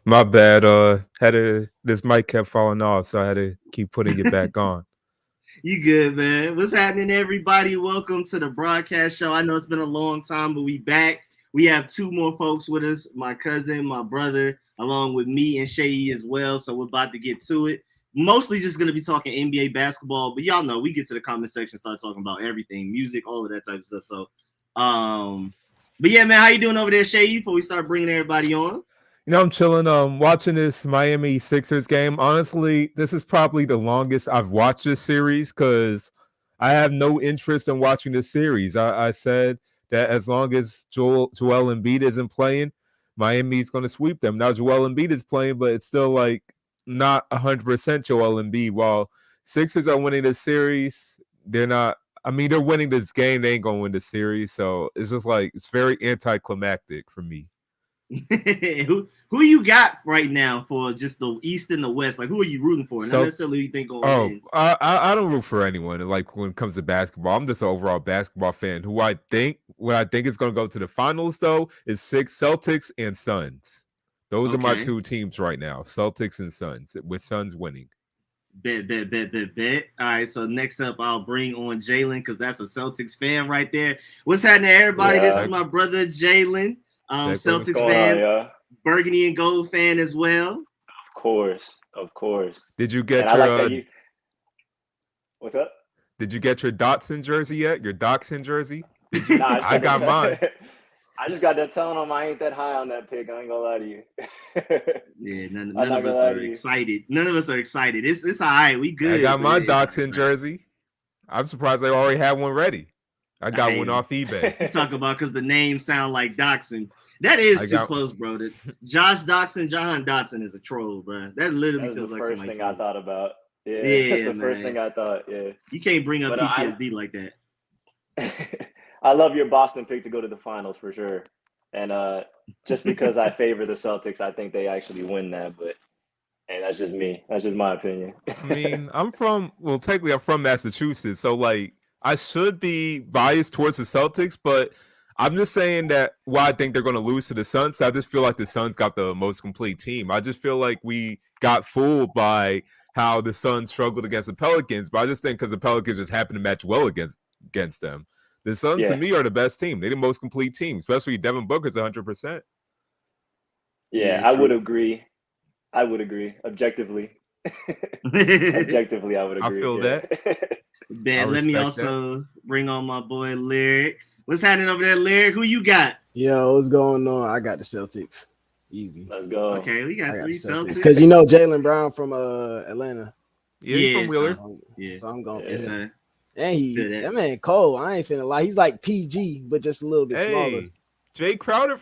My bad. This mic kept falling off, so I had to keep putting it back on. You good, man? What's happening, everybody? Welcome to the broadcast show. I know it's been a long time, but we back. We have two more folks with us: my cousin, my brother, along with me and Seyi as well. So we're about to get to it. Mostly just gonna be talking NBA basketball, but y'all know we get to the comment section, start talking about everything, music, all of that type of stuff. So, but yeah, man, how you doing over there, Seyi? Before we start bringing everybody on. I'm chilling. Watching this Miami Sixers game. Honestly, this is probably the longest I've watched this series because I have no interest in watching this series. I said that as long as Joel Embiid isn't playing, Miami's going to sweep them. Now Joel Embiid is playing, but it's still like not 100% Joel Embiid. While Sixers are winning this series, they're not. I mean, they're winning this game. They ain't going to win the series, so it's just like it's very anticlimactic for me. who you got right now for just the East and the West? Like, who are you rooting for? Not necessarily who you think going in. I don't root for anyone. Like when it comes to basketball, I'm just an overall basketball fan. What I think is going to go to the finals though is Celtics and Suns. Those are my two teams right now: Celtics and Suns. With Suns winning. Bet. All right, so next up, I'll bring on Jalen because that's a Celtics fan right there. What's happening, everybody? Yeah. This is my brother Jalen. Celtics fan, burgundy and gold fan as well. Of course. Did you get What's up? Did you get your Dotson jersey yet? Your Dotson jersey? Did you? Nah, I got mine. I just got that telling them I ain't that high on that pick. I ain't gonna lie to you. Yeah, none of us are excited. None of us are excited. It's all right. We good. I got my Dotson jersey. I'm surprised they already had one ready. I got one off eBay. You talk about because the name sound like Dotson. That is too close, bro. Josh Dotson, John Dotson is a troll, bro. That literally feels like the first thing I thought about. Yeah, that's the first thing I thought. Yeah, you can't bring up PTSD like that. I love your Boston pick to go to the finals for sure, and just because I favor the Celtics, I think they actually win that. But and that's just me. That's just my opinion. I mean, technically I'm from Massachusetts, so like I should be biased towards the Celtics, but I'm just saying that why I think they're going to lose to the Suns. I just feel like the Suns got the most complete team. I just feel like we got fooled by how the Suns struggled against the Pelicans, but I just think because the Pelicans just happened to match well against them. The Suns, to me, are the best team. They're the most complete team, especially Devin Booker's 100%. Yeah, I would agree. Objectively. Objectively, I would agree. I feel that. Ben, let me also bring on my boy Lyriq. What's happening over there, Lyriq? Who you got? Yo, what's going on? I got the Celtics. Easy. Let's go. Okay, we got 3 Celtics. Because Jalen Brown from Atlanta. Yeah, he's from Wheeler. So I'm going. Yes, sir. And that man cold. I ain't finna lie. He's like PG, but just a little bit smaller. Jay Crowder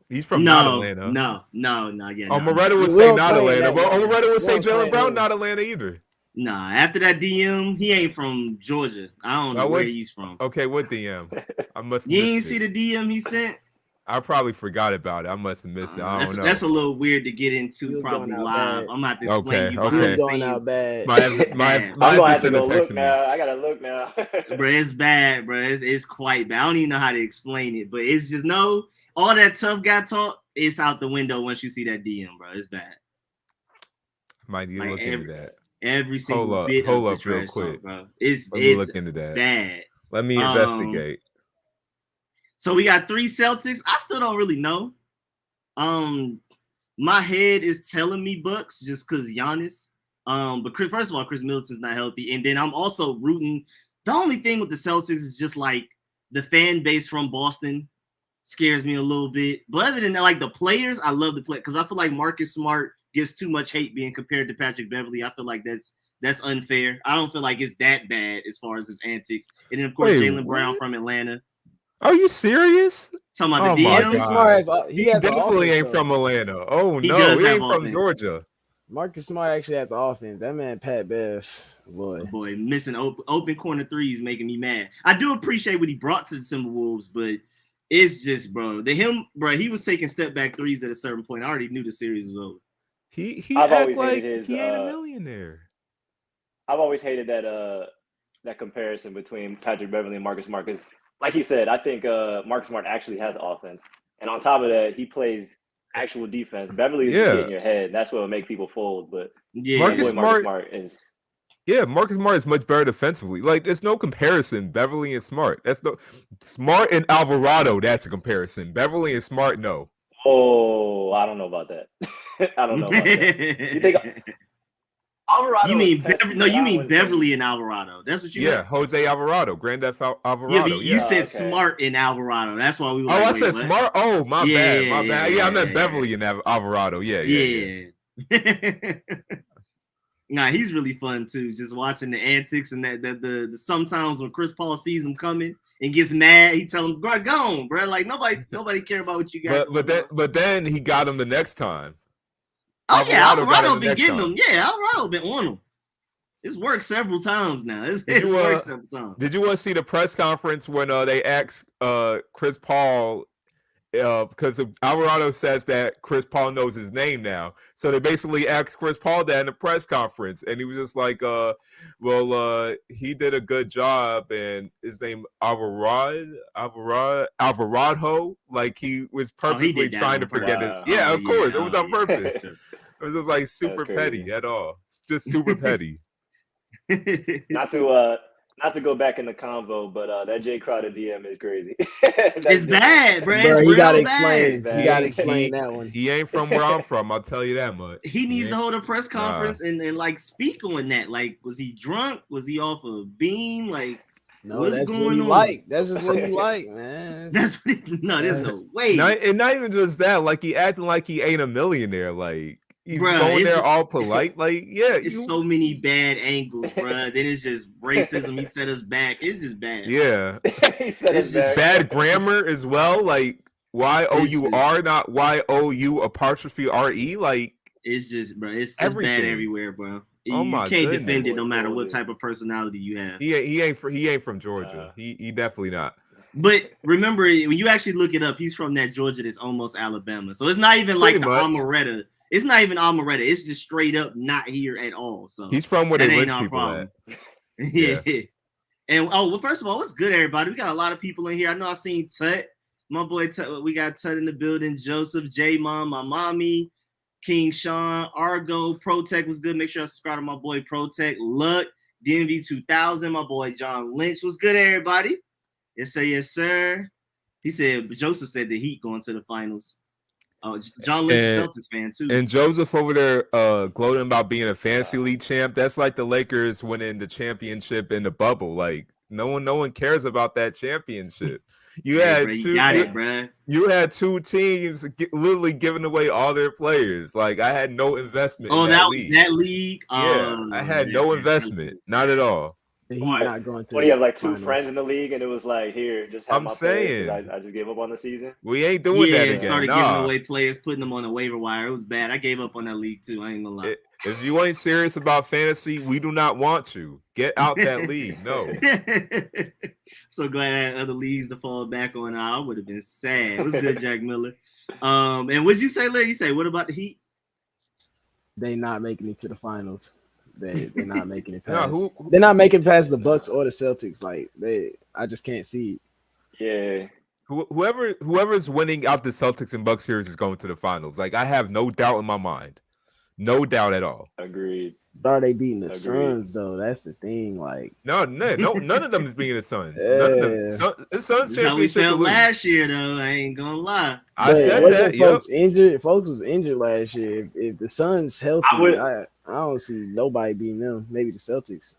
he's from not Atlanta. No. Yeah. Moretta would say not Atlanta. But Moretta would say Jalen Brown not Atlanta either. Nah, after that DM, he ain't from Georgia. I don't know where he's from. Okay, what DM? I must. You ain't see the DM he sent? I probably forgot about it. I must have missed it. I don't know. That's a little weird to get into probably live. I'm not to explain you. Okay. Going out bad. I'm gonna have to go look now. I gotta look now. Bro, it's bad, bro. It's quite bad. I don't even know how to explain it, but it's just all that tough guy talk. It's out the window once you see that DM, bro. It's bad. Might need to look into that. Every single bit. Hold up, real quick, bro. It's look into that. Bad. Let me investigate. So we got 3 Celtics. I still don't really know. My head is telling me Bucks just because Giannis. But first of all, Chris Middleton's not healthy, and then I'm also rooting. The only thing with the Celtics is just like the fan base from Boston scares me a little bit. But other than that, like the players, I love the play because I feel like Marcus Smart gets too much hate being compared to Patrick Beverley. I feel like that's unfair. I don't feel like it's that bad as far as his antics. And then of course Jalen Brown from Atlanta. Are you serious? Talking about the DM? He definitely ain't from Atlanta. Oh no, he ain't from Georgia. Marcus Smart actually has offense. That man Pat Bev, boy, missing open corner threes making me mad. I do appreciate what he brought to the Timberwolves, but it's just, he was taking step back threes at a certain point. I already knew the series was over. He act like he ain't a millionaire. I've always hated that comparison between Patrick Beverley and Marcus Smart. Like he said, I think Marcus Smart actually has offense. And on top of that, he plays actual defense. Beverly is just getting your head. That's what will make people fold. But Marcus Smart is. Yeah, Marcus Smart is much better defensively. Like, there's no comparison. Beverly and Smart. That's no Smart and Alvarado. That's a comparison. Beverly and Smart, no. Oh, I don't know about that. I don't know about that. You think Alvarado? You mean Beverly and Alvarado? That's what you meant? Jose Alvarado, Grand Theft Alvarado. Yeah, but you said Smart and Alvarado. That's why we were I said Smart. Oh, my bad. Yeah, I meant Beverly and Alvarado. Yeah. Nah, he's really fun too. Just watching the antics and the sometimes when Chris Paul sees him coming and gets mad, he tell him, "Bro, go on, bro." Like nobody care about what you got. But then he got him the next time. Alvarado been getting him. Yeah, Alvarado been on him. It's worked several times now. It's worked several times. Did you want to see the press conference when they asked Chris Paul? Because Alvarado says that Chris Paul knows his name now. So they basically asked Chris Paul that in the press conference. And he was just like, he did a good job. And his name, Alvarado. Like, he was purposely trying to forget his. Yeah, of course. It was on purpose. It was just like super petty at all. It's just super petty. Not to go back in the convo, but that Jay Crowder DM is crazy. It's bad, bro. You gotta explain. You gotta explain that one. He ain't from where I'm from. I'll tell you that much. He needs to hold a press conference and like speak on that. Like, was he drunk? Was he off a bean? Like, no, that's what you like. That's just what you like, man. There's no way. And not even just that. Like, he acting like he ain't a millionaire. Like, he's going there all polite. Like, yeah. It's so many bad angles, bro. Then it's just racism. He set us back. It's just bad. Yeah. It's just bad grammar as well. Like, Y-O-U-R, not Y-O-U''RE. Like, it's just, bro. It's bad everywhere, bro. You can't defend it no matter what type of personality you have. He ain't from Georgia. He definitely not. But remember, when you actually look it up, he's from that Georgia that's almost Alabama. So it's not even like the Amaretta. It's not even Amaretta. It's just straight up not here at all. So he's from where they rich people at. Yeah. And first of all, what's good, everybody? We got a lot of people in here. I know I seen Tut, my boy Tut. We got Tut in the building. Joseph, J Mom, my mommy, King Sean, Argo, Protect was good. Make sure I subscribe to my boy Protect. Luck, DMV 2000, my boy John Lynch. What's good, everybody? Yes, sir. Yes, sir. Joseph said the Heat going to the finals. Oh, John Lynch is a Celtics fan too. And Joseph over there gloating about being a fantasy league champ. That's like the Lakers winning the championship in the bubble. Like, no one cares about that championship. You had two teams literally giving away all their players. Like, I had no investment in that league. That league? Yeah, I had no investment. Not at all. He's not going to. What do you have, like two friends in the league, and it was like, here, just have my players. I just gave up on the season. We ain't doing that again. Started giving away players, putting them on the waiver wire. It was bad. I gave up on that league too. I ain't gonna lie. If you ain't serious about fantasy, we do not want you. Get out that league. No. So glad I had other leagues to fall back on. I would have been sad. It was good, Jack Miller. And what'd you say, Larry? You say, what about the Heat? They not making it to the finals. They're not making it past. They're not making past the Bucks or the Celtics. Like, I just can't see it. Yeah. Whoever's winning out the Celtics and Bucks series is going to the finals. Like, I have no doubt in my mind. No doubt at all. Agreed. Are they beating the Suns though? That's the thing. Like, no, none of them is beating the Suns. None of them. The Suns championship. How we felt last year, though. I ain't gonna lie. I said that. Folks injured. Folks was injured last year. If the Suns healthy, I don't see nobody beating them. Maybe the Celtics.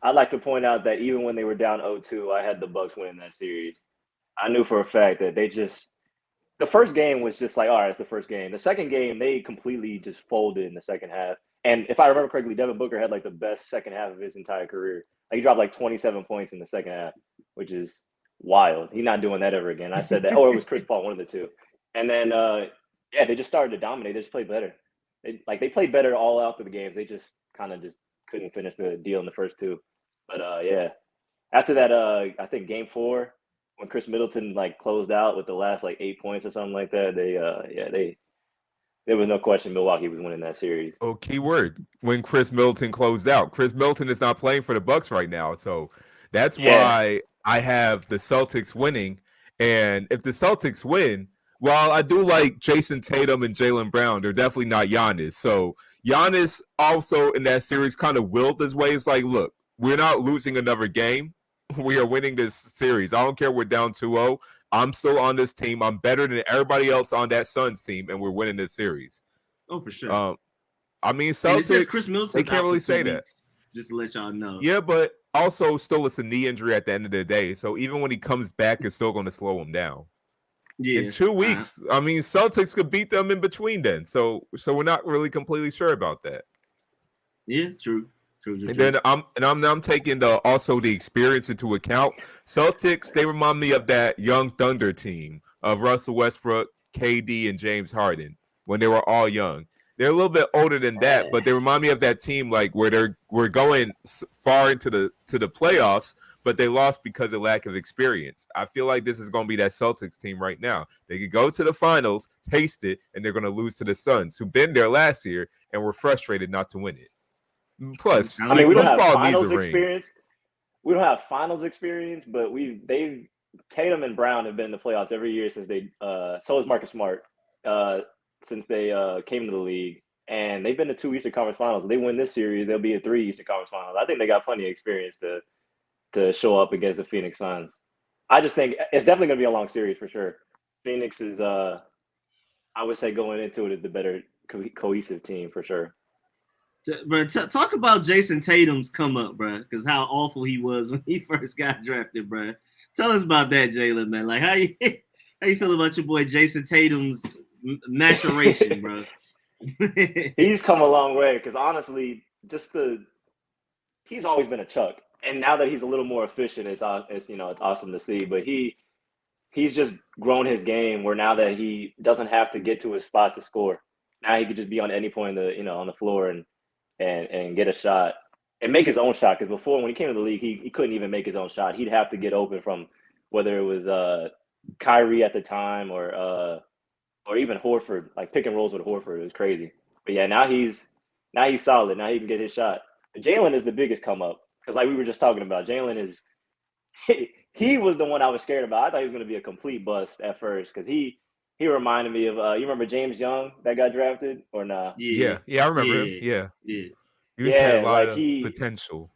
I'd like to point out that even when they were down 0-2, I had the Bucks winning that series. I knew for a fact that the first game was just like, all right, it's the first game. The second game, they completely just folded in the second half. And if I remember correctly, Devin Booker had like the best second half of his entire career. Like, he dropped like 27 points in the second half, which is wild. He's not doing that ever again. I said that. It was Chris Paul, one of the two. And then, they just started to dominate. They just played better. They played better all out through the games. They just kind of just couldn't finish the deal in the first two. But after that, I think game 4, when Chris Middleton like closed out with the last like 8 points or something like that, there was no question Milwaukee was winning that series. Oh, key word, when Chris Middleton closed out. Chris Middleton is not playing for the Bucks right now, so that's why I have the Celtics winning. And if the Celtics win, while I do like Jason Tatum and Jalen Brown, they're definitely not Giannis. So Giannis also in that series kind of willed his way. It's like, look, we're not losing another game. We are winning this series. I don't care we're down 2-0. I'm still on this team. I'm better than everybody else on that Suns team, and we're winning this series. Oh, for sure. I mean, And it says Celtics, Chris Middleton's they can't out really for 2 say that. weeks, just to let y'all know. Yeah, but also still it's a knee injury at the end of the day. So even when he comes back, it's still going to slow him down. Yeah. In 2 weeks, I mean, Celtics could beat them in between then. So we're not really completely sure about that. Yeah, true. And then I'm taking also the experience into account. Celtics, they remind me of that young Thunder team of Russell Westbrook, KD, and James Harden when they were all young. They're a little bit older than that, but they remind me of that team like where we're going far into the playoffs, but they lost because of lack of experience. I feel like this is going to be that Celtics team right now. They could go to the finals, taste it, and they're going to lose to the Suns, who've been there last year and were frustrated not to win it. Plus, I mean, we don't have football finals needs a ring. experience. We don't have finals experience, but Tatum and Brown have been in the playoffs every year since they. So is Marcus Smart since they came to the league, and they've been to 2 Eastern Conference Finals. If they win this series, they'll be in 3 Eastern Conference Finals. I think they got plenty of experience to show up against the Phoenix Suns. I just think it's definitely going to be a long series for sure. Phoenix is, I would say, going into it is the better cohesive team for sure. Bro, talk about Jason Tatum's come up, bro, because how awful he was when he first got drafted, bro. Tell us about that, Jalen, man. Like, how you feel about your boy Jason Tatum's maturation, bro? He's come a long way because honestly, he's always been a chuck, and now that he's a little more efficient, it's awesome to see. But he's just grown his game where now that he doesn't have to get to his spot to score, now he could just be on any point on the floor and get a shot and make his own shot. Because before, when he came to the league, he couldn't even make his own shot. He'd have to get open from whether it was Kyrie at the time or even Horford, like pick and rolls with Horford. It was crazy. But yeah, now he's solid. Now he can get his shot. Jalen is the biggest come up because like we were just talking about, Jalen is he was the one I was scared about. I thought he was going to be a complete bust at first because he reminded me of you remember James Young that got drafted or not? Yeah, I remember him. Yeah. He had a lot of potential.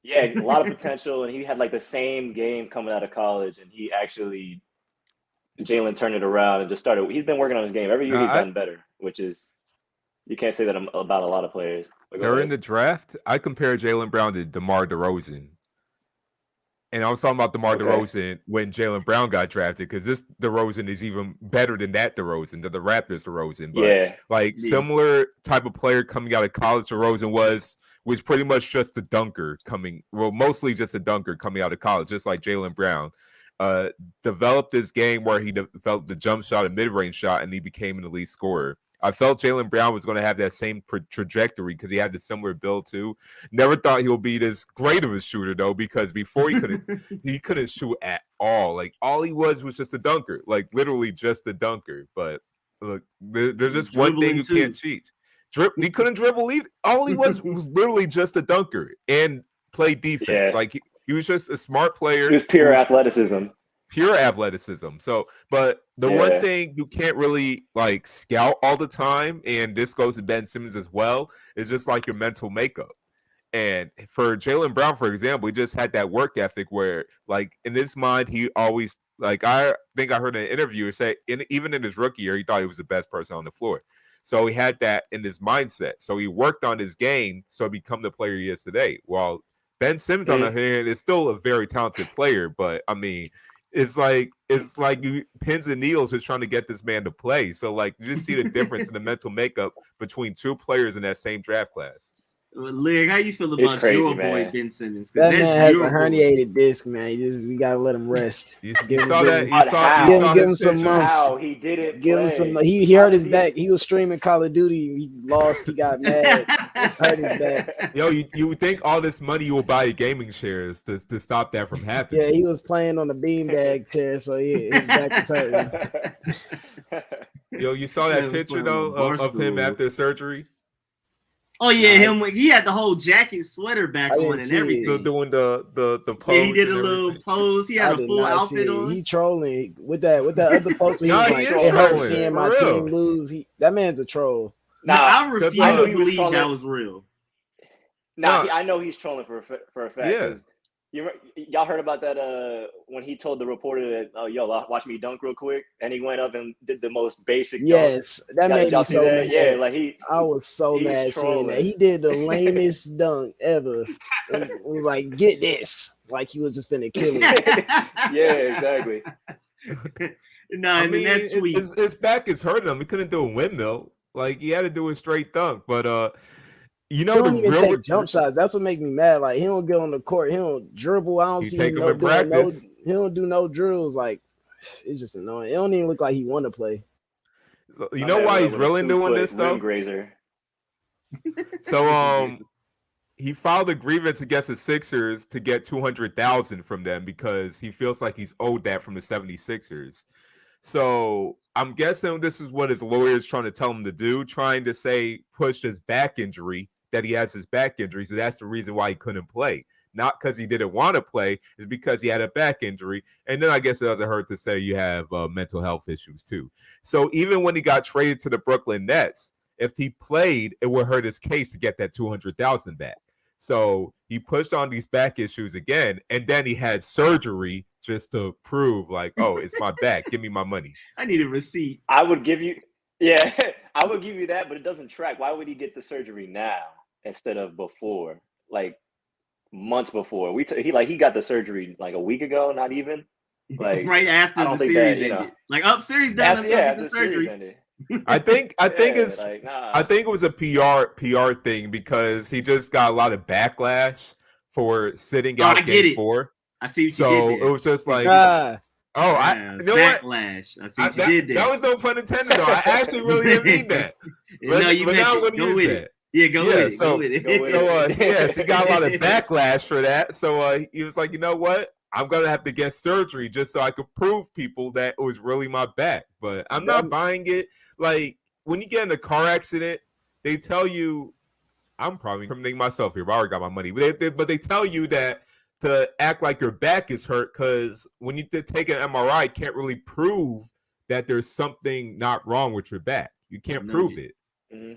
Yeah, a lot of potential, and he had like the same game coming out of college, and Jalen turned it around and just started. He's been working on his game every year. He's gotten better, which is you can't say that about a lot of players. During the draft, I compared Jalen Brown to DeMar DeRozan. And I was talking about DeMar DeRozan when Jalen Brown got drafted because this DeRozan is even better than that DeRozan, the Raptors DeRozan. But similar type of player coming out of college, DeRozan was pretty much just a dunker mostly just a dunker coming out of college, just like Jalen Brown. Developed this game where he developed the jump shot and mid-range shot, and he became an elite scorer. I felt Jalen Brown was going to have that same trajectory because he had the similar build too. Never thought he'll be this great of a shooter though, because before he couldn't shoot at all. Like all he was just a dunker, like literally just a dunker. But look, there's just one thing you can't cheat. He couldn't dribble either. All he was literally just a dunker and play defense. Yeah. Like he was just a smart player. He was pure athleticism. So, but the one thing you can't really like scout all the time, and this goes to Ben Simmons as well, is just like your mental makeup. And for Jalen Brown, for example, he just had that work ethic where, like, in his mind, he always, like, I think I heard an interviewer say, even in his rookie year, he thought he was the best person on the floor. So he had that in his mindset. So he worked on his game so he become the player he is today. While Ben Simmons, on the other hand, is still a very talented player, but I mean, it's like you pins and needles just trying to get this man to play. So like you just see the difference in the mental makeup between two players in that same draft class. Lyriq, how you feel about your boy Ben Simmons? That man has a herniated disc, man. We gotta let him rest. You saw that? Give him some months. How he didn't give him some. He hurt his back. He was streaming Call of Duty. He lost. He got mad. Hurt his back. Yo, you would think all this money you will buy gaming shares to stop that from happening. Yeah, he was playing on the beanbag chair, so his back was hurting. Yo, you saw that picture though of him after surgery? Oh yeah, he had the whole jacket, sweater back on and everything. Still doing the pose. Yeah, he did a little pose. He had a full outfit on. He trolling with that other post. He was like, it hurts seeing my team lose. That man's a troll. I refuse to believe that was real. I know he's trolling for a fact. Yeah. Y'all heard about that when he told the reporter that, oh, yo, watch me dunk real quick, and he went up and did the most basic yes dunk. That made me so mad. Yeah, like I was so mad seeing that. He did the lamest dunk ever. And was like, get this, like he was just finna kill it. Yeah, exactly. I mean, his back is hurting him. He couldn't do a windmill. Like he had to do a straight dunk, but you know, he don't even take jump shots. That's what makes me mad. Like he don't get on the court. He don't dribble. I don't see him in practice. He don't do no drills. Like it's just annoying. It don't even look like he want to play. So, you know why he's really doing this though? So he filed a grievance against the Sixers to get $200,000 from them because he feels like he's owed that from the 76ers. So I'm guessing this is what his lawyer is trying to tell him to do, trying to say push his back injury, that he has his back injury. So that's the reason why he couldn't play. Not because he didn't want to play, it's because he had a back injury. And then I guess it doesn't hurt to say you have mental health issues too. So even when he got traded to the Brooklyn Nets, if he played, it would hurt his case to get that $200,000 back. So he pushed on these back issues again, and then he had surgery just to prove, like, oh, it's my back. Give me my money. I need a receipt. I would give you that, but it doesn't track. Why would he get the surgery now instead of before, like months before? He got the surgery like a week ago, not even. Like right after the series ended. Like series done, let's go get the surgery. I think it was a PR thing because he just got a lot of backlash for sitting out game 4. I see what you did there. So it was just like, I know backlash. What? I see what you did there. That was no pun intended though. I actually really didn't mean that. But now I'm going to use that. Yeah, go with it. So he got a lot of backlash for that. So he was like, you know what? I'm going to have to get surgery just so I could prove people that it was really my back. But I'm not buying it. Like, when you get in a car accident, they tell you, I'm probably incriminating myself here, but I already got my money. But they tell you that to act like your back is hurt because when you take an MRI, you can't really prove that there's something not wrong with your back. You can't prove it. Mm-hmm.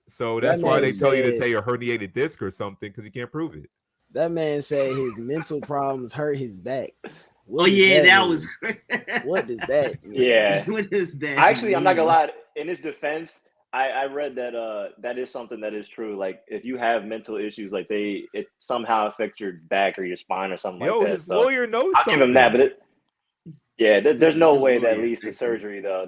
So that's why they tell you to say a herniated disc or something because you can't prove it. That man said his mental problems hurt his back. What that was. What does that mean? Yeah. What is that? Actually, I'm not gonna lie. In his defense, I read that that is something that is true. Like if you have mental issues, like it somehow affects your back or your spine or something like that. His lawyer knows I'll something. give him that, but there's no way that leads to surgery though.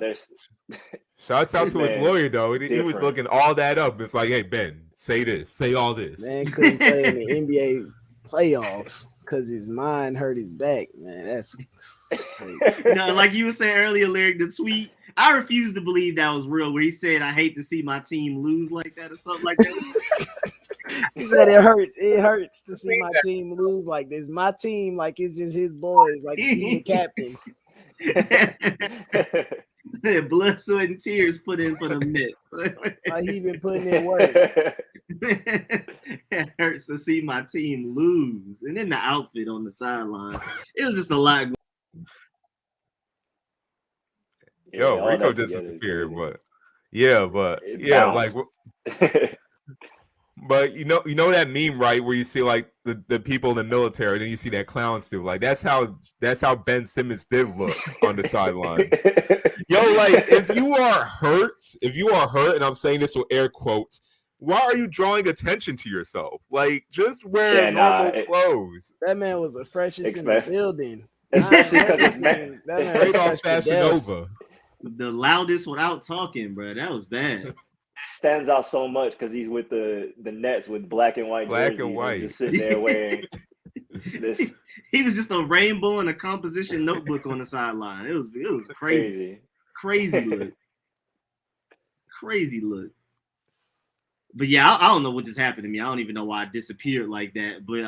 Shouts out to his lawyer though. He was looking all that up. It's like, hey Ben, say this, say all this. Man couldn't play in the NBA playoffs because his mind hurt his back. Man, that's crazy. No, like you were saying earlier, Lyriq, the tweet. I refuse to believe that was real. Where he said, "I hate to see my team lose like that" or something like that. He said it hurts. It hurts to see my team lose like this. My team, like it's just his boys, like he's the captain. Blood, sweat, and tears put in for the Nets. Like he been putting in work. It hurts to see my team lose, and then the outfit on the sideline. It was just a lot. Yo, Rico disappeared, but like. But you know that meme, right? Where you see like the people in the military, and then you see that clown suit. Like that's how Ben Simmons did look on the sidelines. Yo, like if you are hurt, and I'm saying this with air quotes, why are you drawing attention to yourself? Like just wear normal clothes. That man was the freshest in the building. Especially because it's straight off Fashion the loudest without talking, bro. That was bad. Stands out so much because he's with the Nets with black and white. Black and white. Just sitting there wearing this. He was just a rainbow and a composition notebook on the sideline. It was crazy. Crazy look. Crazy look. But yeah, I don't know what just happened to me. I don't even know why I disappeared like that. But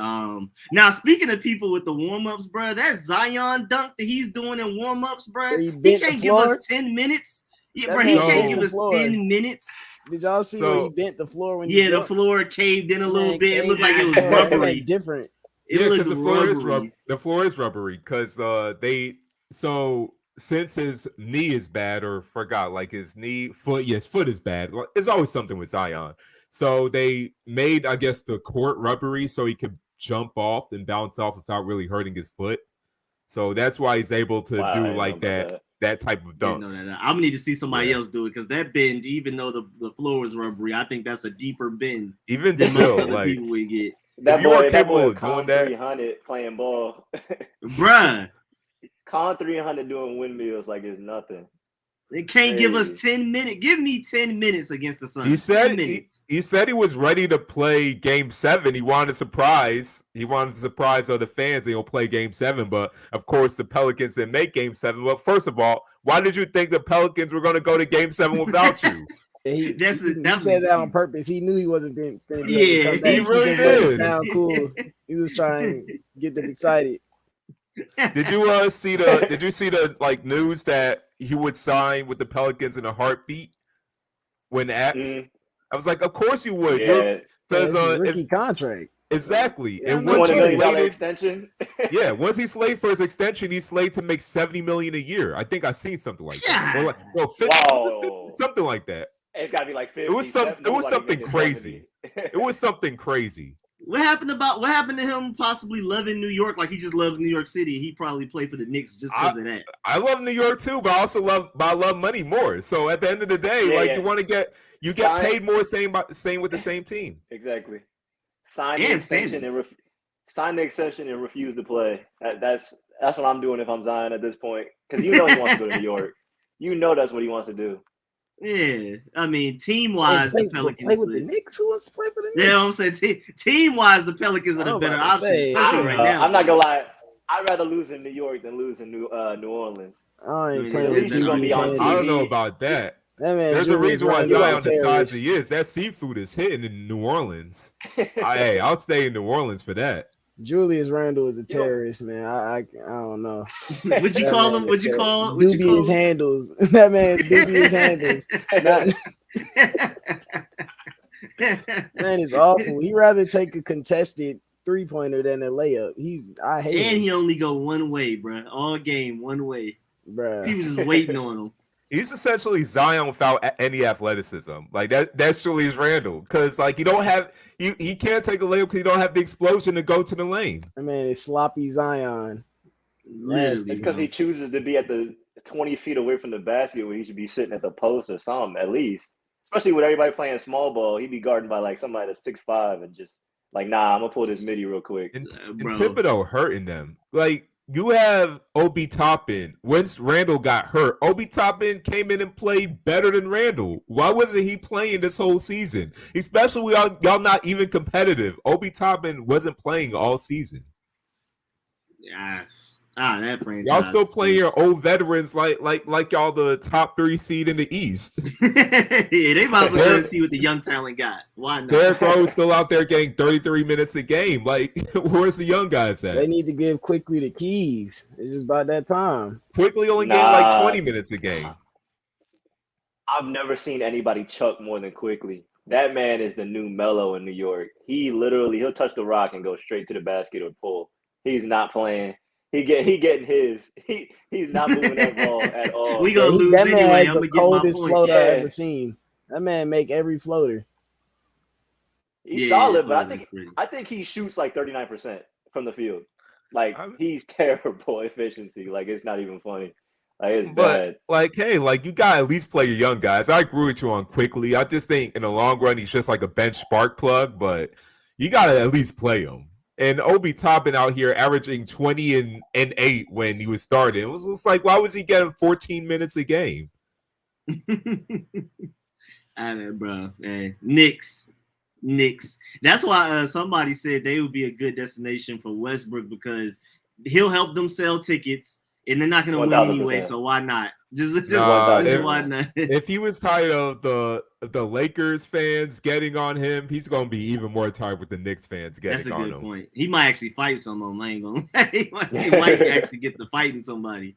now speaking of people with the warm-ups, bro, that Zion dunk that he's doing in warm-ups, bro. He can't give us 10 minutes. Yeah, bro, he can't give us 10 minutes Did y'all see where he bent the floor when? Yeah, the floor caved in a little bit. It looked like it was rubbery. Different. Because the floor is rubbery because since his knee is bad or forgot like his foot is bad. It's always something with Zion. So they made, I guess, the court rubbery so he could jump off and bounce off without really hurting his foot. So that's why he's able to do like that type of dunk. I'm gonna need to see somebody else do it because that bend, even though the floor was rubbery, I think that's a deeper bend. Even still, like people we get. That boy doing that 300 playing ball, bruh. Con 300 doing windmills like it's nothing. They can't give us 10 minutes. Give me 10 minutes against the Suns. He said he was ready to play Game 7. He wanted to surprise. He wanted to surprise other fans. He'll play Game 7, but of course the Pelicans didn't make Game 7. Well, first of all, why did you think the Pelicans were going to go to Game 7 without you? He said that on purpose. He knew he wasn't going to. Yeah, he really did. Sound cool. He was trying to get them excited. Did you see the like news that he would sign with the Pelicans in a heartbeat when asked? I was like, of course you would. Because rookie contract. Exactly. Yeah, and once he's slated extension. once he's slated for his extension, he's slated to make $70 million a year. I think I've seen something like that. Or like, 50, something like that. It's got to be like 50. It was something crazy. It was something crazy. What happened to him possibly loving New York? Like he just loves New York City. He probably played for the Knicks just because of that. I love New York too, but I love money more. So at the end of the day, you get paid more staying with the same team. Exactly. Sign the extension and refuse to play. That's what I'm doing if I'm Zion at this point. Because he wants to go to New York. That's what he wants to do. Yeah, I mean, team-wise, the Pelicans play with the Knicks. Who wants to play for the Knicks? Yeah, I'm saying team-wise, the Pelicans are the better option, especially right now. I'm not gonna lie. I'd rather lose in New York than lose in New Orleans. I ain't playing with I don't know about that. There's a reason why Zion decides he is. That seafood is hitting in New Orleans. I'll stay in New Orleans for that. Julius Randle is a terrorist, man. I don't know. Would you call him? Dubious handles. That man's dubious handles. Man is awful. He'd rather take a contested 3-pointer than a layup. I hate him. And he only go one way, bro. All game, one way. Bro. He was just waiting on him. He's essentially Zion without any athleticism. Like that's Julius Randle. Because like he can't take a layup because he don't have the explosion to go to the lane. I mean, it's sloppy Zion. It's because he chooses to be at the 20 feet away from the basket where he should be sitting at the post or something, at least. Especially with everybody playing small ball, he'd be guarded by like somebody that's 6'5" and just like, nah, I'm gonna pull this midi real quick. And Thibodeau hurting them. Like you have Obi Toppin. Once Randall got hurt, Obi Toppin came in and played better than Randall. Why wasn't he playing this whole season? Especially y'all not even competitive. Obi Toppin wasn't playing all season. Yeah. That franchise. Y'all still playing your old veterans like y'all the top 3 seed in the East. Yeah, they might as well see what the young talent got. Why not? Derrick Rose still out there getting 33 minutes a game. Like, where's the young guys at? They need to give Quickly the keys. It's just about that time. Quickly only getting like 20 minutes a game. I've never seen anybody chuck more than Quickly. That man is the new Melo in New York. He'll touch the rock and go straight to the basket or pull. He's not playing. He getting his. He's not moving that ball at all. We gonna lose that anyway. Man has I'm the coldest floater I've ever seen. That man make every floater. He's solid, but I think he shoots like 39% from the field. Like he's terrible efficiency. Like it's not even funny. Like it's bad. Like, hey, like you gotta at least play your young guys. I agree with you on Quickly. I just think in the long run he's just like a bench spark plug, but you gotta at least play him. And Obi Toppin out here averaging 20 and 8 when he was starting. It was just like, why was he getting 14 minutes a game? I know, bro. Hey, Knicks. That's why somebody said they would be a good destination for Westbrook because he'll help them sell tickets, and they're not going to win anyway. So why not? Just why not? If he was tired of the Lakers fans getting on him, he's going to be even more tired with the Knicks fans getting on him. That's a good point. He might actually fight some of them. I ain't gonna. He might actually get to fighting somebody.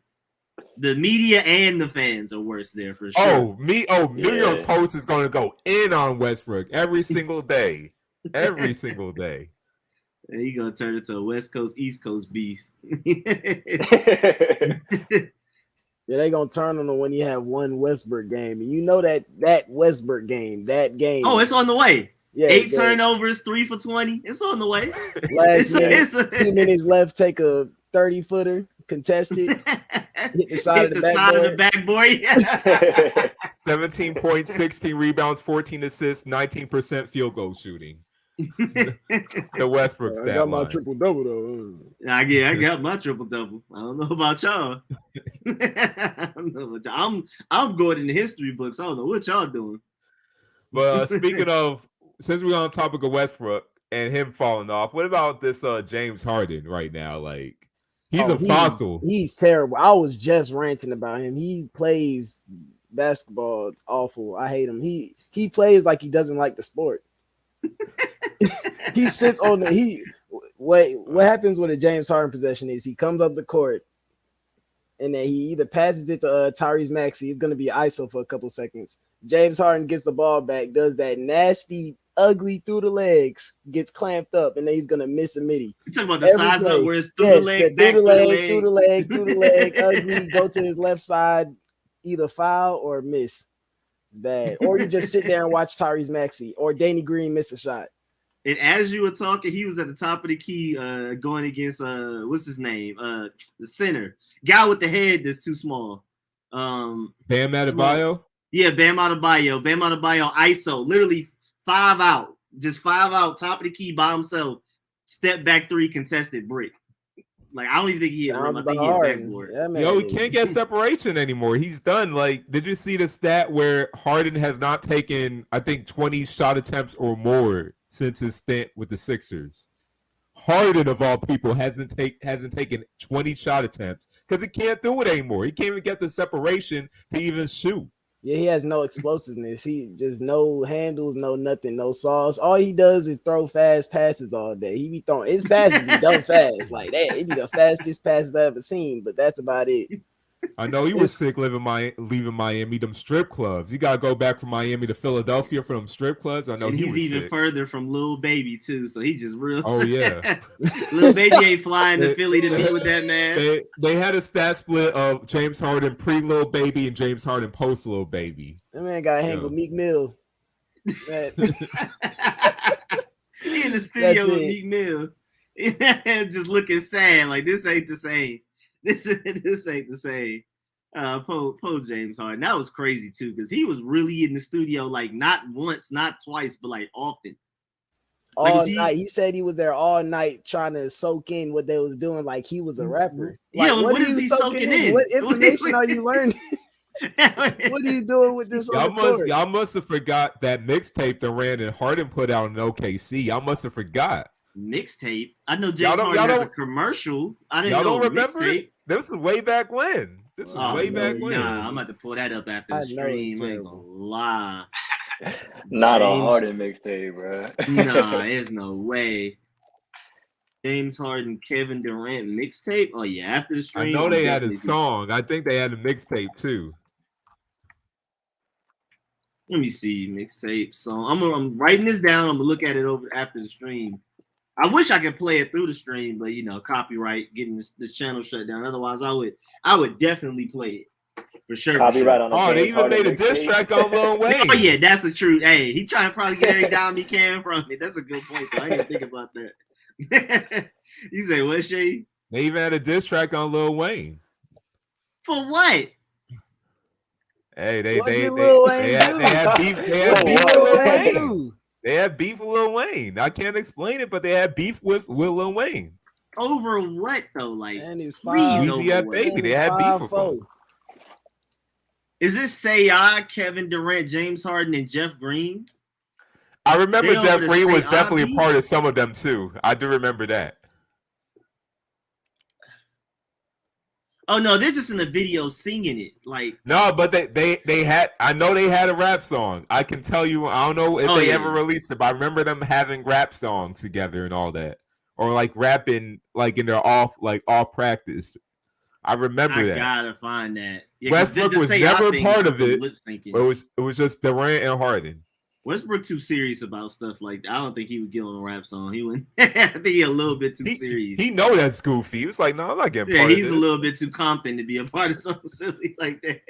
The media and the fans are worse there for sure. New York Post is going to go in on Westbrook every single day. Every single day. And he gonna turn it to a West Coast, East Coast beef. Yeah, they gonna turn on him when you have one Westbrook game, and you know that Westbrook game, that game. Oh, it's on the way. Yeah, 8 turnovers, 3 for 20. It's on the way. Last minute, 2 minutes left. Take a 30-footer, contested, hit the side of the backboard. 17 points, 16 rebounds, 14 assists, 19% field goal shooting. The Westbrook stat I got my line. triple double though. I got my triple double. I don't know about y'all. I don't know about y'all. I'm going in the history books. I don't know what y'all doing. But speaking of, since we're on the topic of Westbrook and him falling off, what about this James Harden right now? Like, he's a fossil. He's terrible. I was just ranting about him. He plays basketball awful. I hate him. He plays like he doesn't like the sport. He sits on the what happens with a James Harden possession is he comes up the court and then he either passes it to Tyrese Maxey. It's going to be ISO for a couple seconds. James Harden gets the ball back, does that nasty, ugly through the legs, gets clamped up, and then he's going to miss a midi. You talking about the size up where it's through the leg, back through the leg, ugly, go to his left side, either foul or miss. Bad. Or you just sit there and watch Tyrese Maxey or Danny Green miss a shot. And as you were talking, he was at the top of the key going against what's his name? The center. Guy with the head that's too small. Bam Adebayo? Yeah, Bam Adebayo. Bam Adebayo ISO. Literally 5 out. Just 5 out, top of the key by himself. Step back 3 contested brick. Like, I don't even think he hit rim. I think he hit backboard. Yeah, he can't get separation anymore. He's done. Like, did you see the stat where Harden has not taken, I think, 20 shot attempts or more since his stint with the Sixers? Harden, of all people, hasn't taken 20 shot attempts because he can't do it anymore. He can't even get the separation to even shoot. Yeah, he has no explosiveness. He just no handles, no nothing, no sauce. All he does is throw fast passes all day. He be throwing his passes be done fast like that. It be the fastest passes I've ever seen, but that's about it. I know he was sick leaving Miami, them strip clubs. He got to go back from Miami to Philadelphia for them strip clubs. I know and he was even sick. further from Lil Baby too, so he just real. Oh yeah, Lil Baby ain't flying to Philly to be with that man. They had a stat split of James Harden pre Lil Baby and James Harden post Lil Baby. That man got to hang with Meek Mill. He in the studio with Meek Mill, just looking sad. Like this ain't the same. This ain't the same. Po James Harden. That was crazy too, because he was really in the studio like not once, not twice, but like often. All night. He said he was there all night trying to soak in what they was doing, like he was a rapper. Like, yeah, what is he soaking in? What information are you learning? What are you doing with this? Y'all must have forgot that mixtape that Randon Harden put out in OKC. Y'all must have forgot. Mixtape. I know James Harden has a commercial. I didn't know remember mixtape. it? This was way back when. Back when. Nah, I'm about to pull that up after the stream. I ain't gonna lie. Not a Harden mixtape, bro. Nah, there's no way. James Harden, Kevin Durant mixtape. Oh yeah, after the stream. I know they had a song. I think they had a mixtape too. Let me see mixtape song. I'm writing this down. I'm gonna look at it over after the stream. I wish I could play it through the stream, but copyright, getting the channel shut down. Otherwise, I would definitely play it for sure. Copyright on. Oh, they even made a diss track on Lil Wayne. Oh yeah, that's the truth. Hey, he trying to probably get every dime he can from it. That's a good point, though. I didn't even think about that. You say what, Shay? They even had a diss track on Lil Wayne. For what? Hey, they had beef. They had beef with Lil Wayne. They had beef with Lil Wayne. I can't explain it, but they had beef with Lil Wayne. Over what though? Like, Weezy Baby. They had beef with him. Is this Seyi, Kevin Durant, James Harden, and Jeff Green? I remember Jeff Green was definitely a part of some of them too. I do remember that. Oh no, they're just in the video singing it. Like no, but they had. I know they had a rap song. I can tell you. I don't know if they ever released it, but I remember them having rap songs together and all that, or like rapping like in their off practice. I remember I that. gotta find that. Yeah, Westbrook was never a part of it. Lip syncing. It was just Durant and Harden. Westbrook too serious about stuff like that. I don't think he would get on a rap song. He wouldn't. I think he a little bit too serious. He know that's goofy. He was like, no, I'm not getting part of this. He's a little bit too Compton to be a part of something silly like that.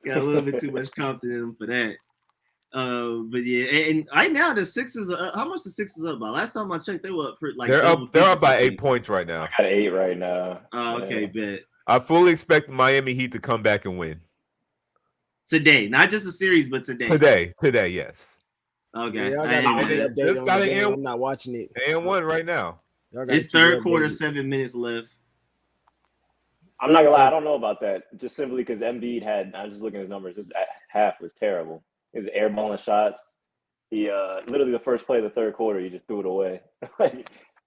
Got a little bit too much Compton in him for that. But yeah, and right now the Sixers are how much the Sixers up by? Last time I checked, they were up like they're up by 8 points right now. I got 8 right now. Oh, okay, bet. I fully expect Miami Heat to come back and win today, not just a series, but today. Today, yes. Okay, I'm not watching it. And 1 right now. It's third quarter, 7 minutes left. I'm not gonna lie, I don't know about that. Just simply because Embiid had, I was just looking at his numbers. His half was terrible. He was airballing shots. He literally the first play of the third quarter, he just threw it away.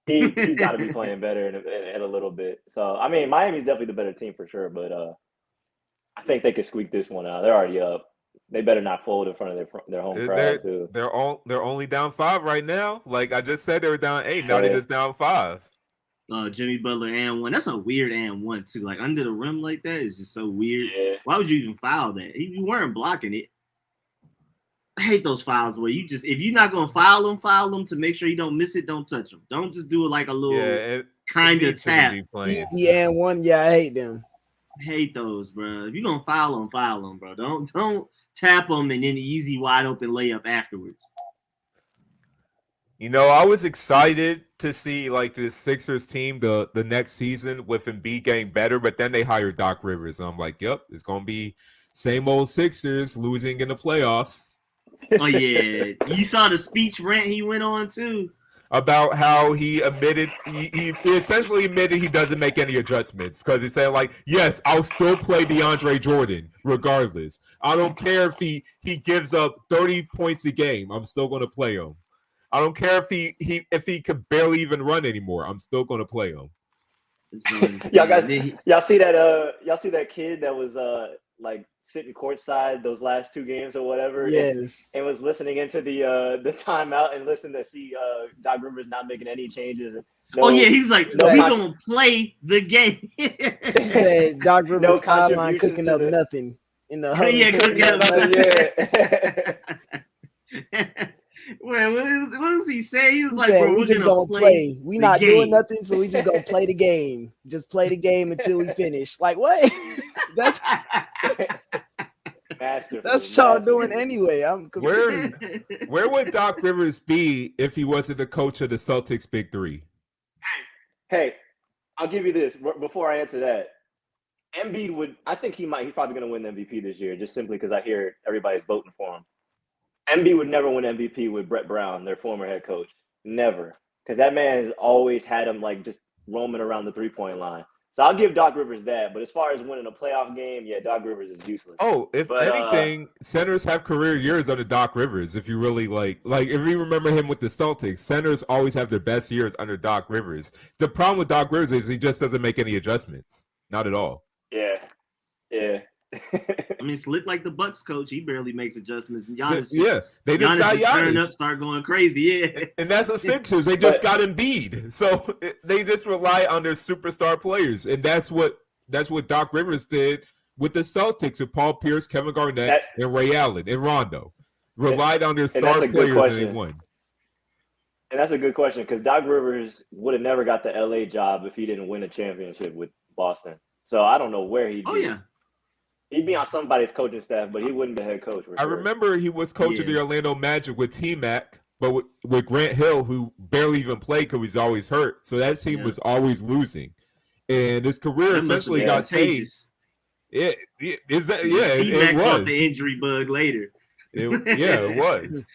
He's got to be playing better in a little bit. So I mean, Miami's definitely the better team for sure, but I think they could squeak this one out. They're already up. They better not fold in front of their home crowd too. They're only down 5 right now. Like I just said, they were down 8. Now they're just down 5. Jimmy Butler and 1. That's a weird and 1 too. Like under the rim like that is just so weird. Yeah. Why would you even foul that? You weren't blocking it. I hate those fouls where you just, if you're not gonna foul them to make sure you don't miss it, don't touch them. Don't just do it like a little kind of tap. Yeah, and 1. Yeah, I hate them. I hate those, bro. If you're gonna foul them, bro. Don't tap them and then the easy wide open layup afterwards. You know, I was excited to see like the Sixers team the next season with Embiid getting better, but then they hired Doc Rivers. And I'm like, yep, it's gonna be same old Sixers losing in the playoffs. Oh yeah, you saw the speech rant he went on too about how he admitted he essentially admitted he doesn't make any adjustments because he's saying like, yes, I'll still play DeAndre Jordan regardless. I don't care if he gives up 30 points a game. I'm still going to play him. I don't care if he could barely even run anymore. I'm still going to play him. y'all see that kid that was like sitting courtside those last 2 games or whatever, yes, and was listening into the timeout and listened to see Doc Rivers not making any changes. He was like, "We gonna play the game." He said Doc Rivers sideline cooking up nothing in the Well, what was he saying? He was like, "Bro, we just gonna play. We not doing nothing, so we just gonna play the game. Just play the game until we finish." Like what? That's y'all doing anyway. Where would Doc Rivers be if he wasn't the coach of the Celtics Big 3? Hey, I'll give you this before I answer that. Embiid would. I think he's probably going to win the MVP this year, just simply because I hear everybody's voting for him. Embiid would never win MVP with Brett Brown, their former head coach. Never, because that man has always had him like just roaming around the 3-point line. So I'll give Doc Rivers that. But as far as winning a playoff game, yeah, Doc Rivers is useless. Oh, if anything, centers have career years under Doc Rivers. If you really like if you remember him with the Celtics, centers always have their best years under Doc Rivers. The problem with Doc Rivers is he just doesn't make any adjustments. Not at all. Yeah. I mean, it's lit like the Bucks coach. He barely makes adjustments. They just got Giannis. Turn up, start going crazy. Yeah, and that's the Sixers. They just got Embiid, so they just rely on their superstar players, and that's what Doc Rivers did with the Celtics with Paul Pierce, Kevin Garnett, and Ray Allen and Rondo. Relied on their star players, and they won. And that's a good question because Doc Rivers would have never got the LA job if he didn't win a championship with Boston. So I don't know where he'd be. Oh yeah. He'd be on somebody's coaching staff, but he wouldn't be head coach. I remember he was coaching the Orlando Magic with T-Mac, but with Grant Hill, who barely even played because he's always hurt. So that team was always losing. And his career essentially got saved. It was. The injury bug later. It was.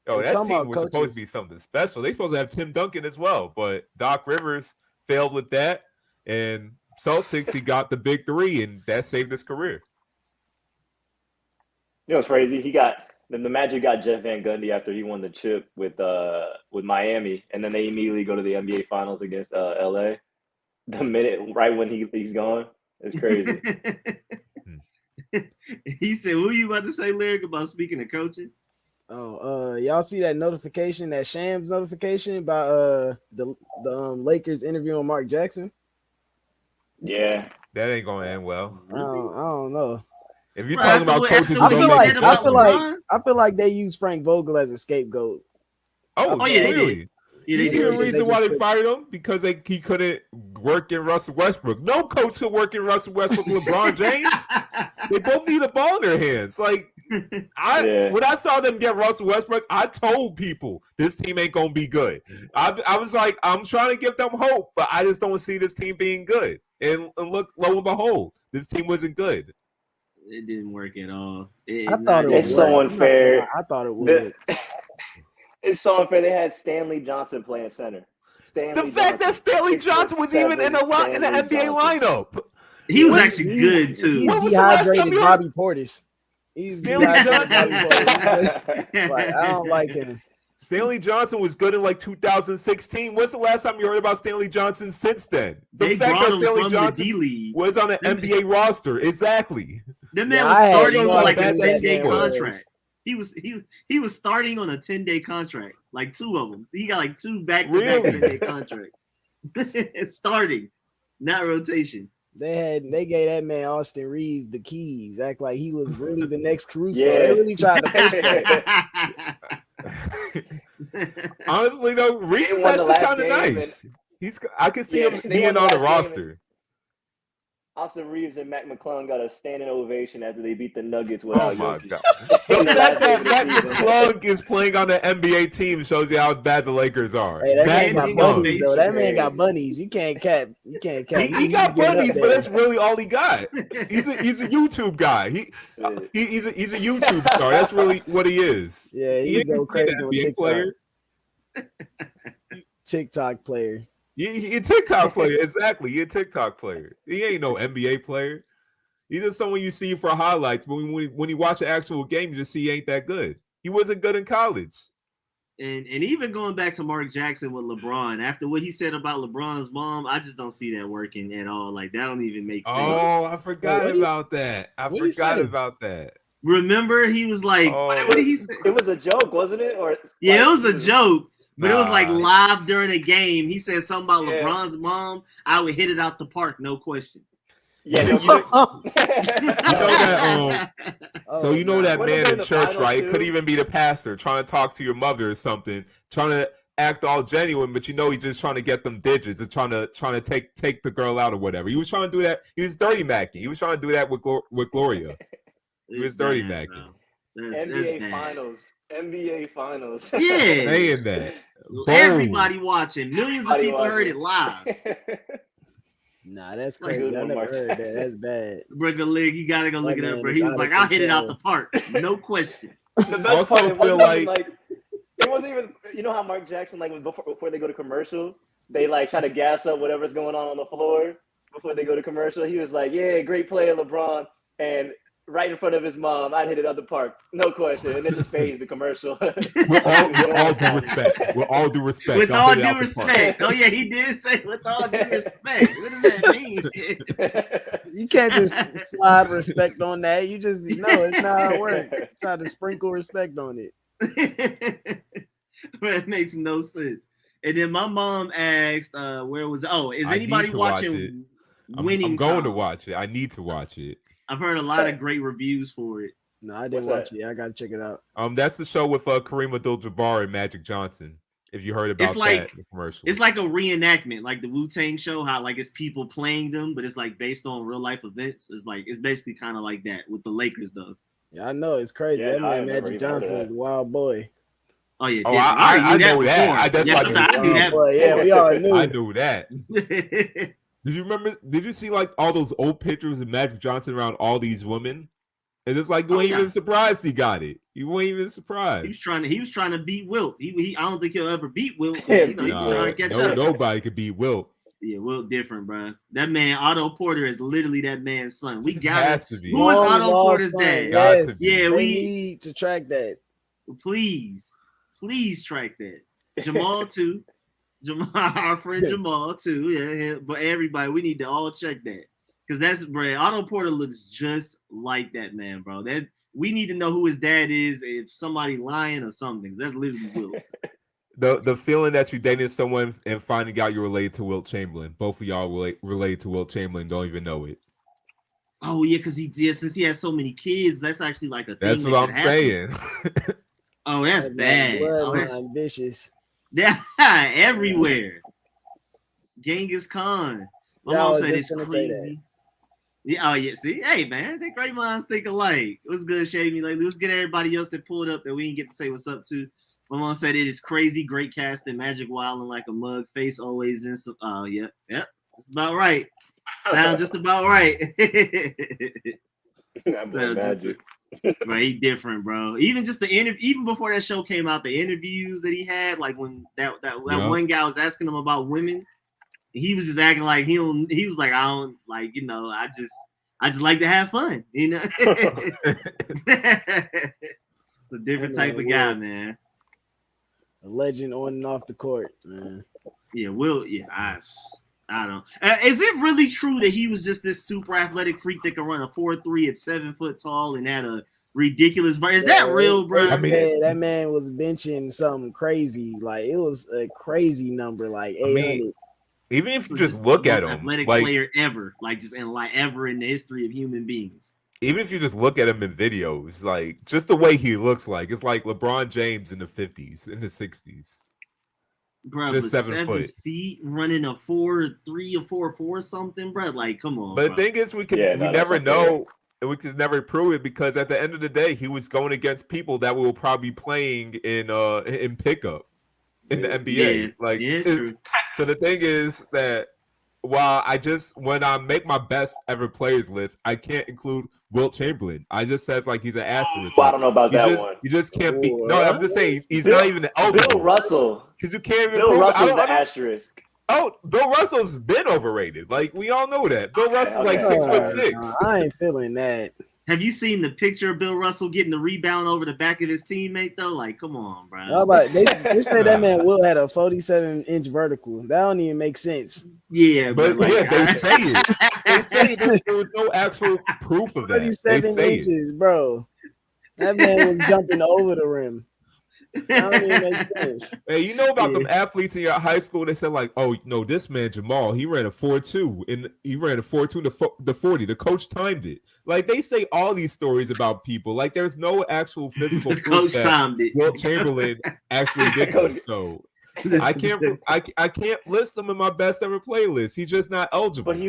Oh, that team was supposed to be something special. They supposed to have Tim Duncan as well, but Doc Rivers failed with that. And Celtics, he got the Big 3, and that saved his career. You know what's crazy? The Magic got Jeff Van Gundy after he won the chip with Miami, and then they immediately go to the NBA Finals against LA. The minute right when he's gone, it's crazy. He said, "What are you about to say, Lyriq, about speaking of coaching?" Oh, y'all see that notification, that Shams notification about the Lakers interviewing Mark Jackson? Yeah. That ain't gonna end well. I don't know. If you're Bro, talking after about what- coaches after who what don't you make said about adjustments, I feel like they use Frank Vogel as a scapegoat. oh yeah, they clearly. did. Yeah, You they see the did. reason why they fired him? Because he couldn't work in Russell Westbrook. No coach could work in Russell Westbrook with LeBron James. They both need the ball in their hands. Like when I saw them get Russell Westbrook, I told people this team ain't gonna be good. I was like, I'm trying to give them hope, but I just don't see this team being good. And look, lo and behold, this team wasn't good. It didn't work at all. I thought it would. It's so unfair. I thought it would. It's so unfair. They had Stanley Johnson playing center. The fact that Stanley Johnson was even in the NBA lineup. He was actually good too. He's dehydrated Bobby Portis. He's dehydrated Bobby Portis. Like, I don't like him. Stanley Johnson was good in like 2016. When's the last time you heard about Stanley Johnson since then? The fact that Stanley Johnson was on an NBA roster. Exactly. That man was starting on like a 10-day contract. He was starting on a 10-day contract, like two of them. He got like two back-to-back 10-day contract. Starting, not rotation. They gave that man Austin Reeves the keys. Act like he was really the next Caruso. Yeah. They really tried to push that. Honestly, though, Reeves is actually kind of nice. I can see him being on the roster. Austin Reeves and Mac McClung got a standing ovation after they beat the Nuggets without Jokic. The fact that Mac McClung is playing on the NBA team shows you how bad the Lakers are. Hey, that man got bunnies, though. That man got bunnies. You can't cap. He got bunnies, but that's really all he got. He's a YouTube guy. He's a YouTube star. That's really what he is. Yeah, he go crazy on TikTok. Player. TikTok player. He a TikTok player, exactly. He a TikTok player. He ain't no NBA player. He's just someone you see for highlights. But when you watch an actual game, you just see he ain't that good. He wasn't good in college. And even going back to Mark Jackson with LeBron, after what he said about LeBron's mom, I just don't see that working at all. Like, that don't even make sense. Oh, I forgot about that. I forgot about that. Remember, he was like, what did he say? It was a joke, wasn't it? Or yeah, it was a joke. But it was like live during a game. He said something about LeBron's mom. I would hit it out the park, no question. Yeah, you know that. So you know that man in church, right? It could even be the pastor trying to talk to your mother or something, trying to act all genuine, but you know he's just trying to get them digits and trying to take the girl out or whatever. He was trying to do that. He was dirty macking. He was trying to do that with Gloria. He was dirty macking. NBA Finals. Yeah, saying that. Everybody watching. Millions of people heard it live. Nah, that's crazy. I never heard that. That's bad. Bro, Lyriq, you gotta go look it up, bro. He was like, "I'll hit it out the park, no question." The best part feel like it wasn't even. You know how Mark Jackson, like, before they go to commercial, they like try to gas up whatever's going on the floor before they go to commercial. He was like, "Yeah, great player, LeBron," and right in front of his mom, I'd hit it out the park, no question, and then just fades the commercial. With all due respect. With all due respect. With all due respect. Oh yeah, he did say with all due respect. What does that mean? You can't just slide respect on that. You just it's not how it works. Try to sprinkle respect on it. That makes no sense. And then my mom asked, where was is anybody watching Winning I'm going Time? to watch it. I need to watch it. I've heard a lot of great reviews for it. No, I didn't watch it. I gotta check it out. That's the show with Kareem Abdul-Jabbar and Magic Johnson. If you heard about that in the commercial, it's like a reenactment, like the Wu-Tang show. How like it's people playing them, but it's like based on real life events. It's basically kind of like that with the Lakers, though. Yeah, I know it's crazy. Yeah, that man Magic Johnson is a wild boy. Oh yeah, I know that. That's why I knew that. Yeah, we all knew. I knew that. Did you remember? Did you see like all those old pictures of Magic Johnson around all these women? And it's like you ain't even surprised he got it. You weren't even surprised. He was trying to beat Wilt. He I don't think he'll ever beat Wilt. He was trying to catch up. Nobody could beat Wilt. Yeah, Wilt different, bro. That man Otto Porter is literally that man's son. We got has to be. Who is Otto Porter's dad? Yes. Yeah, we need to track that. Please track that. Jamal too. Our friend Jamal too. Yeah, but everybody, we need to all check that. Because that's, bro, Otto Porter looks just like that man, bro. That we need to know who his dad is, if somebody lying or something. That's literally Will. The feeling that you're dating someone and finding out you're related to Wilt Chamberlain. Both of y'all related to Wilt Chamberlain, don't even know it. Oh yeah, because since he has so many kids, that's actually like a thing. That's what I'm saying. Oh, that's bad. Oh, that's vicious. Yeah, everywhere. Genghis Khan. My mom said it's crazy. Yeah, oh yeah. See, hey man, they great minds think alike. It was good, Shady. Like, let's get everybody else that pulled up that we didn't get to say what's up to. My mom said it is crazy, great casting, magic wilding like a mug, face always in some. Oh yeah, yep, just about right. Sound just about right. Magic. Bro, he different, bro. Even just the interview, even before that show came out, the interviews that he had, like when that one guy was asking him about women, he was just acting like he was like, I don't like, you know, I just like to have fun, you know. It's a different type of guy, man. A legend on and off the court, man. Yeah, I don't. Is it really true that he was just this super athletic freak that could run a 4.3 at 7 foot tall and had a ridiculous? Is that real, bro? I mean, that man was benching something crazy. Like, it was a crazy number, like 800. I mean, even if you just look at him, athletic like, player ever, like just ever in the history of human beings. Even if you just look at him in videos, like just the way he looks like, it's like LeBron James in the 50s, in the 60s. Bro, just 7 foot feet, running a 4.3 or 4.4 something, bro. Like, come on. But bro. the thing is, we never know, and we can never prove it because at the end of the day, he was going against people that will probably be playing in pickup in the NBA. True. So the thing is that while when I make my best ever players list, I can't include Wilt Chamberlain. I just says like he's an asterisk. I don't know about that one. You just can't be. No, I'm just saying he's not even eligible. Bill Russell. Because you can't even. Bill Russell's the asterisk. Oh, Bill Russell's been overrated. Like, we all know that. Bill Russell's like 6'6". I ain't feeling that. Have you seen the picture of Bill Russell getting the rebound over the back of his teammate though? Like, come on, bro. How about they said that man Will had a 47-inch vertical. That don't even make sense. Yeah, but like, yeah, they say it. They say there was no actual proof of that. 37 inches, bro. That man was jumping over the rim. That don't even make sense. Hey, you know about them athletes in your high school? They said like, oh no, this man Jamal, he ran a 4.2 and he ran a 4.2 to 40. The coach timed it. Like, they say all these stories about people. Like, there's no actual physical proof that Wilt Chamberlain actually did it. So I can't list him in my best ever playlist. He's just not eligible. But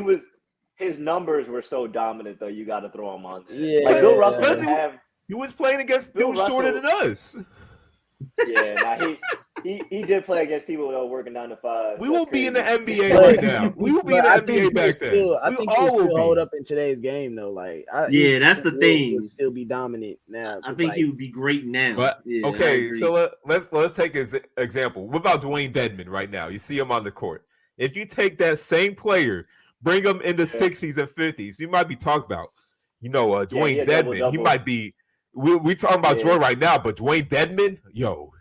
his numbers were so dominant though. You got to throw him on there. Yeah, like Bill Russell he was playing against dudes shorter than us. Yeah, he did play against people that were working 9 to 5. We will be in the NBA right now. We will be in the NBA back then. I think he'll still hold up in today's game though. Like, that's the thing. He'll still be dominant now. I think he would be great now. But okay, so let's take an example. What about Dwayne Dedmon right now? You see him on the court. If you take that same player, bring him in the 60s and 50s, you might be talking about, Dwayne Dedmon. He might be. We talking about Jordan right now, but Dwayne Dedmon, yo,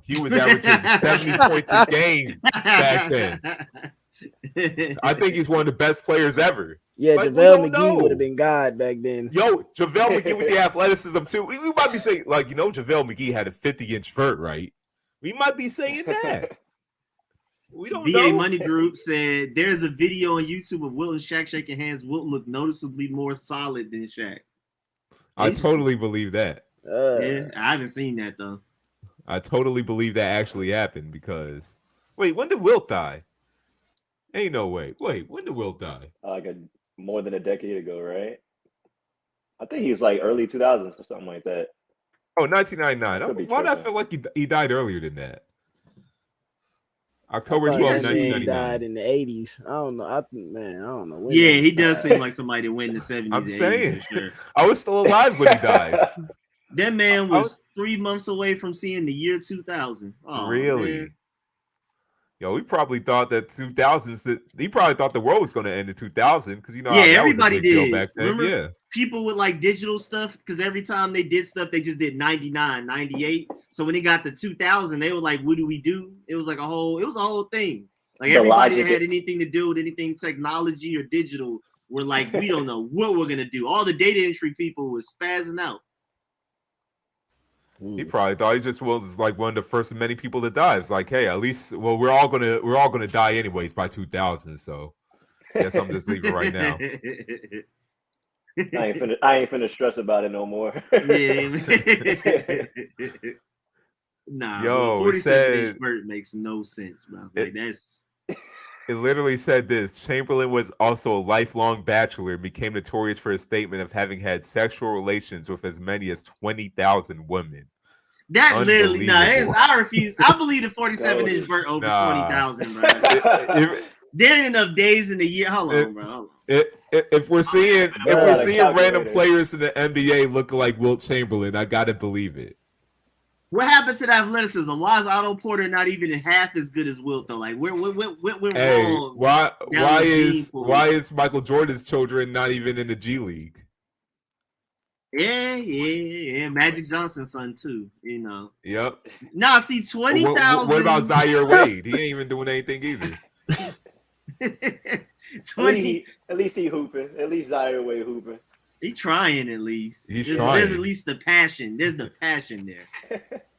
he was averaging 70 points a game back then. I think he's one of the best players ever. Yeah, like, JaVale McGee would have been God back then. Yo, JaVale McGee with the athleticism too. We might be saying, like, JaVale McGee had a 50-inch vert, right? We might be saying that. We don't know. VA Money Group said there's a video on YouTube of Wilt and Shaq shaking hands. Wilt looked noticeably more solid than Shaq. I totally believe that. Yeah, I haven't seen that though. I totally believe that actually happened because wait, when did Wilt die? Ain't no way. Wait, when did Wilt die? Like more than a decade ago, right? I think he was like early 2000s or something like that. Oh, 1999. Why do I feel like he died earlier than that? October 12, 1999. He died in the 80s. I don't know. I don't know. Yeah, he does seem like somebody that went in the 70s. I'm saying. Sure. I was still alive when he died. That man was 3 months away from seeing the year 2000. Oh, really? Man. Yo, he probably thought that 2000s. He probably thought the world was going to end in 2000 because everybody did back then. Remember, people with like digital stuff, because every time they did stuff, they just did 99, 98. So when they got to 2000, they were like, "What do we do?" It was like a whole thing. Like everybody that had anything to do with anything technology or digital were like, "We don't know what we're gonna do." All the data entry people was spazzing out. He probably thought he just was like one of the first of many people to die. It's like, hey, at least, well, we're all gonna die anyways by 2000. So, guess I'm just leaving right now. I ain't finna stress about it no more. Nah, Yo, 47-inch vert makes no sense, bro. Like that's. It literally said this: Chamberlain was also a lifelong bachelor and became notorious for his statement of having had sexual relations with as many as 20,000 women. That literally, I refuse. I believe the 47-inch vert over 20,000, bro. There ain't enough days in the year. Hold on, bro. If we're seeing random players in the NBA looking like Wilt Chamberlain, I gotta believe it. What happened to the athleticism? Why is Otto Porter not even half as good as Wilt though? Like what went wrong? Why is Michael Jordan's children not even in the G League? Yeah. Magic Johnson's son too. You know. Yep. Nah, see 20,000. What about Zaire Wade? He ain't even doing anything either. At least he hooping. At least Zaire Wade hooping. He trying at least. He's trying. There's at least the passion. There's the passion there.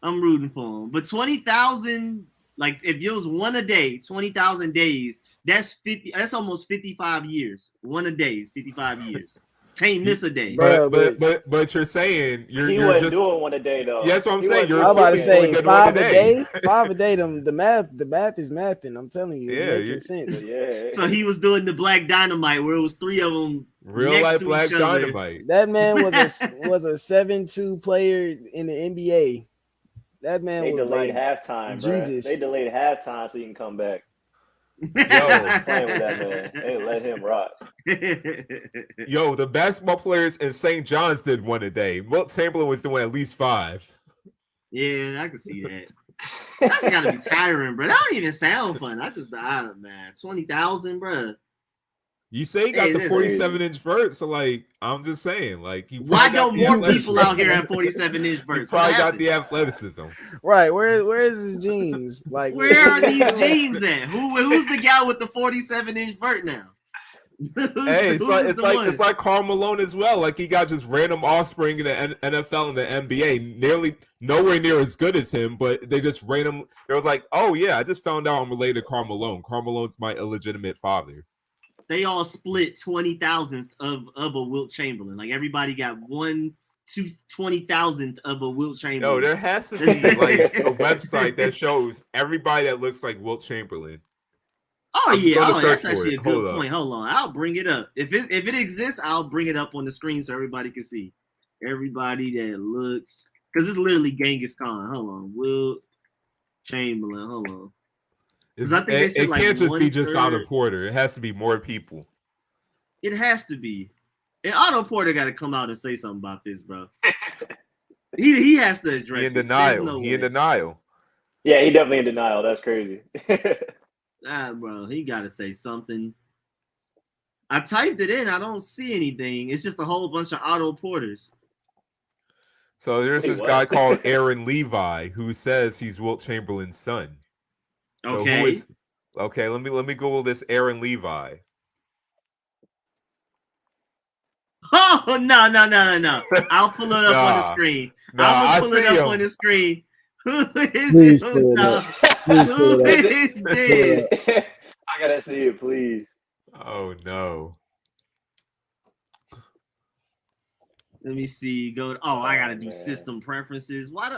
I'm rooting for him. But 20,000, like if it was one a day, 20,000 days, that's 50. That's almost 55 years. One a day is 55 years. Can't miss a day. But you're saying he wasn't doing one a day though. Yeah, that's what I'm saying. I'm about to say 5 a day. 5 a day. The math is mathing. I'm telling you, it makes sense. Yeah. So he was doing the Black Dynamite, where it was 3 of them. Real life Black Dynamite. That man was a 7-2 player in the NBA. That man was delayed like halftime. Jesus. They delayed halftime so he can come back. Yo, playing with that man. They let him rock. Yo, the basketball players in St. John's did one a day. Wilt Chamberlain was doing at least 5. Yeah, I can see that. That's gotta be tiring, bro. That don't even sound fun. I just man. 20,000, bro. You say he got the 47-inch vert, so like I'm just saying, like why don't more people out here have 47-inch verts? He probably got the athleticism. Right. Where is his jeans? Like where are these jeans at? Who's the guy with the 47-inch vert now? Hey, it's like Karl Malone as well. Like he got just random offspring in the NFL and the NBA, nearly nowhere near as good as him, but they just random. It was like, oh yeah, I just found out I'm related to Karl Malone. Karl Malone's my illegitimate father. They all split 20,000th of a Wilt Chamberlain. Like everybody got 20,000th of a Wilt Chamberlain. No, there has to be like a website that shows everybody that looks like Wilt Chamberlain. Oh yeah, that's actually a good point. Hold on, I'll bring it up. If it exists, I'll bring it up on the screen so everybody can see. Everybody that looks, because it's literally Genghis Khan. Hold on, Wilt Chamberlain. Hold on. I think it can't just be just Otto Porter. It has to be more people. It has to be. And Otto Porter got to come out and say something about this, bro. he has to address it. He in denial. He in denial. Yeah, he definitely in denial. That's crazy. Bro, he got to say something. I typed it in. I don't see anything. It's just a whole bunch of Otto Porters. So there's this guy called Aaron Levi who says he's Wilt Chamberlain's son. So okay. Let me Google this Aaron Levi. Oh no! I'll pull it up on the screen. I'm gonna pull it up on the screen. Who is it? Who is this? I gotta see it, please. Oh no. Let me see. I gotta do system preferences. What?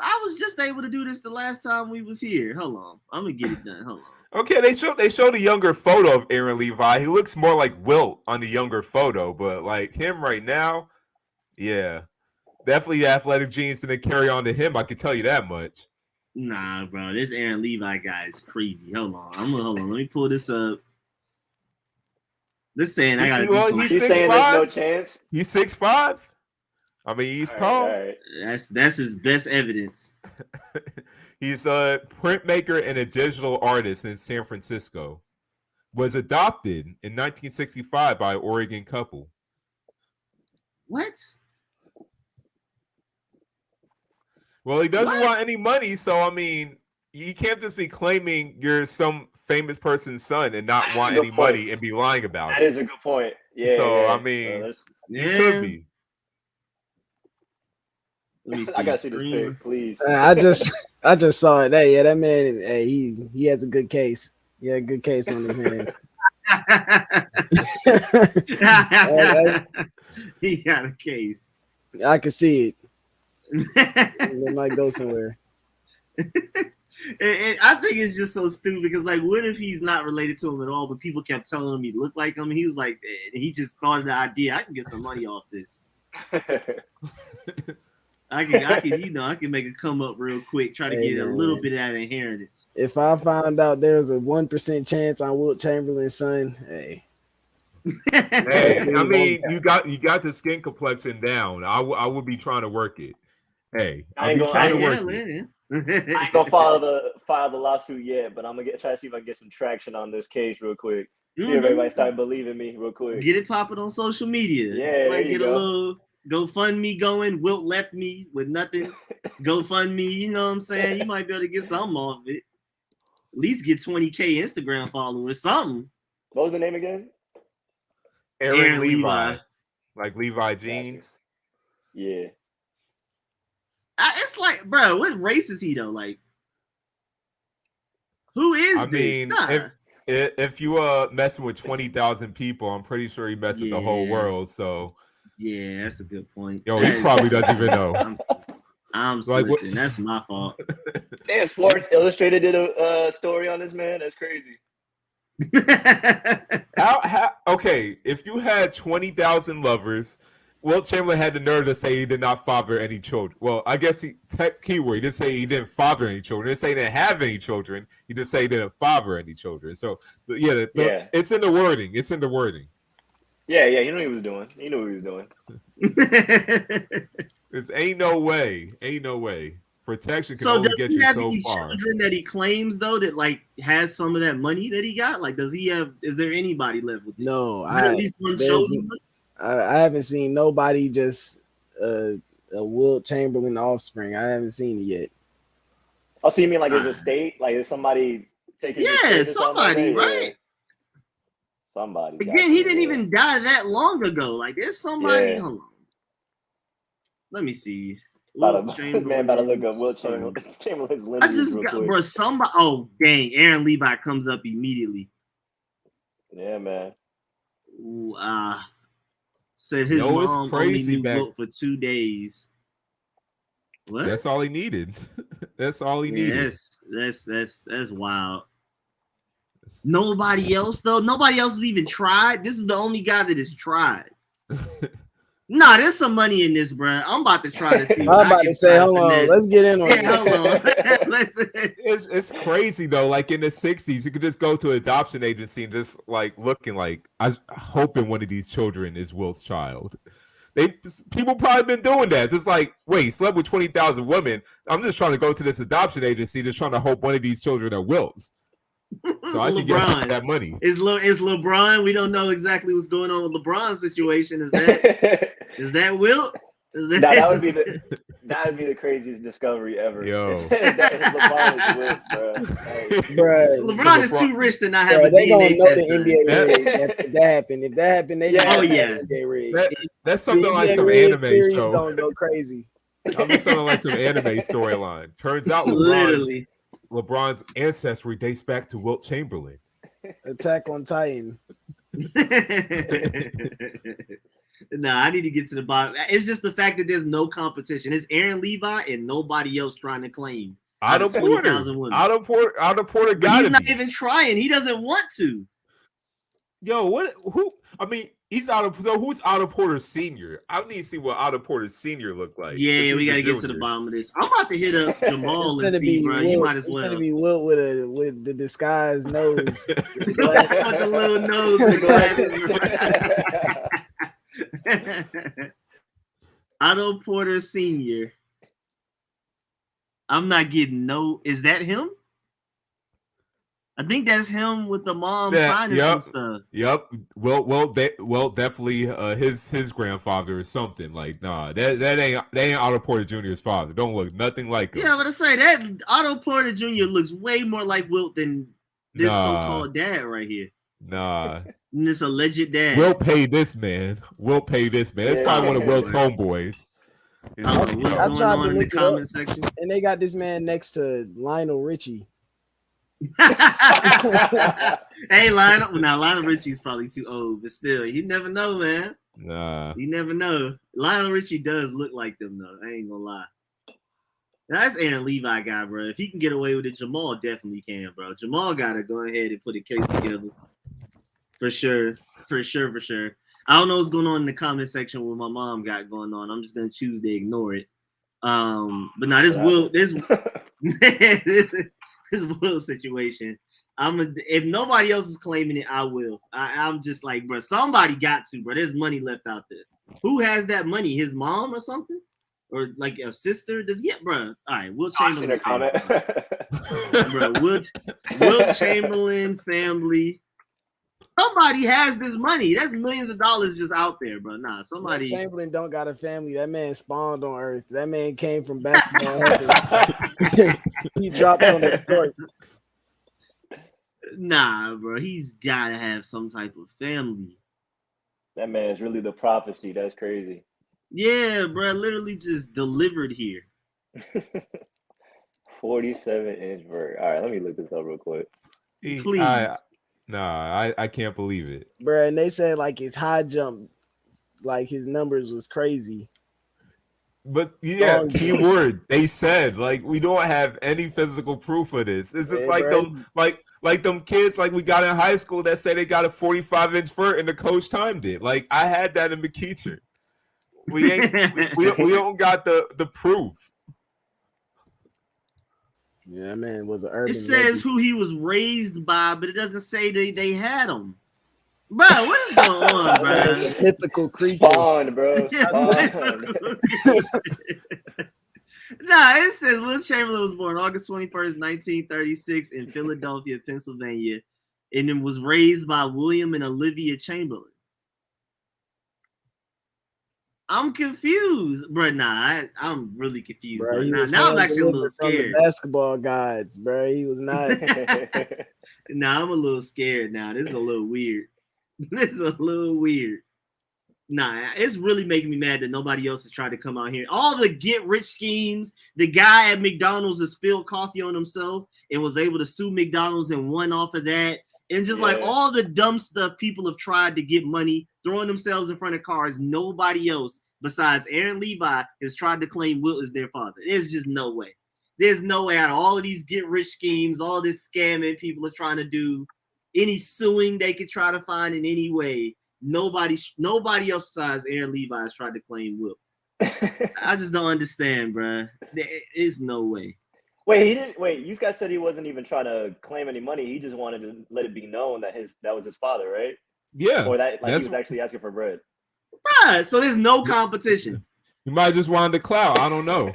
I was just able to do this the last time we was here. Hold on. I'm gonna get it done. Hold on. Okay, they showed the younger photo of Aaron Levi. He looks more like Wilt on the younger photo, but like him right now, yeah. Definitely the athletic genes didn't carry on to him, I can tell you that much. Nah, bro. This Aaron Levi guy is crazy. Hold on. Let me pull this up. This saying I gotta do something. He's saying there's no chance. He's 6'5". I mean, he's tall. Right. That's his best evidence. He's a printmaker and a digital artist in San Francisco. Was adopted in 1965 by an Oregon couple. What? Well, he doesn't want any money, so I mean, you can't just be claiming you're some famous person's son and not want any money and be lying about it. That is a good point. Yeah. So I mean, you could be. Let me see. I gotta see this Scream. pic, please. I just saw it. Hey, yeah, that man. Hey, he has a good case. He had a good case on his hand. He got a case. I can see it. It might go somewhere. And I think it's just so stupid because, like, what if he's not related to him at all, but people kept telling him he looked like him? He was like, he just thought of the idea. I can get some money off this. I can make a come up real quick, try to get a little bit of that inheritance. If I found out there's a 1% chance on Wilt Chamberlain's son, hey. Hey, I mean, you got the skin complexion down. I would be trying to work it. Hey, I'll be trying to work it. I ain't gonna file the lawsuit yet, but I'm gonna try to see if I can get some traction on this case real quick. See if everybody start believing me real quick. Get it popping on social media. Yeah, like get a little GoFundMe going. Wilt left me with nothing. GoFundMe, you know what I'm saying? You might be able to get something off of it. At least get 20K Instagram followers, something. What was the name again? Aaron Levi. Like Levi jeans. Yeah. It's like, bro, what race is he though? Like, who is I this? mean, if you messing with 20,000 people, I'm pretty sure he messed with the whole world. So yeah, that's a good point. Yo, he probably doesn't even know. I'm slipping. That's my fault. Damn, Sports Illustrated did a story on this man. That's crazy. how okay, if you had 20,000 lovers, Wilt Chamberlain had the nerve to say he did not father any children. Well, I guess he didn't say he didn't father any children. He didn't say he didn't have any children. He just say he didn't father any children. So yeah, it's in the wording. It's in the wording. Yeah, he knew what he was doing. He knew what he was doing. There's ain't no way. Protection can only get you so far. So does he have any children that he claims though that like has some of that money that he got? Like, does he have? Is there anybody left with him? No, at least one chosen. I haven't seen nobody just a Wilt Chamberlain offspring. I haven't seen it yet. Oh, so you mean like his estate? Like is somebody taking? Yeah, somebody, right? Yeah. Somebody. Again, he didn't even die that long ago. Like there's somebody. Yeah. Hold on. Let me see. Man, about to look up Wilt Chamberlain's lineage. I just got, bro. Somebody. Oh, dang! Aaron Levi comes up immediately. Yeah, man. Ooh, said his mom only knew Wilt for 2 days. What? That's all he needed. That's all he needed. That's wild. Nobody else though. Nobody else has even tried. This is the only guy that has tried. Nah, there's some money in this, bro. I'm about to try to see. I'm about to say, hold on, let's get in on it. Hold on. It's crazy though. Like in the 60s, you could just go to an adoption agency and just like looking like I'm hoping one of these children is Wilt's child. People probably been doing that. It's just like, wait, slept with 20,000 women. I'm just trying to go to this adoption agency, just trying to hope one of these children are Wilt's. So I can get that money. Is LeBron? We don't know exactly what's going on with LeBron's situation. Is that Wilt? That would be the craziest discovery ever. Yo, LeBron is Wilt, bro. LeBron is too rich to not have a they DNA gonna know test. the NBA rig if that happened. If that happened, they NBA rig. That's something like some anime show. Don't go crazy. I'll be something like some anime storyline. Turns out LeBron's ancestry dates back to Wilt Chamberlain. Attack on Titan. Nah, I need to get to the bottom. It's just the fact that there's no competition. It's Aaron Levi and nobody else trying to claim. Otto Porter got He's not even trying. He doesn't want to. Yo, who? I mean, he's Otto. So who's Otto Porter Senior? I need to see what Otto Porter Senior looked like. Yeah, we gotta get to the bottom of this. I'm about to hit up Jamal and see, bro. You might as well. It's gonna be Wilt with the disguised nose, with the little nose and glasses. Otto Porter Senior. I'm not getting no. Is that him? I think that's him with the mom signing some stuff. Yep. Well, definitely his grandfather or something. Like, nah, that ain't Otto Porter Jr.'s father. Don't look nothing like him. Yeah, but I say that Otto Porter Jr. looks way more like Wilt than this so-called dad right here. Nah. This alleged dad. Wilt pay this man. That's probably one of Wilt's homeboys. What's going on in the comment section? And they got this man next to Lionel Richie. Hey, Lionel Richie's probably too old, but still, you never know, man. Nah. You never know. Lionel Richie does look like them, though. I ain't gonna lie. That's Aaron Levi guy, bro. If he can get away with it, Jamal definitely can, bro. Jamal gotta go ahead and put a case together. For sure. I don't know what's going on in the comment section with my mom got going on. I'm just gonna choose to ignore it. But now this Will situation. If nobody else is claiming it, I will. I'm just like, bro, somebody got to, bro. There's money left out there. Who has that money? His mom or something? Or like a sister? Bro. All right, Will Chamberlain comment. Bro, Will Chamberlain family. Somebody has this money. That's millions of dollars just out there, bro. Nah, somebody. Will Chamberlain don't got a family. That man spawned on Earth. That man came from basketball. He dropped on the court. Nah, bro. He's gotta have some type of family. That man is really the prophecy. That's crazy. Yeah, bro. Literally just delivered here. 47-inch vert. All right, let me look this up real quick. Please. I can't believe it, bro. And they said like his high jump, like his numbers was crazy. But yeah, keyword. They said like we don't have any physical proof of this. It's just like bro. them, like them kids like we got in high school that say they got a 45-inch vert and the coach timed it. Like I had that in McKeecher. We don't got the proof. Yeah, man was an urban. It says who he was raised by, but it doesn't say they had him. Bro, what is going on, bro? Mythical creature. Spawn, bro. Spawn. Nah, it says Will Chamberlain was born August 21st, 1936 in Philadelphia, Pennsylvania, and then was raised by William and Olivia Chamberlain. I'm confused, bro. Nah, I'm really confused. Bro, now I'm actually a little scared. Basketball guides, bro. He was not. Nah, I'm a little scared now. This is a little weird. Nah, it's really making me mad that nobody else has tried to come out here. All the get rich schemes. The guy at McDonald's that spilled coffee on himself and was able to sue McDonald's and won off of that. And just like all the dumb stuff people have tried to get money, throwing themselves in front of cars, nobody else besides Aaron Levi has tried to claim Will as their father. There's just no way. There's no way out of all of these get rich schemes, all this scamming people are trying to do, any suing they could try to find in any way. Nobody else besides Aaron Levi has tried to claim Will. I just don't understand, bro. There's no way. Wait, he didn't. Wait, you guys said he wasn't even trying to claim any money. He just wanted to let it be known that that was his father, right? Yeah. Or that he was actually asking for bread. Right. So there's no competition. You might just want the clout. I don't know.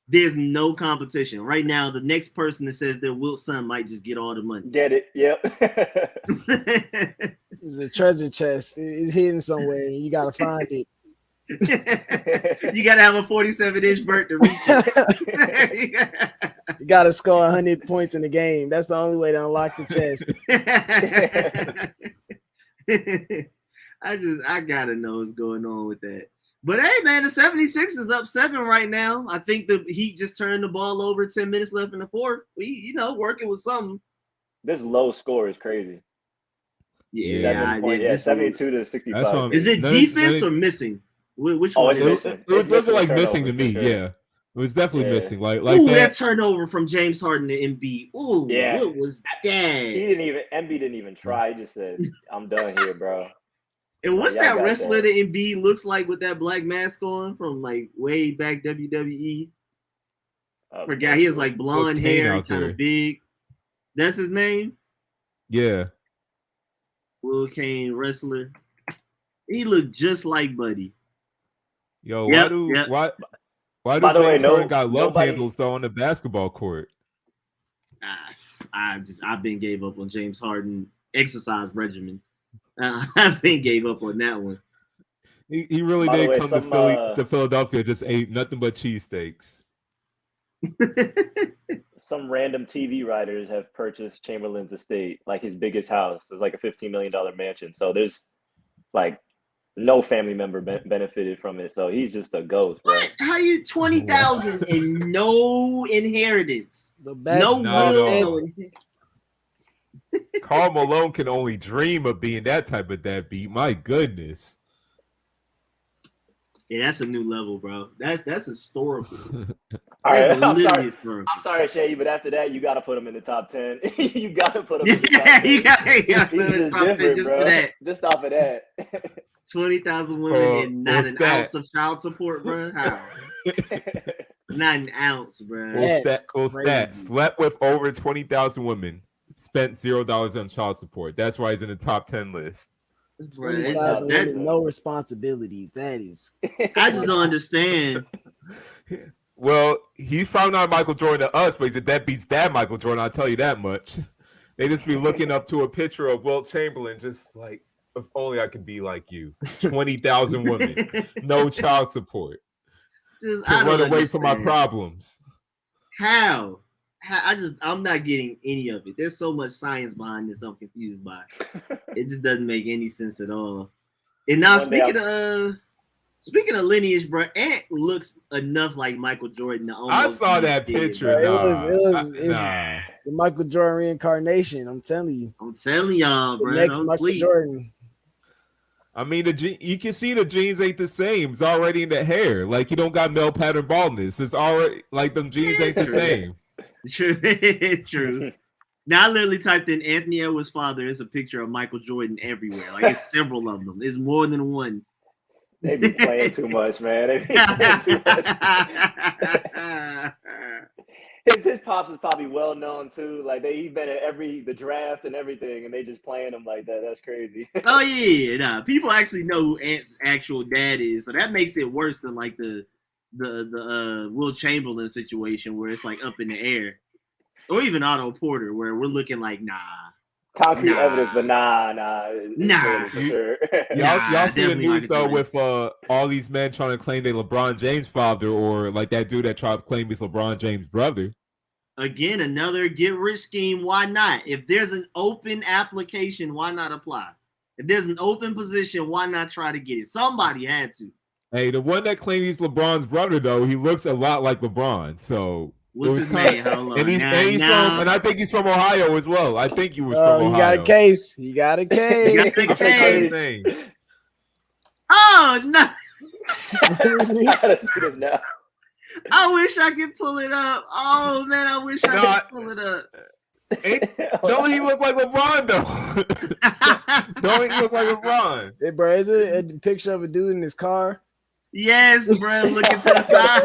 There's no competition right now. The next person that says they're Will's son might just get all the money. Get it? Yep. It's a treasure chest. It's hidden somewhere. You gotta find it. You gotta have a 47-inch vert to reach it. You gotta score 100 points in the game. That's the only way to unlock the chest. I gotta know what's going on with that. But hey, man, the 76ers up 7 right now. I think the Heat just turned the ball over. 10 minutes left in the fourth. We, working with something. This low score is crazy. Yeah, 72 to 65. Is it defense or missing? Which one? It was like missing to me. Sure. Yeah, it was definitely missing. Like that turnover from James Harden to Embiid. Ooh, yeah. What was that? Embiid didn't even try. He just said, "I'm done here, bro." And what's that wrestler that Embiid looks like with that black mask on from like way back WWE? Forgot, he has like blonde hair, kind of big. That's his name? Yeah. Will Kane, wrestler. He looked just like Buddy. Yo, why do James Harden got love handles though on the basketball court? I've been gave up on James Harden exercise regimen. I've been gave up on that one. He really did come to Philadelphia, just ate nothing but cheesesteaks. Some random TV writers have purchased Chamberlain's estate, like his biggest house. It's like a $15 million mansion. So there's like No family member benefited from it, so he's just a ghost, bro. What? How you 20,000 and no inheritance? The best No Not at will, all. no inheritance. Karl Malone can only dream of being that type of deadbeat. My goodness. Yeah, that's a new level, bro. That's historical. All right, That's I'm literally sorry. historical. I'm sorry, Seyi, but after that, you got to put him in the top 10. You got to put him in the top Yeah, 10. you got He's put in just top 10 different, just bro. for that. Just off of that. 20,000 women and not what's an that? ounce of child support, bro. How? Not an ounce, bro. Stat slept with over 20,000 women, spent $0 on child support. That's why he's in the top 10 list. Bro, it's 20,000 just that. women, no responsibilities. That is. I just don't understand. Well, he's probably not Michael Jordan to us, but he's a deadbeat's dad, Michael Jordan. I'll tell you that much. They just be looking up to a picture of Wilt Chamberlain, just like, if only I could be like you. 20,000 women, no child support. Can run away from my problems. How? I'm not getting any of it. There's so much science behind this. I'm confused by. It just doesn't make any sense at all. And now speaking of lineage, bro, Ant looks enough like Michael Jordan. I saw that picture. It was the Michael Jordan reincarnation. I'm telling you. I'm telling y'all, bro. Next Don't Michael sleep. Jordan. I mean, you can see the genes ain't the same. It's already in the hair. Like, you don't got male pattern baldness. It's already like them genes ain't the same. True. Now I literally typed in Anthony Edwards' father. It's a picture of Michael Jordan everywhere. Like, it's several of them. It's more than one. They be playing too much, man. They be playing too much. His pops is probably well known too. Like he's been at the draft and everything, and they just playing him like that. That's crazy. Oh yeah, nah. People actually know who Ant's actual dad is, so that makes it worse than like the Wilt Chamberlain situation where it's like up in the air, or even Otto Porter where we're looking like concrete evidence, but nah. For sure. Y'all see the news though with all these men trying to claim they LeBron James' father, or like that dude that tried to claim he's LeBron James' brother. Again, another get-rich scheme. Why not? If there's an open application, why not apply? If there's an open position, why not try to get it? Somebody had to. Hey, the one that claimed he's LeBron's brother, though, he looks a lot like LeBron. So what's his name? Hold on. And I think he's from Ohio as well. I think he was from Ohio. You got a case. You got a case. Oh no! I gotta see this now. I wish I could pull it up. Oh man, I wish I could pull it up. Don't he look like LeBron though? Don't he look like LeBron? Hey, bro, is it a picture of a dude in his car? Yes, bro. Looking to the side.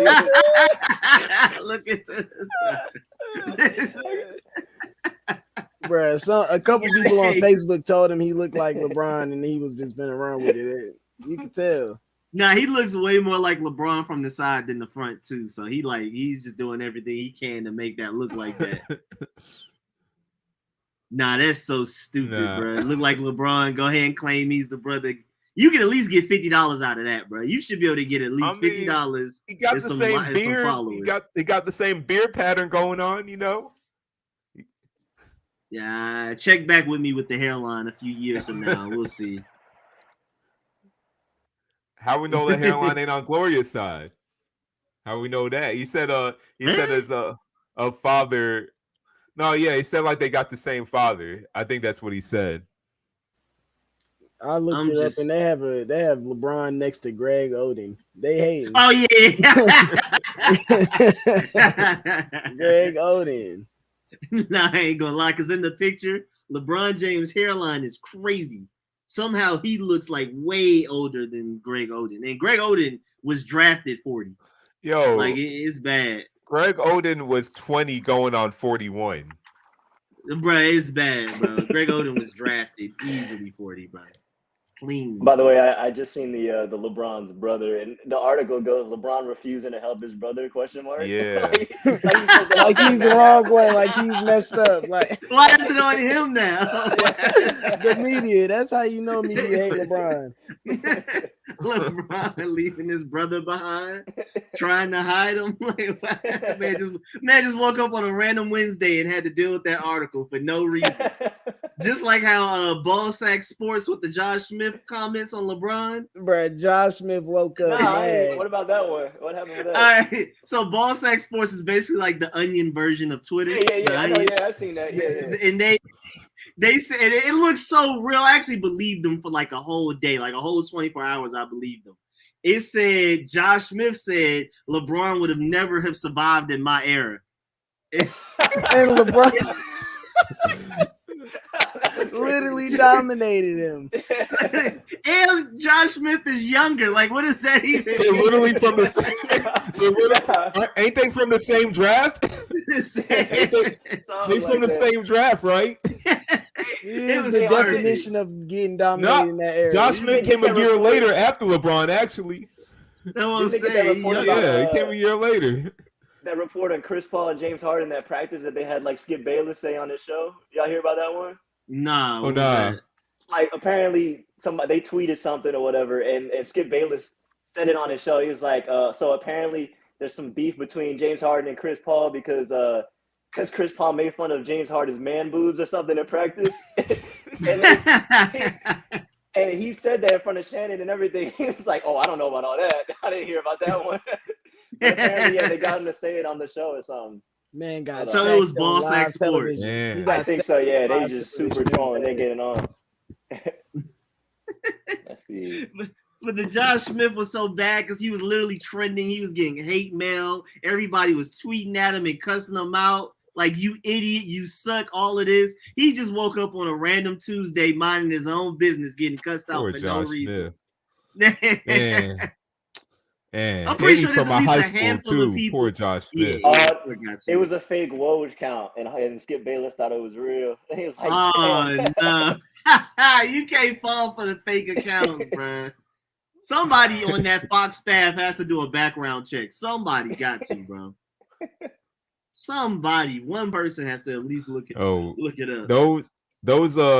Looking to the side. Bro, a couple people on Facebook told him he looked like LeBron, and he was just been around with it. You can tell. Nah, he looks way more like LeBron from the side than the front too. So he's just doing everything he can to make that look like that. Nah, that's so stupid, bro. Look like LeBron. Go ahead and claim he's the brother. You can at least get $50 out of that, bro. You should be able to get at least $50. He got the same beard. He got the same beard pattern going on, you know. Yeah, check back with me with the hairline a few years from now. We'll see. How we know the hairline ain't on Gloria's side? How we know that? He said as a father. No, yeah, he said like they got the same father. I think that's what he said. I looked it up, and they have LeBron next to Greg Oden. They hate him. Oh yeah, Greg Oden. Nah, I ain't gonna lie, because in the picture, LeBron James' hairline is crazy. Somehow he looks like way older than Greg Oden, and Greg Oden was drafted 40. Yo, like it's bad. Greg Oden was 20 going on 41. Bro, it's bad, bro. Greg Oden was drafted easily 40, bro. Clean. By the way, I just seen the LeBron's brother, and the article goes LeBron refusing to help his brother ? Yeah, like he's the wrong way, like he's messed up. Like why is it on him now? The media. That's how you know media hate LeBron. LeBron leaving his brother behind, trying to hide him. Like, man just woke up on a random Wednesday and had to deal with that article for no reason. Just like how Ballsack Sports with the Josh Smith comments on LeBron. Bro, Josh Smith woke up mad. What about that one? What happened with that? All right. So Ballsack Sports is basically like the Onion version of Twitter. Yeah. I know, I've seen that. Yeah. And they said it looks so real. I actually believed them for like a whole day, like a whole 24 hours. I believed them. It said Josh Smith said LeBron would have never have survived in my era. And LeBron literally dominated him. And Josh Smith is younger. Like, what is that even? They're literally from the same. Ain't they from the same draft? They from the same draft, right? It was the definition of getting dominated in that era. Josh Smith came a year later after LeBron, actually. That's what I'm saying. Yeah, he came a year later. That report on Chris Paul and James Harden that practice that they had like Skip Bayless say on his show. Y'all hear about that one? No. Oh, nah. Like apparently they tweeted something or whatever, and Skip Bayless said it on his show. He was like, so apparently there's some beef between James Harden and Chris Paul because Chris Paul made fun of James Harden's man boobs or something in practice. and he said that in front of Shannon and everything. He was like, oh, I don't know about all that. I didn't hear about that one. But apparently, they got him to say it on the show or something. Man, got so it was Ballsack Sports. I think so. Yeah, they just super trolling. They getting on. Let's see. But the Josh Smith was so bad because he was literally trending. He was getting hate mail. Everybody was tweeting at him and cussing him out. Like, you idiot, you suck, all of this. He just woke up on a random Tuesday minding his own business, getting cussed out for no reason. And I'm pretty sure from there's a at high least a handful school of too. people. Poor Josh Smith. It was a fake Woj count, and Skip Bayless thought it was real. He was like, oh, no. You can't fall for the fake accounts, bro. Somebody on that Fox staff has to do a background check. Somebody got to, bro. One person has to at least look it up. Those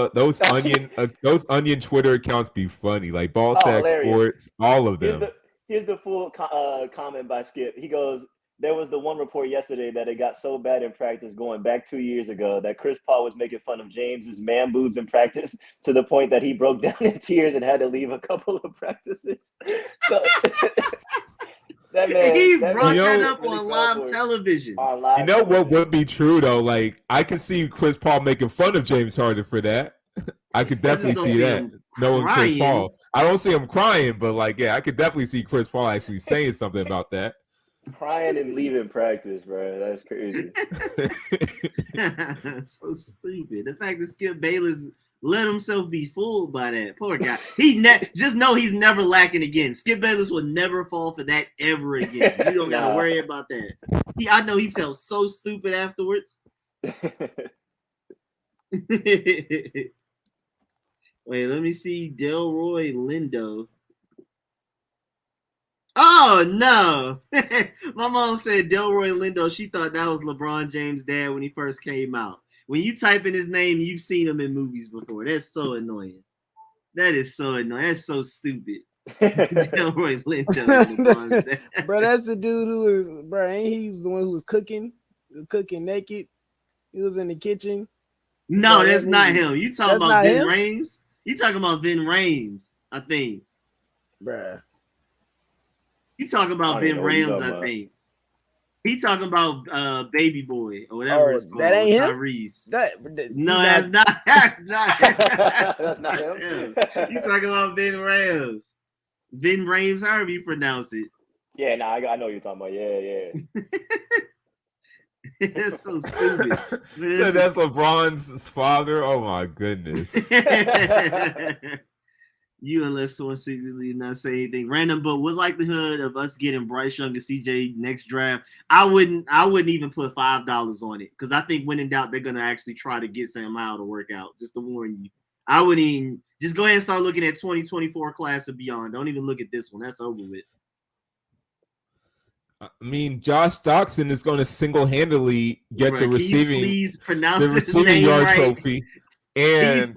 onion Twitter accounts be funny, like Ballsack Sports, all of them. Here's the full comment by Skip. He goes, there was the one report yesterday that it got so bad in practice going back 2 years ago that Chris Paul was making fun of James's man boobs in practice to the point that he broke down in tears and had to leave a couple of practices. So, he brought that up on live television. You know what would be true though? Like, I could see Chris Paul making fun of James Harden for that. I could definitely see that. Knowing Chris Paul, I don't see him crying, but like, yeah, I could definitely see Chris Paul actually saying something about that. Crying and leaving practice, bro. That's crazy. So stupid. The fact that Skip Bayless let himself be fooled by that. Poor guy. Just know he's never lacking again. Skip Bayless will never fall for that ever again. You don't gotta worry about that. I know he felt so stupid afterwards. Wait, let me see. Delroy Lindo. Oh no! My mom said Delroy Lindo. She thought that was LeBron James' dad when he first came out. When you type in his name, you've seen him in movies before. That's so annoying. That is so annoying. That's so stupid. Delroy Lindo. Bro, that's the dude who is, bro, ain't he the one who was cooking naked? He was in the kitchen. No, that's not him. You talking about Vin Rames? You talking about Vin Rames, I think. Bruh. You talking about Ben Rams, I think. He talking about Baby Boy or whatever it's called. That ain't him? Tyrese. That's not. That's not him. Yeah. You talking about Ben Rams. Ben Rams, however you pronounce it. Yeah, I know what you're talking about. Yeah. That's so stupid. So that's LeBron's father? Oh my goodness. You unless someone secretly not say anything random, but what likelihood of us getting Bryce Young and CJ next draft? I wouldn't even put $5 on it because I think when in doubt they're gonna actually try to get Sam Howell to work out. Just to warn you, I wouldn't even just go ahead and start looking at 2024 class and beyond. Don't even look at this one. That's over with. I mean, Josh Doxson is going to single-handedly get the receiving yard trophy. And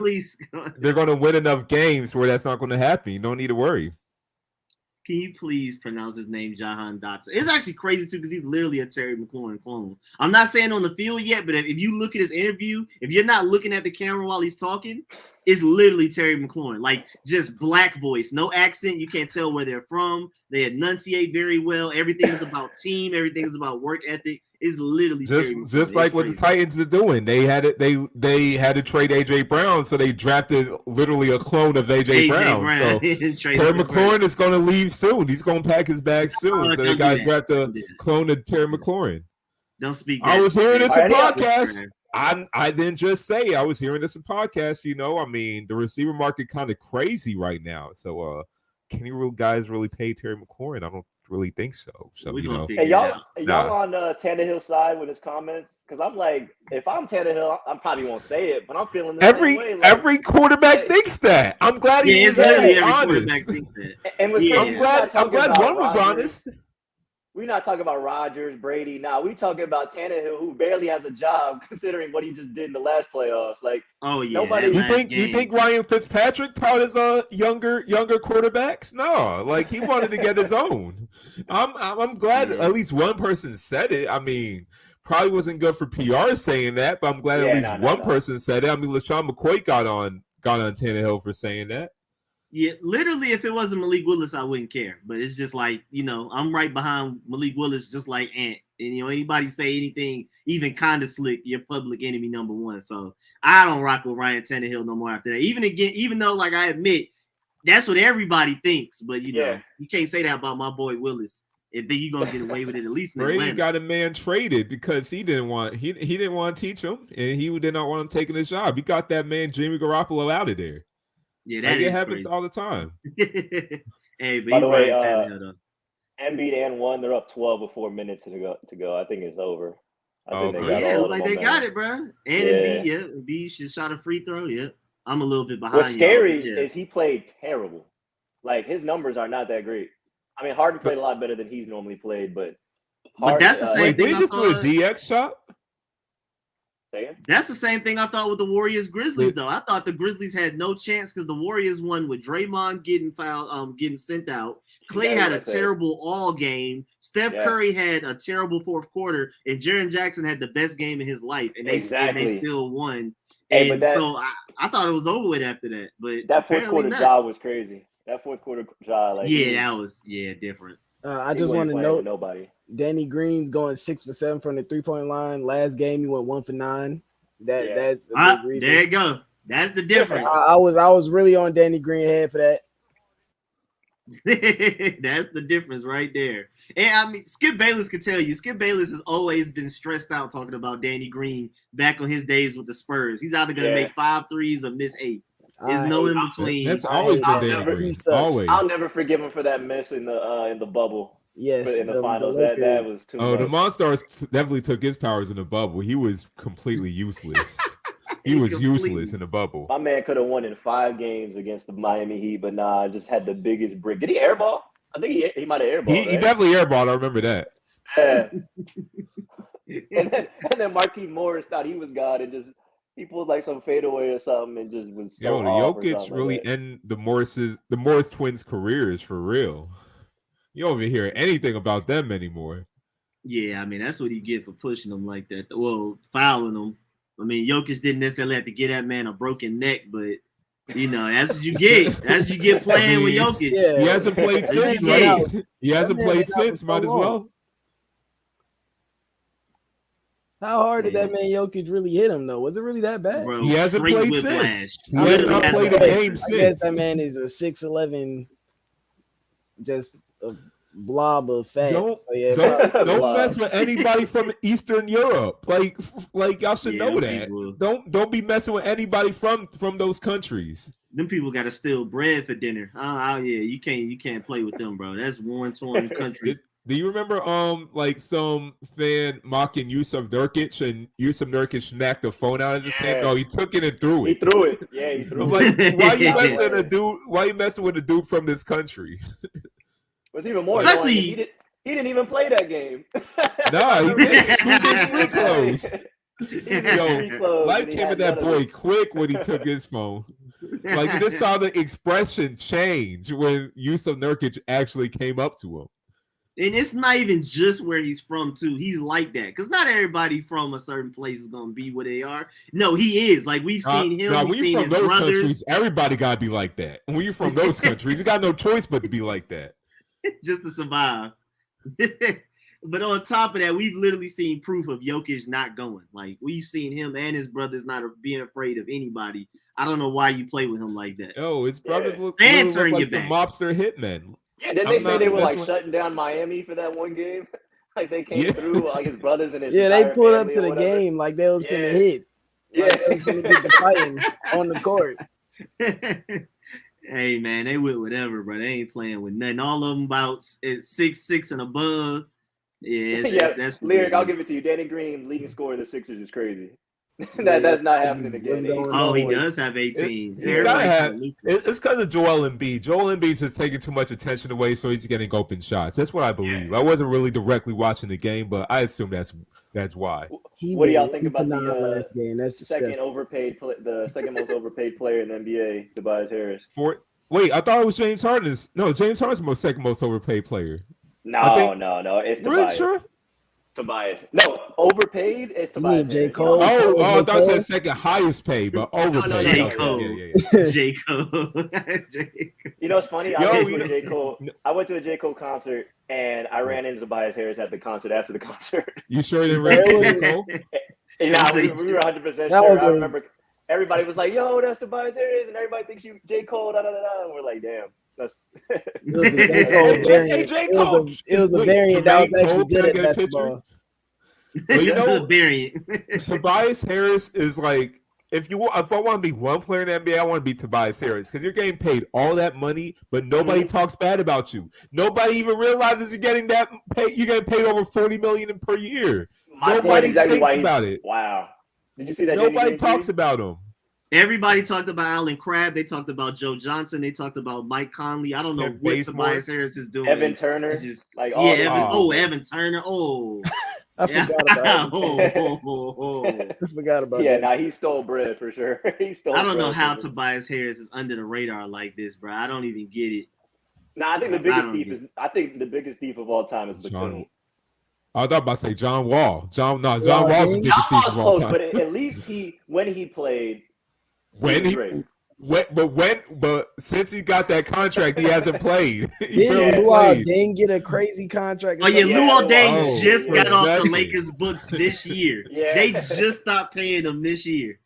they're going to win enough games where that's not going to happen. You don't need to worry. Can you please pronounce his name Jahan Dotson? It's actually crazy too because he's literally a Terry McLaurin clone. I'm not saying on the field yet, but if you look at his interview, if you're not looking at the camera while he's talking, it's literally Terry McLaurin. Like just black voice, no accent. You can't tell where they're from. They enunciate very well. Everything is about team. Everything is about work ethic. It's literally just like what the Titans are doing. They had it. They had to trade AJ Brown, so they drafted literally a clone of AJ Brown. So Terry McLaurin is going to leave soon. He's going to pack his bag soon. So they got to draft a clone of Terry McLaurin. Don't speak. I was hearing this in podcast. I didn't just say I was hearing this in podcast. You know, I mean, the receiver market kind of crazy right now. So can you guys really pay Terry McLaurin? I don't really think so. So you know, hey, y'all on Tannehill's side with his comments? Because I'm like, if I'm Tannehill, I probably won't say it, but I'm feeling the same way. Like, every quarterback thinks that. I'm glad he was honest. And I'm glad one was honest. We're not talking about Rodgers, Brady. Now we talking about Tannehill, who barely has a job, considering what he just did in the last playoffs. Like, nobody. You think Ryan Fitzpatrick taught his younger quarterbacks? No, like he wanted to get his own. I'm glad at least one person said it. I mean, probably wasn't good for PR saying that, but I'm glad at least one person said it. I mean, LaShawn McCoy got on Tannehill for saying that. Yeah, literally, if it wasn't Malik Willis, I wouldn't care. But it's just like, you know, I'm right behind Malik Willis, just like Ant. And, you know, anybody say anything, even kind of slick, you're public enemy number one. So I don't rock with Ryan Tannehill no more after that. Even though, like I admit, that's what everybody thinks. But, you know, you can't say that about my boy Willis. And think you're going to get away with it at least in Brady got a man traded because he didn't want to teach him. And he did not want him taking his job. He got that man Jimmy Garoppolo out of there. Yeah, that it happens all the time. Hey, but by the way, Embiid and one, they're up 12 with 4 minutes to go. I think it's over. I think they got it, bro. And Embiid should shot a free throw. Yeah, I'm a little bit behind. What's scary is he played terrible. Like his numbers are not that great. I mean, Harden played a lot better than he's normally played, but that's the same thing. They just do a DX shot. That's the same thing I thought with the Warriors Grizzlies, though. I thought the Grizzlies had no chance because the Warriors won with Draymond getting fouled, getting sent out. Clay had a terrible all game. Steph Curry had a terrible fourth quarter, and Jaren Jackson had the best game of his life, and they still won. So I thought it was over with after that. But that fourth quarter job was crazy. That fourth quarter job, like that was different. I just want to note Danny Green's going 6 for 7 from the 3-point line. Last game he went 1 for 9. That's a big reason. There you go. That's the difference. I was really on Danny Green head for that. That's the difference right there. And I mean, Skip Bayless could tell you. Skip Bayless has always been stressed out talking about Danny Green back on his days with the Spurs. He's either going to make 5 threes or miss 8. There's no in between. That's always been Danny Green. Always. I'll never forgive him for that miss in the bubble. Yes, in the finals. That was too much. The Monstars definitely took his powers in the bubble. He was completely useless. He was useless in the bubble. My man could have won in 5 games against the Miami Heat, but just had the biggest brick. Did he airball? I think he might have airballed. He definitely airballed. I remember that. Yeah. and then Marquise Morris thought he was God and just he pulled like some fadeaway or something and just was so Jokic really end the Morris twins' careers for real. You don't even hear anything about them anymore. Yeah, I mean, that's what you get for pushing them like that. Well, fouling them. I mean, Jokic didn't necessarily have to get that man a broken neck, but, you know, that's what you get. That's what you get playing with Jokic. Yeah. He hasn't played since, right? He hasn't played since, might as well. How hard did that man Jokic really hit him, though? Was it really that bad? Bro, he hasn't played since. He has not played a game since. I guess that man is a 6'11", just a blob of fat. Don't mess with anybody from Eastern Europe. Like y'all should know that. Don't be messing with anybody from those countries. Them people got to steal bread for dinner. You can't play with them, bro. That's war-torn country. Do you remember like some fan mocking Yusuf Nurkic and Yusuf Nurkic smacked the phone out of his hand? No, he took it and threw it. He threw it. Yeah, he threw it. Like, why you messing with a dude from this country? What's even more especially he didn't even play that game. Nah, he didn't. He was in free clothes. Life came to that boy quick when he took his phone. Like you just saw the expression change when Yusuf Nurkic actually came up to him. And it's not even just where he's from, too. He's like that. Because not everybody from a certain place is going to be where they are. No, he is. Like, we've seen him. Now, we've when seen you're from his those brothers. countries, everybody got to be like that. When you're from those countries, you got no choice but to be like that. Just to survive. But on top of that, we've literally seen proof of Jokic not going. Like, we've seen him and his brothers not being afraid of anybody. I don't know why you play with him like that. Oh, his brothers look turn like your some back. mobster hitmen. Yeah, didn't they say they were like shutting down Miami for that one game? Like they came through, like his brothers and his they pulled up family to the or whatever. game like they was gonna hit. Yeah, Like they was gonna get the fighting on the court. Hey man, they with whatever, bro. They ain't playing with nothing. All of them about 6'6" and above. Yeah, that's Lyriq. I'll give it to you. Danny Green, leading scorer of the Sixers, is crazy. That's not happening again. Oh, he does have 18. It's because of Joel Embiid. Joel Embiid's just taking too much attention away, so he's getting open shots. That's what I believe. Yeah. I wasn't really directly watching the game, but I assume that's why. What do y'all think about the last game? That's second second most overpaid player in the NBA, Tobias Harris? Wait, I thought it was James Harden. No, James Harden's the second most overpaid player. No, it's Tobias. Really sure? Tobias. No, overpaid is Tobias. J. Cole. I thought it said second highest paid, but overpaid. No, J. Cole. Yeah. J. Cole. You know what's funny? I went to a J. Cole concert and I ran into Tobias Harris at the concert after the concert. You sure didn't run into J. Cole? We were 100% sure. I remember everybody was like, "Yo, that's Tobias Harris," and everybody thinks you J. Cole. And we're like, "Damn." That's it was a J. Cole variant. It was a variant that was actually good at basketball. Well, you know, variant. Tobias Harris is like, if I want to be one player in the NBA, I want to be Tobias Harris because you're getting paid all that money, but nobody talks bad about you. Nobody even realizes you're getting that pay. You're getting paid over $40 million per year. Nobody thinks about it. Wow. Did you see that? Nobody talks about him. Everybody talked about Alan Crabb. They talked about Joe Johnson. They talked about Mike Conley. I don't know what Tobias Harris is doing. Evan Turner. Evan Turner. Oh, I forgot about him. I forgot about that. Yeah, he stole bread for sure. I don't know how Tobias Harris is under the radar like this, bro. I don't even get it. I think the biggest thief of all time is Batum. I thought about to say John Wall. John Wall's the biggest thief of all time. But at least when he played. But since he got that contract, he hasn't played. Didn't get a crazy contract. Oh yeah, Luol Deng just got off the Lakers books this year. They just stopped paying him this year.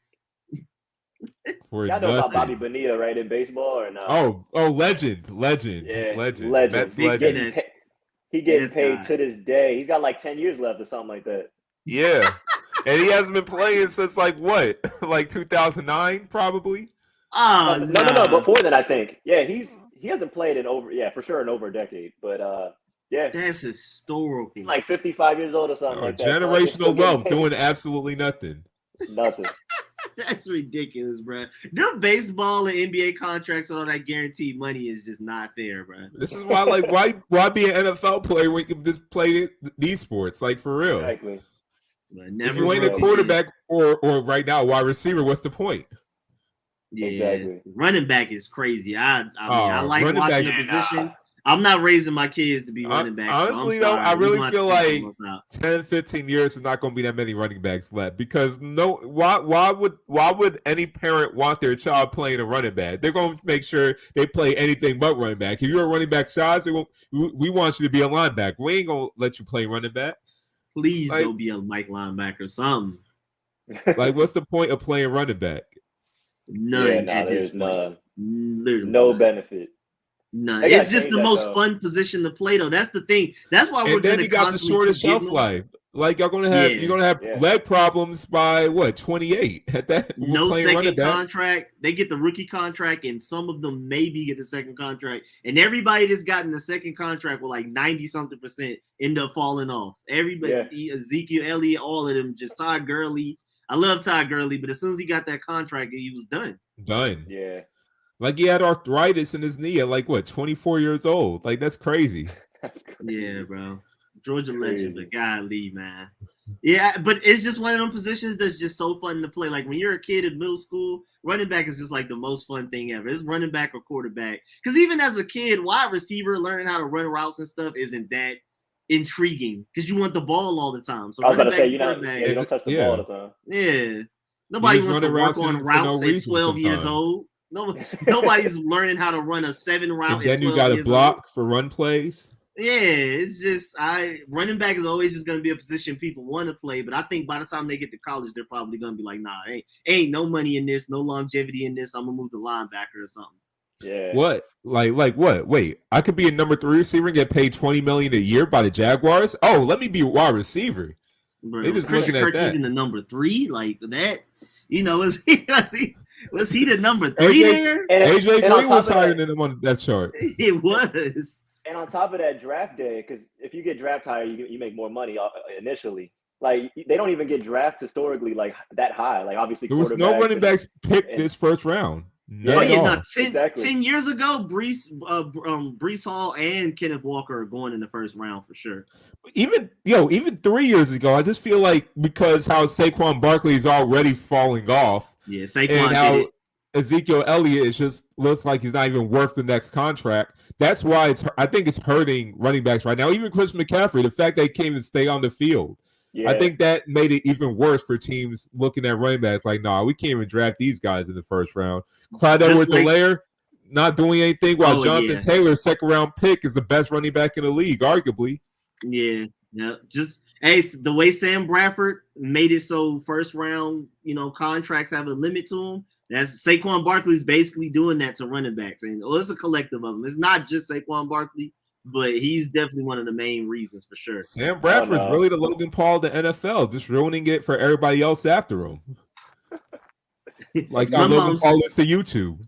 Y'all know about Bobby Bonilla, right, in baseball or no? Oh, legend. Yeah, legend. That's legend. He getting paid to this day. He's got like 10 years left or something like that. Yeah. And he hasn't been playing since like 2009 probably. No, before that I think. Yeah, he hasn't played for sure in over a decade. But that's historical. Like 55 years old or something like that. Generational wealth doing absolutely nothing. Nothing. That's ridiculous, bro. Them baseball and NBA contracts with all that guaranteed money is just not fair, bro. This is why, why be an NFL player when you can just play these sports, like for real? Exactly. If you ain't a quarterback or right now wide receiver, what's the point? Yeah, exactly. Running back is crazy. I like watching the position. I'm not raising my kids to be running backs. Honestly, though, I really feel like 10, 15 years is not going to be that many running backs left because why would any parent want their child playing a running back? They're going to make sure they play anything but running back. If you're a running back size, we want you to be a linebacker. We ain't going to let you play running back. Please go be a Mike linebacker or something. Like, what's the point of playing running back? None. There's none. Literally no benefit. None. It's just the most fun position to play, though. That's the thing. That's why we're going to. And then you got the shortest shelf life. Like you're gonna have leg problems by 28 at that. No second contract. They get the rookie contract, and some of them maybe get the second contract. And everybody that's gotten the second contract with like 90-something% end up falling off. Everybody, Ezekiel Elliott, all of them, just Todd Gurley. I love Todd Gurley, but as soon as he got that contract, he was done. Yeah. Like he had arthritis in his knee at 24 years old. Like that's crazy. That's crazy. Yeah, bro. Georgia legend, but golly, man. Yeah, but it's just one of them positions that's just so fun to play. Like when you're a kid in middle school, running back is just like the most fun thing ever. It's running back or quarterback. Because even as a kid, wide receiver learning how to run routes and stuff isn't that intriguing because you want the ball all the time. So I was about to say, you you don't touch the ball all the time. Yeah. Nobody wants to work on routes at 12 years old. Nobody's learning how to run a 7 route. And then you got to block for run plays. Yeah, it's just running back is always just going to be a position people want to play, but I think by the time they get to college, they're probably going to be like, nah, ain't no money in this, no longevity in this. I'm gonna move to linebacker or something. Yeah. What? Like what? Wait, I could be a number 3 receiver and get paid $20 million a year by the Jaguars. Oh, let me be a wide receiver. Bro, they just looking at that. Even the number 3 like that, was he the number 3 there? AJ Green was higher than him on that chart. It was. And on top of that, draft day, because if you get draft higher, you make more money initially. Like they don't even get drafts historically like that high. Like obviously, there was no running backs picked this first round. No, 10 years ago, Breece Hall and Kenneth Walker are going in the first round for sure. Even 3 years ago, I just feel like because how Saquon Barkley is already falling off. Yeah, Saquon and how Ezekiel Elliott looks like he's not even worth the next contract. That's why I think it's hurting running backs right now. Even Chris McCaffrey, the fact they can't even stay on the field. Yeah. I think that made it even worse for teams looking at running backs like, nah, we can't even draft these guys in the first round. Clyde Edwards-Helaire not doing anything while Jonathan Taylor, second round pick, is the best running back in the league, arguably. Yeah. Just the way Sam Bradford made it so first round, contracts have a limit to them. That's Saquon Barkley's basically doing that to running backs, and it's a collective of them. It's not just Saquon Barkley, but he's definitely one of the main reasons for sure. Sam Bradford's really the Logan Paul of the NFL, just ruining it for everybody else after him. Like Logan Paul is to YouTube.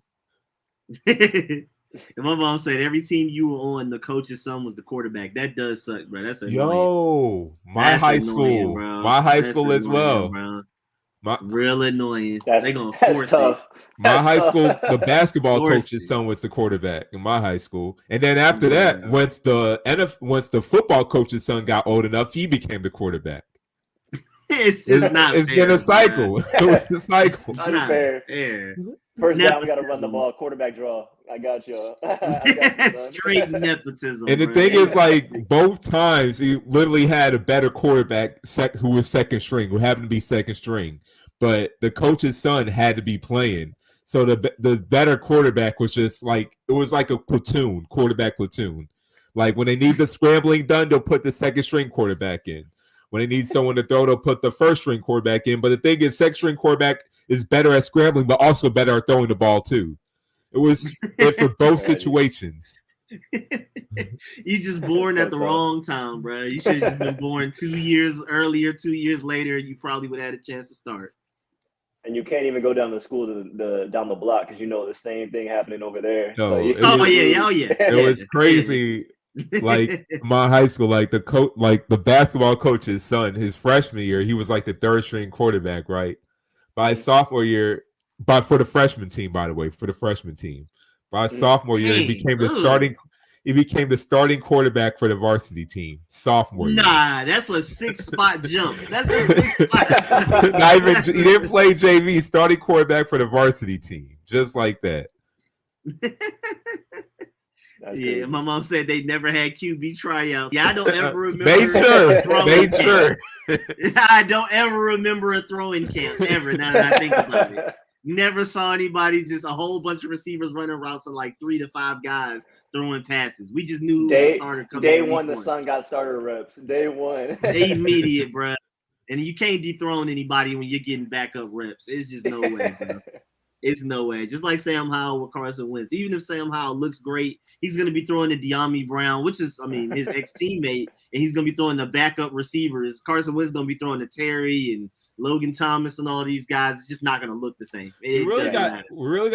And my mom said every team you were on, the coach's son was the quarterback. That does suck, bro. That's annoying. My high school as well. Bro. It's real annoying. They're gonna force it. My high school, the basketball coach's son was the quarterback in my high school, and then after that, once the football coach's son got old enough, he became the quarterback. It's just not. It's been a cycle. It was a cycle. Unfair. First down, we got to run the ball. Quarterback draw. I got you. Straight nepotism. And the thing is, like, both times he literally had a better quarterback who was second string, who happened to be second string, but the coach's son had to be playing. So the better quarterback was just like, it was like a quarterback platoon. Like when they need the scrambling done, they'll put the second string quarterback in. When they need someone to throw, they'll put the first string quarterback in. But the thing is, second string quarterback is better at scrambling, but also better at throwing the ball too. It was it for both situations. You just born at the wrong time, bro. You should have just been born 2 years earlier, 2 years later. You probably would have had a chance to start. And you can't even go down to school down the block because the same thing happening over there. No, yeah. It was crazy. Like my high school, like the basketball coach's son, his freshman year, he was like the third string quarterback, right? By sophomore year, for the freshman team, by the way, by sophomore year, he became the starting. He became the starting quarterback for the varsity team sophomore year. Nah, that's a 6-spot jump. That's a 6-spot. Not even he didn't play JV. Starting quarterback for the varsity team, just like that. Yeah, my mom said they never had QB tryouts. Yeah, I don't ever remember. Made sure. I don't ever remember a throwing camp ever. Now that I think about it, never saw anybody. Just a whole bunch of receivers running routes of like 3 to 5 guys throwing passes. We just knew who the starter coming. Day one, the son got starter reps. Day one, immediate, bro. And you can't dethrone anybody when you're getting backup reps. It's just no way, bro. It's no way. Just like Sam Howell with Carson Wentz. Even if Sam Howell looks great, he's going to be throwing to De'Ami Brown, which is, his ex-teammate, and he's going to be throwing the backup receivers. Carson Wentz is going to be throwing to Terry and Logan Thomas and all these guys. It's just not going to look the same. We really got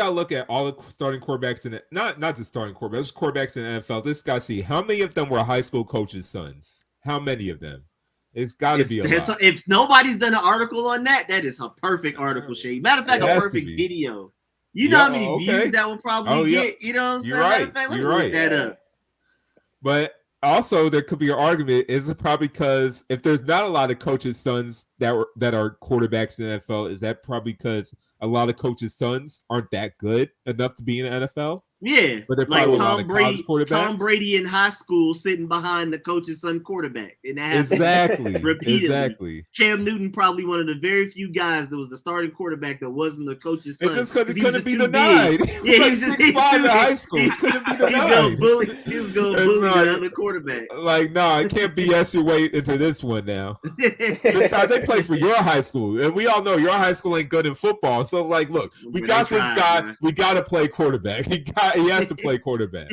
to look at all the starting quarterbacks in it. Not just starting quarterbacks, just quarterbacks in the NFL. This guy, see how many of them were high school coaches' sons. How many of them? It's got to be a lot. If nobody's done an article on that, that is a perfect article, Shay. Matter of fact, a perfect video. You know how many views that will probably get? You know what I'm saying? You're right. Look that up. But also there could be an argument. Is it probably because if there's not a lot of coaches' sons that are quarterbacks in the NFL, is that probably because a lot of coaches' sons aren't that good enough to be in the NFL? Yeah, But they're like probably a lot of college quarterbacks. Tom Brady in high school sitting behind the coach's son quarterback. And that happens Exactly. repeatedly. Exactly. Cam Newton probably one of the very few guys that was the starting quarterback that wasn't the coach's son. And just because he couldn't be too denied. big. He was like 6'5" in high school. He couldn't be denied. He was going to bully the other quarterback. Like, no, I can't BS your way into this one now. Besides, they play for your high school. And we all know your high school ain't good in football. So, like, look, we got this guy. Man. We got to play quarterback. He has to play quarterback.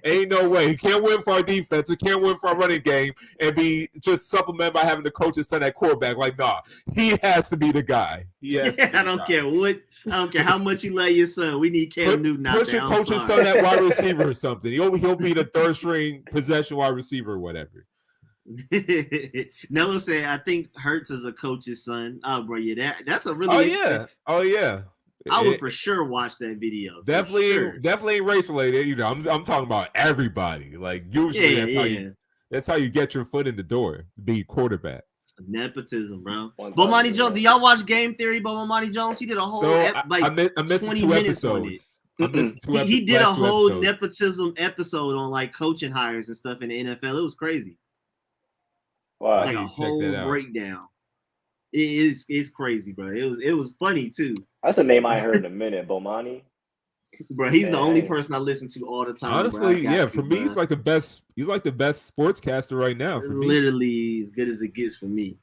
Ain't no way. He can't win for our defense. He can't win for our running game and be just supplemented by having the coaches send that quarterback. Like, nah, he has to be the guy. I don't care what. I don't care how much you love your son. We need Cam Newton out there. Put your coach's son at wide receiver or something. He'll be the third string possession wide receiver or whatever. Nello said, "I think Hurts is a coach's son." Oh, bro, yeah, that's a really. Oh yeah. I would for sure watch that video. Definitely race related. You know, I'm talking about everybody. Like usually that's how you get your foot in the door. Be quarterback. Nepotism, bro. Bomani Jones. Do y'all watch Game Theory? Bomani Jones. He did a whole I missed 2 episodes. He did a whole nepotism episode on like coaching hires and stuff in the NFL. It was crazy. Wow, like a whole breakdown. It's crazy, bro. It was funny too. That's a name I heard in a minute, Bomani. Bro, he's the only person I listen to all the time. Honestly, for me, he's like the best. He's like the best sportscaster right now. For me, literally as good as it gets for me.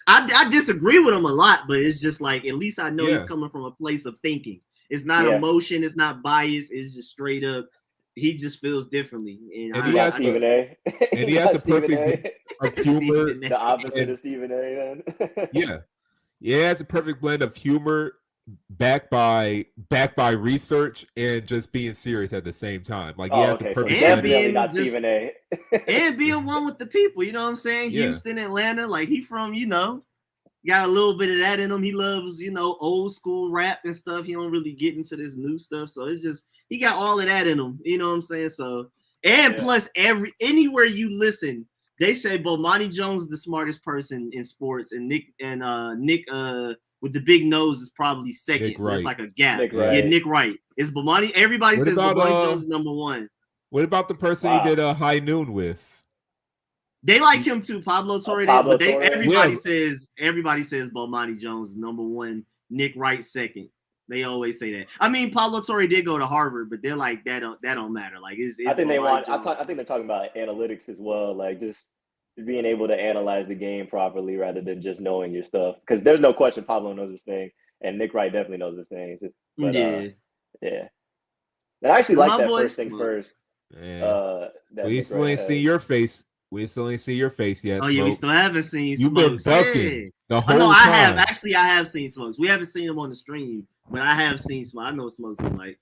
I disagree with him a lot, but it's just like at least I know he's coming from a place of thinking. It's not emotion. It's not bias. It's just straight up. He just feels differently, and he has Stephen A. And he has a perfect of humor. The opposite of Stephen A. Then. He has a perfect blend of humor, backed by research, and just being serious at the same time. Like he has a perfect and blend. Being not Stephen A. And being one with the people. You know what I'm saying? Yeah. Houston, Atlanta. Like he from got a little bit of that in him. He loves old school rap and stuff. He don't really get into this new stuff. So it's just he got all of that in him. You know what I'm saying? So plus anywhere you listen, they say Bomani Jones is the smartest person in sports, and Nick with the big nose is probably second. It's like a gap. Nick Wright. It's Bomani. Everybody says Bomani Jones is number one. What about the person he did High Noon with? They like him too, Pablo Torre. But everybody says Bomani Jones is number one, Nick Wright second. They always say that. I mean, Pablo Torre did go to Harvard, but they're like that don't matter. Like it's I think they want. I think they're talking about analytics as well, like just being able to analyze the game properly rather than just knowing your stuff. Because there's no question Pablo knows his things, and Nick Wright definitely knows his things. But, yeah. And I actually like that first thing first. Yeah. We still ain't seen your face. We still ain't seen your face yet. Oh yeah, we still haven't seen You've Smokes. been ducking the whole time. I have seen Smokes. We haven't seen him on the stream, but I have seen Smokes. I know what Smokes is like.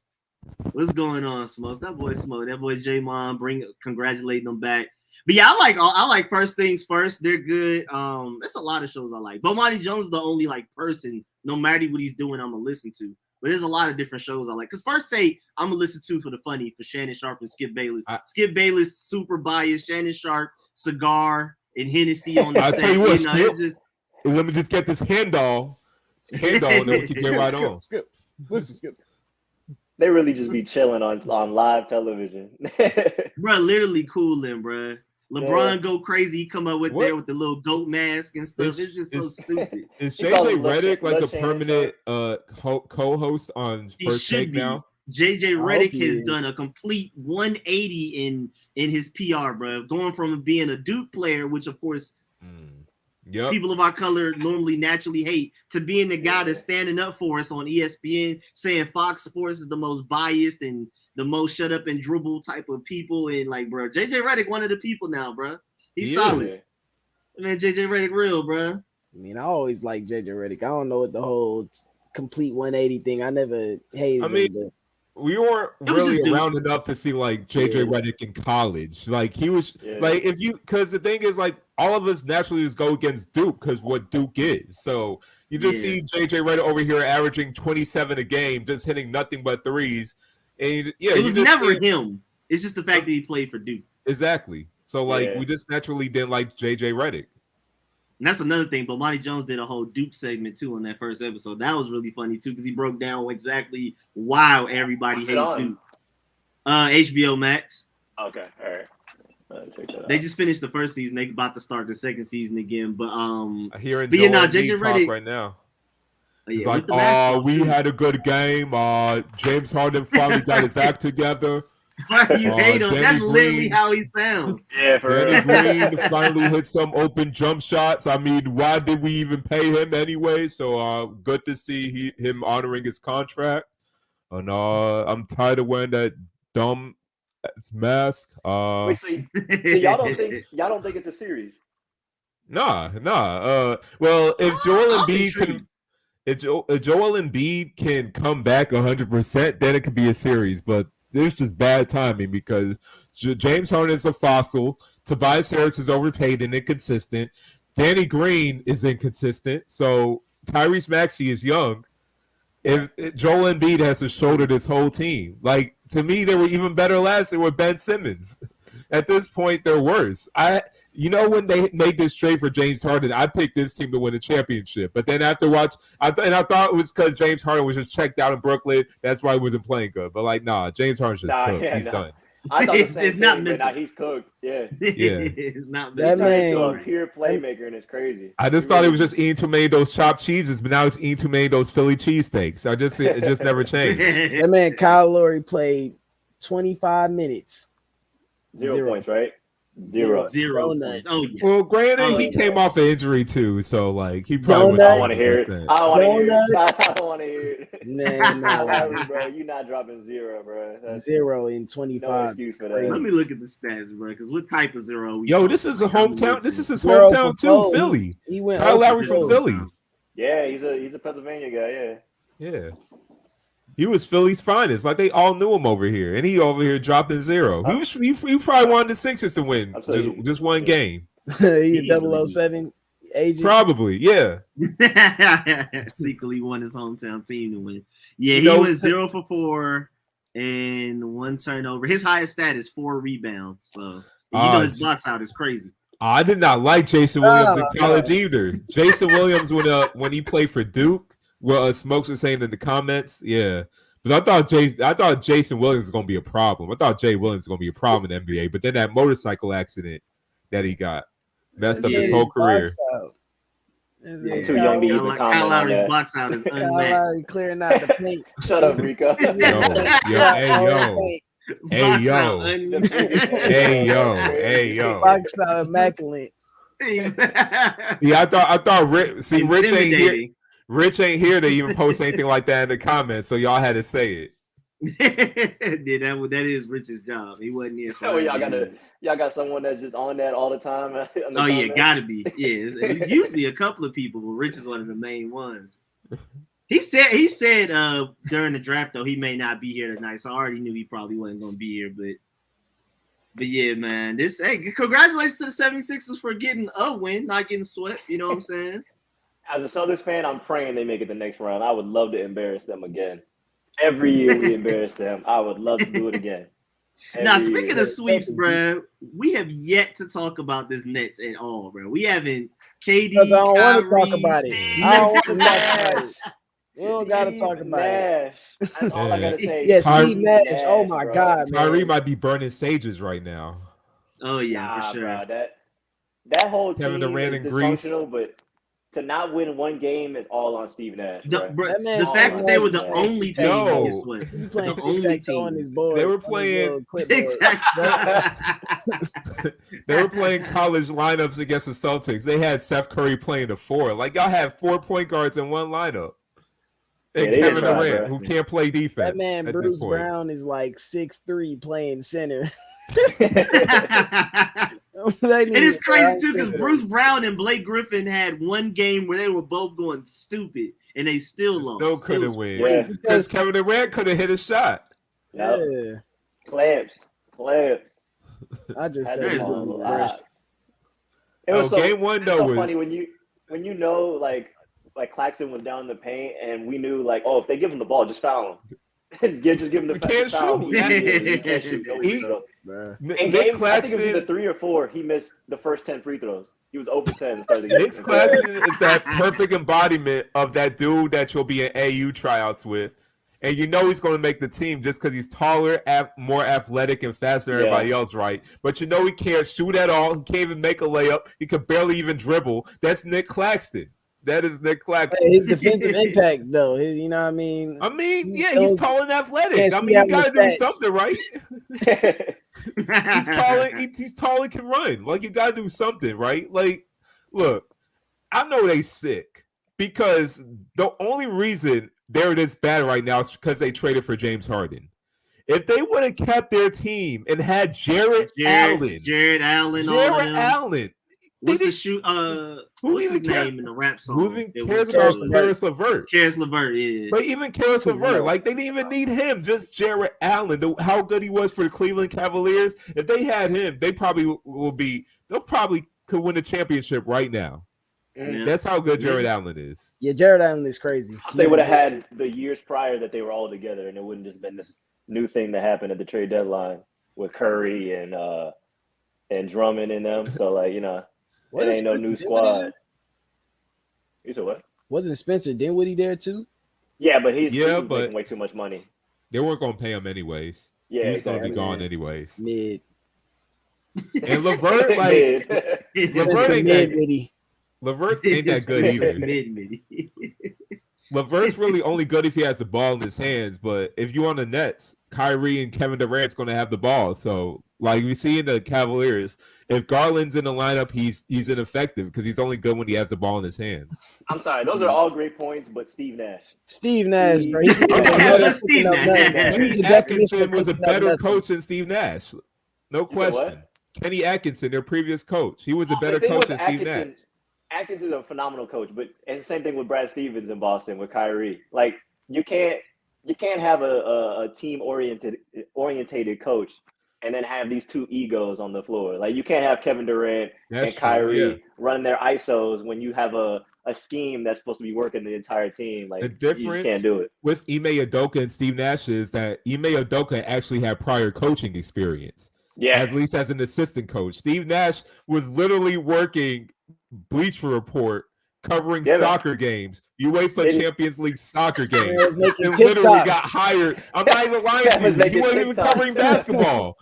What's going on, Smokes? That boy Smoke. That boy J-Mon congratulating them back. But yeah, I like First Things First. They're good. There's a lot of shows I like. Bomani Jones is the only person, no matter what he's doing, I'm gonna listen to. But there's a lot of different shows I like. Because First Take, I'm gonna listen to for the funny, for Shannon Sharp and Skip Bayless. Skip Bayless, super biased. Shannon Sharp, cigar and Hennessy on the set. I'll tell you what, Skip, let me just get this handoff, and then we can get right on. Skip. Listen, Skip. They really just be chilling on live television. Bro, literally cooling, bro. LeBron go crazy. He come up with the little goat mask and stuff. It's just so stupid. Is JJ Redick like a permanent co-host on First Take now? JJ Redick has done a complete 180 in his PR, bro. Going from being a Duke player, which of course people of our color normally naturally hate, to being the guy that's standing up for us on ESPN, saying Fox Sports is the most biased and the most shut up and dribble type of people. And like, bro, JJ Redick, one of the people now, bro. He's solid. Man, JJ Redick real, bro. I mean, I always like JJ Redick. I don't know what the whole complete 180 thing. I never hated him. We weren't really around enough to see like JJ Redick in college. Like he was like, because the thing is like all of us naturally just go against Duke because what Duke is. So you just see JJ Redick over here averaging 27 a game, just hitting nothing but threes. And it was never him. It's just the fact that he played for Duke. Exactly. So like we just naturally didn't like JJ Redick. And that's another thing. But Monty Jones did a whole Duke segment too on that first episode. That was really funny too because he broke down exactly why everybody hates Duke. HBO Max. Okay, all right. Check that out. They just finished the first season. They about to start the second season again. But I hear it. JJ Redick right now. It's like, oh, we had a good game. James Harden finally got his act together. Why you hate him? That's literally how he sounds. Yeah, for Danny Green finally hit some open jump shots. I mean, why did we even pay him anyway? So good to see him honoring his contract. And I'm tired of wearing that dumb mask. Wait, so y'all don't think it's a series? Nah. Well, if Joel Embiid can come back 100%, then it could be a series. But there's just bad timing because James Harden is a fossil. Tobias Harris is overpaid and inconsistent. Danny Green is inconsistent. So Tyrese Maxey is young. If Joel Embiid has to shoulder this whole team, like to me, they were even better last year with Ben Simmons. At this point, they're worse. When they made this trade for James Harden, I picked this team to win the championship. But then after I thought it was because James Harden was just checked out in Brooklyn. That's why he wasn't playing good. But James Harden's just cooked. Yeah, He's done. I thought the same it's thing, not mental. he's cooked. Yeah. It's not that mental. He's man. a pure playmaker, and it's crazy. I just thought he was just eating too many of those chopped cheeses, but now he's eating too many of those Philly cheesesteaks. It just never changed. That man Kyle Lowry played 25 minutes. Zero points, right? Zero points. Oh yeah. Well, granted, he came off an injury too, so he probably. I don't want to hear it. I don't want to hear it. Nah, bro, you're not dropping zero, bro. That's 0 in 25. no excuse for that. Let me look at the stats, bro. Because what type of zero? This is a hometown. This is his hometown too, Philly. He went Kyle Lowry from Philly. Yeah, he's a Pennsylvania guy. Yeah. He was Philly's finest. They all knew him over here. And he over here dropping 0. He probably wanted the Sixers to win just one game. He's 007 agent. Probably, yeah. Secretly won his hometown team to win. Yeah, he was 0 for 4 and 1 turnover. His highest stat is 4 rebounds. So his box out is crazy. I did not like Jason Williams in college either. Jason Williams when he played for Duke. Well, Smokes was saying in the comments, yeah. But I thought Jason Williams was gonna be a problem. I thought Jay Williams was gonna be a problem in the NBA. But then that motorcycle accident that he got messed up his whole career. I'm too young to even comment Kyle on Lowry's that. box out is Kyle unmatched. Lowry clearing out the paint. Shut up, Rico. Hey yo. Box out immaculate. Yeah, I thought Rich ain't here. Rich ain't here to even post anything like that in the comments, so y'all had to say it. Yeah, that is Rich's job. He wasn't here. So y'all got someone that's just on that all the time. Yeah, gotta be. Yeah, it's usually a couple of people, but Rich is one of the main ones. He said during the draft though he may not be here tonight, so I already knew he probably wasn't gonna be here. But yeah, man, congratulations to the 76ers for getting a win, not getting swept. You know what I'm saying? As a Southern fan, I'm praying they make it the next round. I would love to embarrass them again. Every year we embarrass them. I would love to do it again. Now, speaking of sweeps, bro, we have yet to talk about this Nets at all, bro. We haven't. KD, I don't want to Kyrie, talk about it. I don't want to talk about it. We don't got to talk about it. That's all I got to say. Yeah, Steve Nash. Oh, my bro. God, man. Kyrie might be burning sages right now. Oh, yeah, for sure. Bro, that whole team Kevin Durant is in Greece. dysfunctional, but to not win one game is all on Steve Nash. The fact that they were the only team that gets swept. He playing tic-tac-toe on his board. They were playing tic-tac-toe. They were playing college lineups against the Celtics. They had Seth Curry playing the 4. Y'all had 4 point guards in one lineup. And Kevin Durant, who can't play defense. That man, Bruce Brown, is 6'3" playing center. It is crazy too because Bruce Brown and Blake Griffin had one game where they were both going stupid and they still lost. Still couldn't win because Kevin Durant could have hit a shot. Yeah, clamps. I just said it was game one though. So funny when you know like Claxton was down in the paint and we knew if they give him the ball, just foul him. Just give him the He can't foul. shoot. He can't shoot. No free throws. In Nick game, I think it was either Claxton. 3 or 4. He missed the first 10 free throws. He was over 10 to start the game. Nick Claxton is that perfect embodiment of that dude that you'll be in AU tryouts with. And you know he's going to make the team just because he's taller, more athletic, and faster than everybody else, right? But you know he can't shoot at all. He can't even make a layup. He could barely even dribble. That's Nick Claxton. That is Nick Claxton. His defensive impact, though, you know what I mean? He's tall and athletic. I mean, you got to do something, right? He's tall. He's tall and can run. Like, you got to do something, right? Like, look, I know they sick because the only reason they're this bad right now is because they traded for James Harden. If they would have kept their team and had Jared Allen. What's the shoot? What's his name in the rap song? Who even cares about Karis LeVert? Karis LeVert, yeah. But even Karis LeVert, like they didn't even need him. Just Jared Allen. How good he was for the Cleveland Cavaliers. If they had him, they probably will be. They'll probably could win a championship right now. Yeah. That's how good Jared Allen is. Yeah, Jared Allen is crazy. They would have had the years prior that they were all together, and it wouldn't just been this new thing that happened at the trade deadline with Curry and Drummond and them. So, like, you know, it ain't no new squad. You said what? Wasn't Spencer Dinwiddie there too? Yeah, but he's making way too much money. They weren't going to pay him anyways. Yeah, he's going to be gone anyways. Mid. And LeVert, like LeVert ain't that. LeVert ain't that good either. LeVert's really only good if he has the ball in his hands. But if you're on the Nets, Kyrie and Kevin Durant's going to have the ball. So, like we see in the Cavaliers, if Garland's in the lineup, he's ineffective because he's only good when he has the ball in his hands. I'm sorry, those are all great points, but Steve Nash, bro. Steve Atkinson was a better coach than Steve Nash. No question. Kenny Atkinson, their previous coach, he was a better coach than Steve Nash. Atkins is a phenomenal coach, but it's the same thing with Brad Stevens in Boston with Kyrie. Like you can't have a team orientated coach and then have these two egos on the floor. Like you can't have Kevin Durant and Kyrie running their ISOs when you have a scheme that's supposed to be working the entire team. Like the difference you just can't do it. With Ime Udoka and Steve Nash is that Ime Udoka actually had prior coaching experience. Yeah, at least as an assistant coach. Steve Nash was literally working Bleacher Report covering soccer games. UEFA Champions League soccer games. And literally got hired. I'm not even lying to you. He wasn't even covering basketball.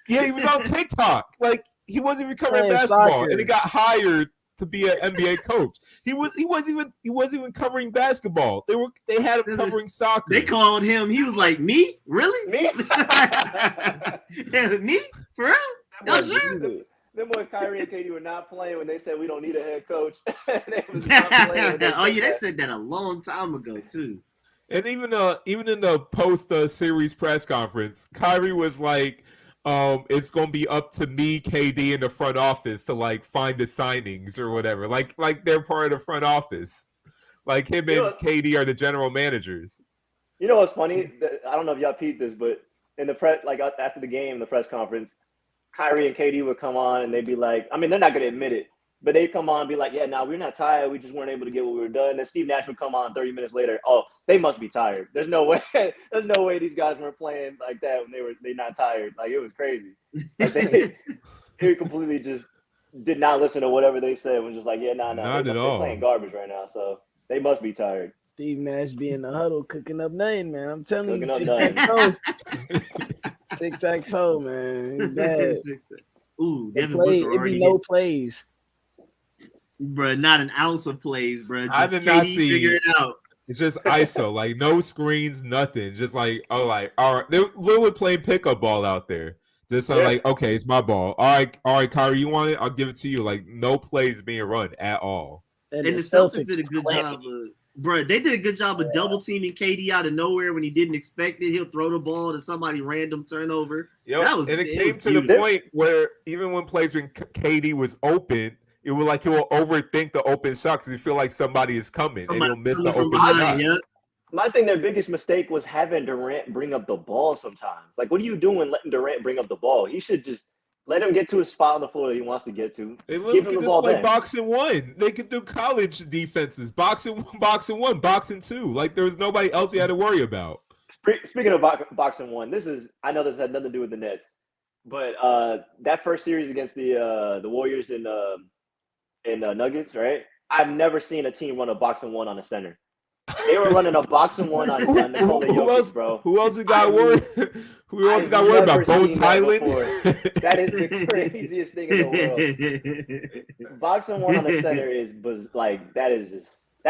Yeah, he was on TikTok. Like he wasn't even covering basketball, soccer. And he got hired to be an NBA coach. He wasn't even covering basketball. They had him covering soccer. They called him. He was like, "Me? Really? Me? Me? For real? Them boys, Kyrie and KD, were not playing when they said we don't need a head coach. They said that a long time ago too. And even in the post series press conference, Kyrie was like, it's gonna be up to me, KD, in the front office to like find the signings or whatever. Like they're part of the front office. Like him and KD are the general managers. You know what's funny? I don't know if y'all peeped this, but in the press, like after the game, the press conference, Kyrie and KD would come on and they'd be like, I mean, they're not going to admit it, but they'd come on and be like, yeah, no, we're not tired. We just weren't able to get what we were done. And then Steve Nash would come on 30 minutes later. Oh, they must be tired. There's no way. There's no way these guys weren't playing like that when they're not tired. Like, it was crazy. Like he completely just did not listen to whatever they said. Was just like, yeah, no. Not at all. They're playing garbage right now, so they must be tired. Steve Nash be in the huddle cooking up nothing, man. I'm telling you, tic-tac-toe, man. It's bad. Ooh, it be no plays. Bruh, not an ounce of plays, bruh. I did not see. Figure it out. It's just ISO, like no screens, nothing. Just like, all right. They're literally playing pickup ball out there. Just like, okay, it's my ball. All right, Kyrie, you want it? I'll give it to you. Like no plays being run at all. And the Celtics did a good job they did a good job of double teaming KD out of nowhere when he didn't expect it. He'll throw the ball to somebody random turnover. Yep. It came to the point where even when plays when KD was open, it was like he'll overthink the open shot because he feel like somebody is coming and he'll miss the open shot. Yeah. My thing, their biggest mistake was having Durant bring up the ball sometimes. Like, what are you doing letting Durant bring up the ball? He should just let him get to a spot on the floor that he wants to get to. They give him the ball play boxing one. They could do college defenses. Boxing one, boxing two. Like there was nobody else he had to worry about. Speaking of boxing one, I know this had nothing to do with the Nets, but that first series against the Warriors and Nuggets, right? I've never seen a team run a boxing one on a center. They were running a boxing one on Nikola Jokic, bro. Who else got worried? Who else got worried about Bones Highland? That is the craziest thing in the world. Boxing one on the center is like that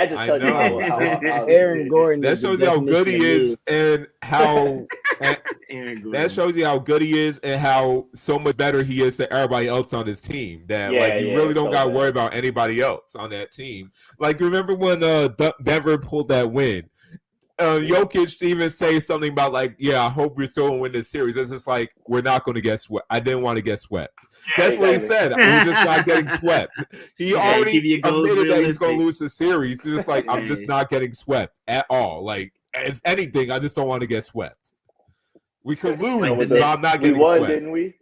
just tells you how Aaron Gordon. That shows you how good he is and how that shows you how good he is and how so much better he is than everybody else on his team. That you really don't got to worry about anybody else on that team. Like remember when Denver pulled that win? Jokic even say something about like, I hope we're still gonna win this series. It's just like we're not going to get swept. I didn't want to get swept. That's what he said. We're just not getting swept. He already admitted that he's going to lose the series. He's just like, I'm just not getting swept at all. Like, if anything, I just don't want to get swept. We could lose, but I'm not getting swept. Didn't we?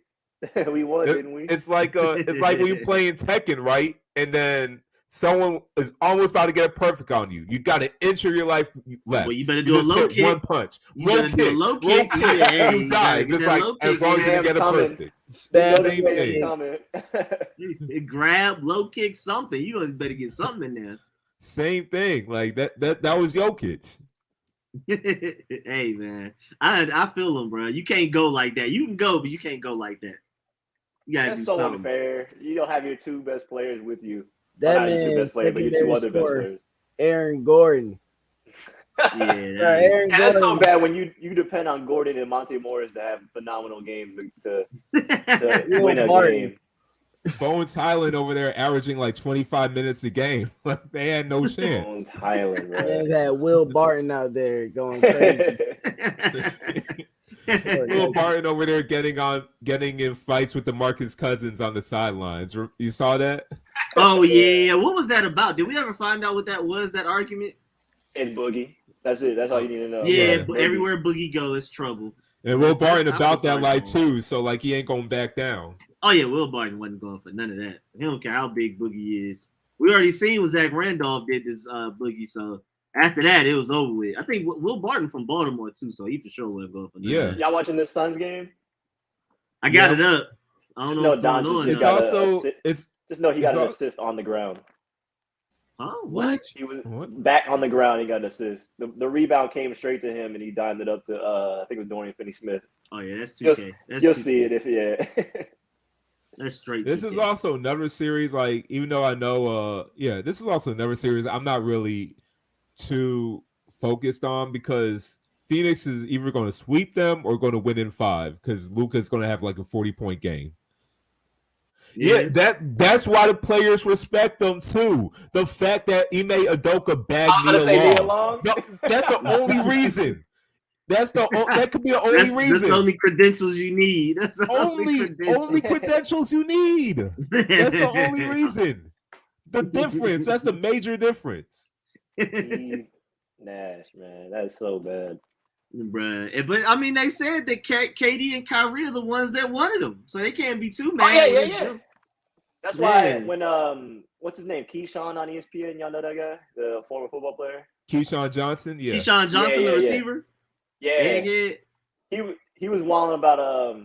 We won, didn't we? It's like when you play in Tekken, right? And then someone is almost about to get a perfect on you. You got an inch of your life left. Well, you better do a low kick. One punch. Low kick. You die. Just like as long as you can get it perfect. Grab, low kick, something. You better get something in there. Same thing. Like that was Jokic. Hey man, I feel him, bro. You can't go like that. You can go, but you can't go like that. You gotta do something. Unfair. You don't have your two best players with you. That man, secondary Aaron Gordon. And that's so bad when you depend on Gordon and Monte Morris to have phenomenal games to win a game. Bones Highland over there averaging like 25 minutes a game. Like they had no chance. Bones Highland, bro. They had Will Barton out there going crazy. Will Barton over there getting in fights with DeMarcus Cousins on the sidelines. You saw that? Oh yeah. What was that about? Did we ever find out what that was? That argument? And Boogie. That's it. That's all you need to know. Yeah, everywhere Boogie goes, it's trouble. And Will Barton about that life too, so like he ain't going back down. Oh yeah, Will Barton wasn't going for none of that. He don't care how big Boogie is. We already seen what Zach Randolph did this Boogie, so after that it was over with. I think Will Barton from Baltimore too, so he for sure wasn't going for none of that. Y'all watching this Suns game? I got it up. I don't know what's going on. It's also just know he got an assist on the ground. Oh, what? He was back on the ground. He got an assist. The rebound came straight to him, and he dimed it up to I think it was Dorian Finney-Smith. Oh yeah, that's 2K. You'll see it That's straight. This 2K. is also another series. Like even though I know, this is also another series I'm not really too focused on because Phoenix is either going to sweep them or going to win in 5 because Luka's going to have like a 40-point game. Yeah, that's why the players respect them too. The fact that Ime Udoka bagged me along. No, that's the only reason. That could be the only reason. That's the only credentials you need. That's the only credentials you need. That's the only reason. The difference. That's the major difference. Nash, man, that's so bad. Bruh. But I mean, they said that KD and Kyrie are the ones that wanted them, so they can't be too mad. Yeah. That's why when what's his name, Keyshawn on ESPN, y'all know that guy, the former football player, Keyshawn Johnson, the receiver. Yeah. He was walling about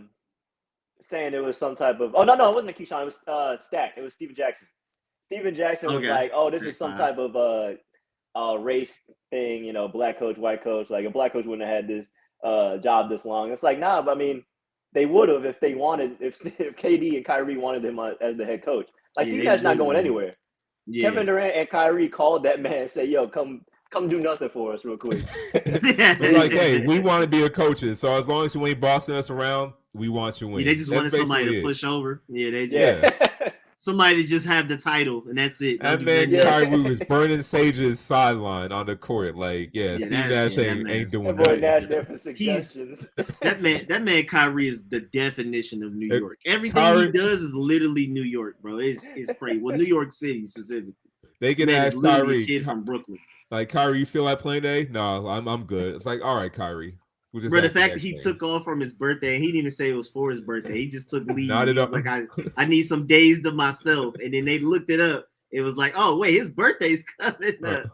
saying it was some type of. Oh no, it wasn't Keyshawn. It was Stack. It was Steven Jackson. Steven Jackson was like, "Oh, this is some type of race thing, black coach, white coach. Like a black coach wouldn't have had this job this long." It's like, nah, but I mean, they would have if they wanted, if KD and Kyrie wanted him as the head coach. Like Steve Nash not going anywhere. Yeah. Kevin Durant and Kyrie called that man and said, "Yo, come do nothing for us real quick." It's like, hey, we want to be the coaches, so as long as you ain't bossing us around, we want you to win. Yeah, they just wanted somebody to push over. Yeah, somebody to just have the title, and that's it. That man Kyrie was burning Sage's sideline on the court. Like, Steve Nash ain't doing that. Nash there for suggestions. That man Kyrie is the definition of New York. Everything he does is literally New York, bro. It's crazy. Well, New York City specifically. They can ask Kyrie. A kid from Brooklyn. Like, Kyrie, you feel like playing today? No, I'm good. It's like, all right, Kyrie. Bro, the fact that he took off from his birthday, he didn't even say it was for his birthday. He just took leave. Not at all. Like, I need some days to myself. And then they looked it up. It was like, oh, wait, his birthday's coming up.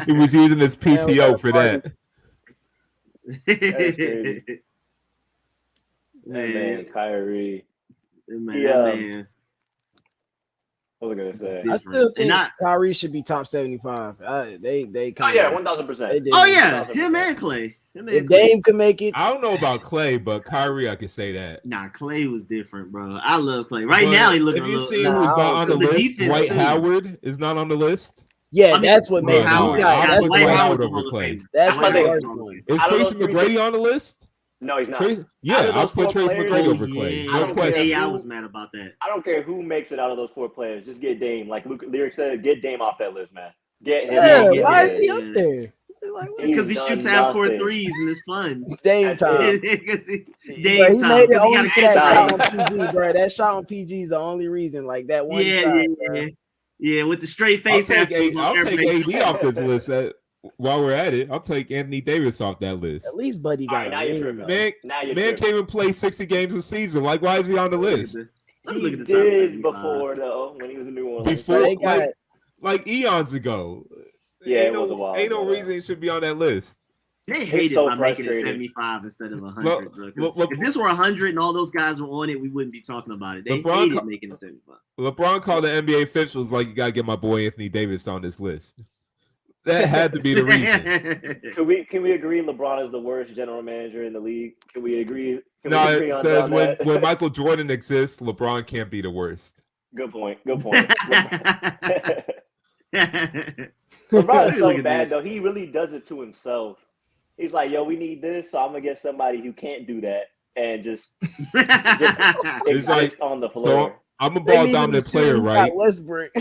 He was using his PTO for that. crazy. Man, Kyrie. Man. What was I gonna say? I still think Kyrie should be top 75. They Oh yeah, 1000%. Oh yeah, him and Clay. If Dame could make it, I don't know about Clay, but Kyrie, I can say that. Nah, Clay was different, bro. I love Clay. Right now, he looking. Have you seen who's not on the list? Dwight Howard is not on the list. Yeah, that's what made Howard. I put Dwight Howard over Clay. That's my thing. Is Tracy McGrady on the list? No, he's not. I'll put Tracy McGrady over Clay. No question. I was mad about that. I don't care who makes it out of those 4 players. Just get Dame. Like Lyriq said, get Dame off that list, man. Get him. Why is he up there? Because he shoots half-court threes and it's fun. Dame time. Dame he time. made it only for that shot on PG, bro. That shot on PG is the only reason. Like that one shot. Yeah, with the straight face. I'll take AD off this list. While we're at it, I'll take Anthony Davis off that list. At least Buddy got it. Man can't even play 60 games a season. Like, why is he on the list? He did before, though, when he was a New Orleans. Before, like eons ago. Yeah, it was a while. Ain't no reason he should be on that list. They hated by making it 75 instead of 100. If this were 100 and all those guys were on it, we wouldn't be talking about it. They hated making it 75. LeBron called the NBA officials like, you got to get my boy Anthony Davis on this list. That had to be the reason. Can we agree LeBron is the worst general manager in the league? Can we agree? No, because when Michael Jordan exists, LeBron can't be the worst. Good point. LeBron is so bad, though. He really does it to himself. He's like, yo, we need this, so I'm going to get somebody who can't do that and just exist on the floor. So I'm a ball dominant player, right? Westbrook.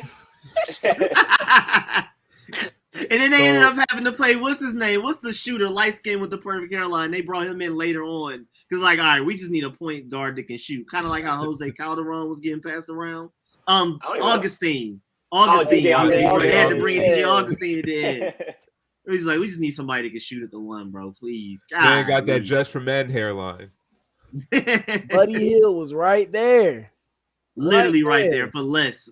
And then they ended up having to play, what's his name? What's the shooter, light skin with the perfect hairline? They brought him in later on. Because, like, all right, we just need a point guard that can shoot. Kind of like how Jose Calderon was getting passed around. Augustine. They had to bring in DJ Augustine at the end. He's like, we just need somebody that can shoot at the one, bro. Please. Man got that Just for Men hairline. Buddy Hield was right there. Literally right there for less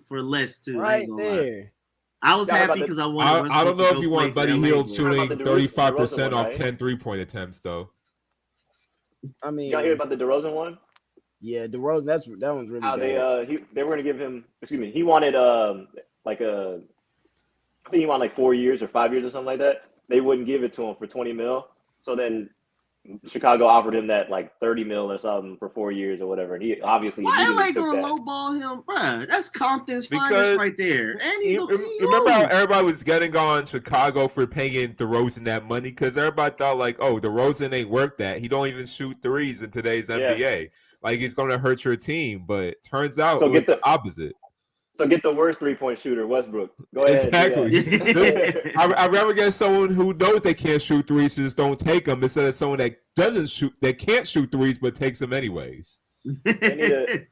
too. Right there. I was happy because I wanted. I don't know if you want Buddy Hield shooting 35% off 10 3-point attempts, though. I mean, y'all hear about the DeRozan one? Yeah, DeRozan. That one's really bad. They were gonna give him. Excuse me. He wanted I think he wanted like 4 years or 5 years or something like that. They wouldn't give it to him for $20 million. So then Chicago offered him that like $30 million or something for 4 years or whatever. And he obviously why LA gonna lowball him, bro? That's Compton's finest right there. And remember how everybody was getting on Chicago for paying DeRozan that money because everybody thought like, oh, DeRozan ain't worth that. He don't even shoot threes in today's NBA. Like he's gonna hurt your team, but turns out it's the opposite. So get the worst 3-point shooter, Westbrook. Go ahead. Exactly. I'd rather get someone who knows they can't shoot threes, so just don't take them, instead of someone that can't shoot threes but takes them anyways. They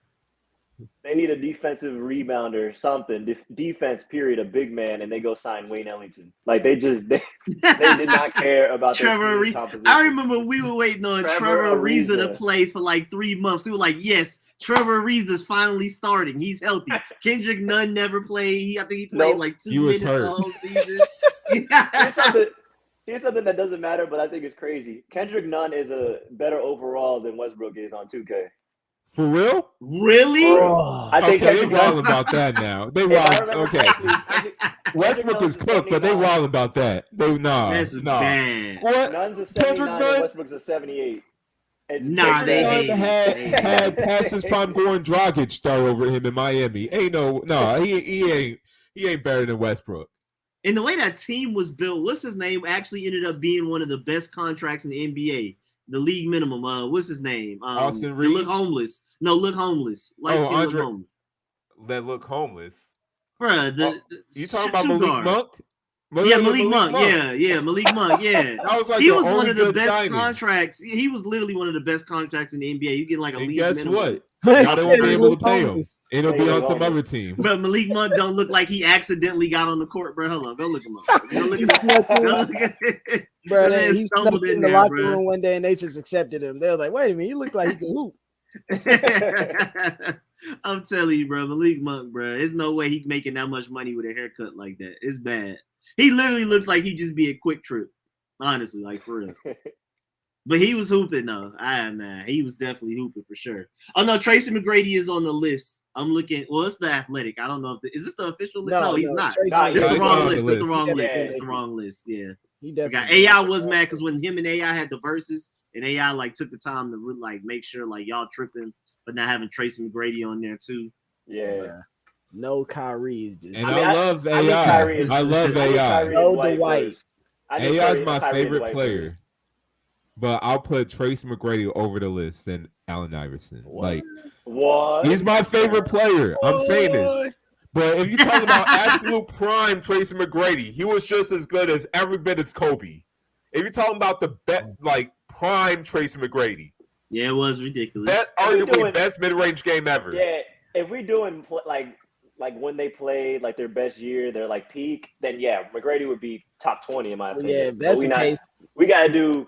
need a defensive rebounder, something. Defense, period, a big man, and they go sign Wayne Ellington. Like they did not care about Trevor Ariza. I remember we were waiting on Trevor Ariza to play for like 3 months. We were like, yes. Trevor Ariza is finally starting. He's healthy. Kendrick Nunn never played. I think he played like 2 minutes the whole season. Here's something that doesn't matter, but I think it's crazy. Kendrick Nunn is a better overall than Westbrook is on 2K. For real? Really? I think they're wild about that now. They wild. Okay. Westbrook is cooked, but they wild about that. That's bad. What? Nunn's a 79 and Westbrook's a 78. They had past his prime Goran Dragic star over him in Miami. He ain't better than Westbrook. And the way that team was built, what's his name? Actually ended up being one of the best contracts in the NBA. The league minimum. What's his name? Austin Reeves. Look homeless. No, look homeless. Andre. Look homeless. That look homeless. Bruh, you talking about Malik Monk? Malik Monk. Yeah, Malik Monk. Yeah, that was like he was one of the best contracts. He was literally one of the best contracts in the NBA. You get like a league guess minimum. What? Now they won't be able to pay him. And he'll be on some other team. But Malik Monk don't look like he accidentally got on the court, bro. Hold on, go look him up. Go look at it. Bro, he snuck in the locker room one day and they just accepted him. They were like, wait a minute, you look like he can hoop. I'm telling you, bro, Malik Monk, bro. There's no way he's making that much money with a haircut like that. It's bad. He literally looks like he just be a quick trip. Honestly, like for real. But he was hooping though. Man, he was definitely hooping for sure. Oh no, Tracy McGrady is on the list. I'm looking. Well, it's the Athletic. I don't know if is this the official list? No, he's not. It's the wrong list. It's the wrong list. It's the wrong list. Yeah. He definitely AI was mad because when him and AI had the verses, and AI like took the time to really like make sure like y'all tripping, but not having Tracy McGrady on there too. Yeah. No Kyrie is just. And I love AI. I love AI. No Dwight. AI is my favorite player. But I'll put Tracy McGrady over the list than Allen Iverson. What? He's my favorite player. I'm saying this. But if you're talking about absolute prime Tracy McGrady, he was just as good as every bit as Kobe. If you're talking about the prime Tracy McGrady. Yeah, it was ridiculous. That's arguably best mid-range game ever. Yeah, if we're doing like when they played like their best year, their like peak, then yeah, McGrady would be top 20 in my opinion. Yeah, that's the case. We gotta do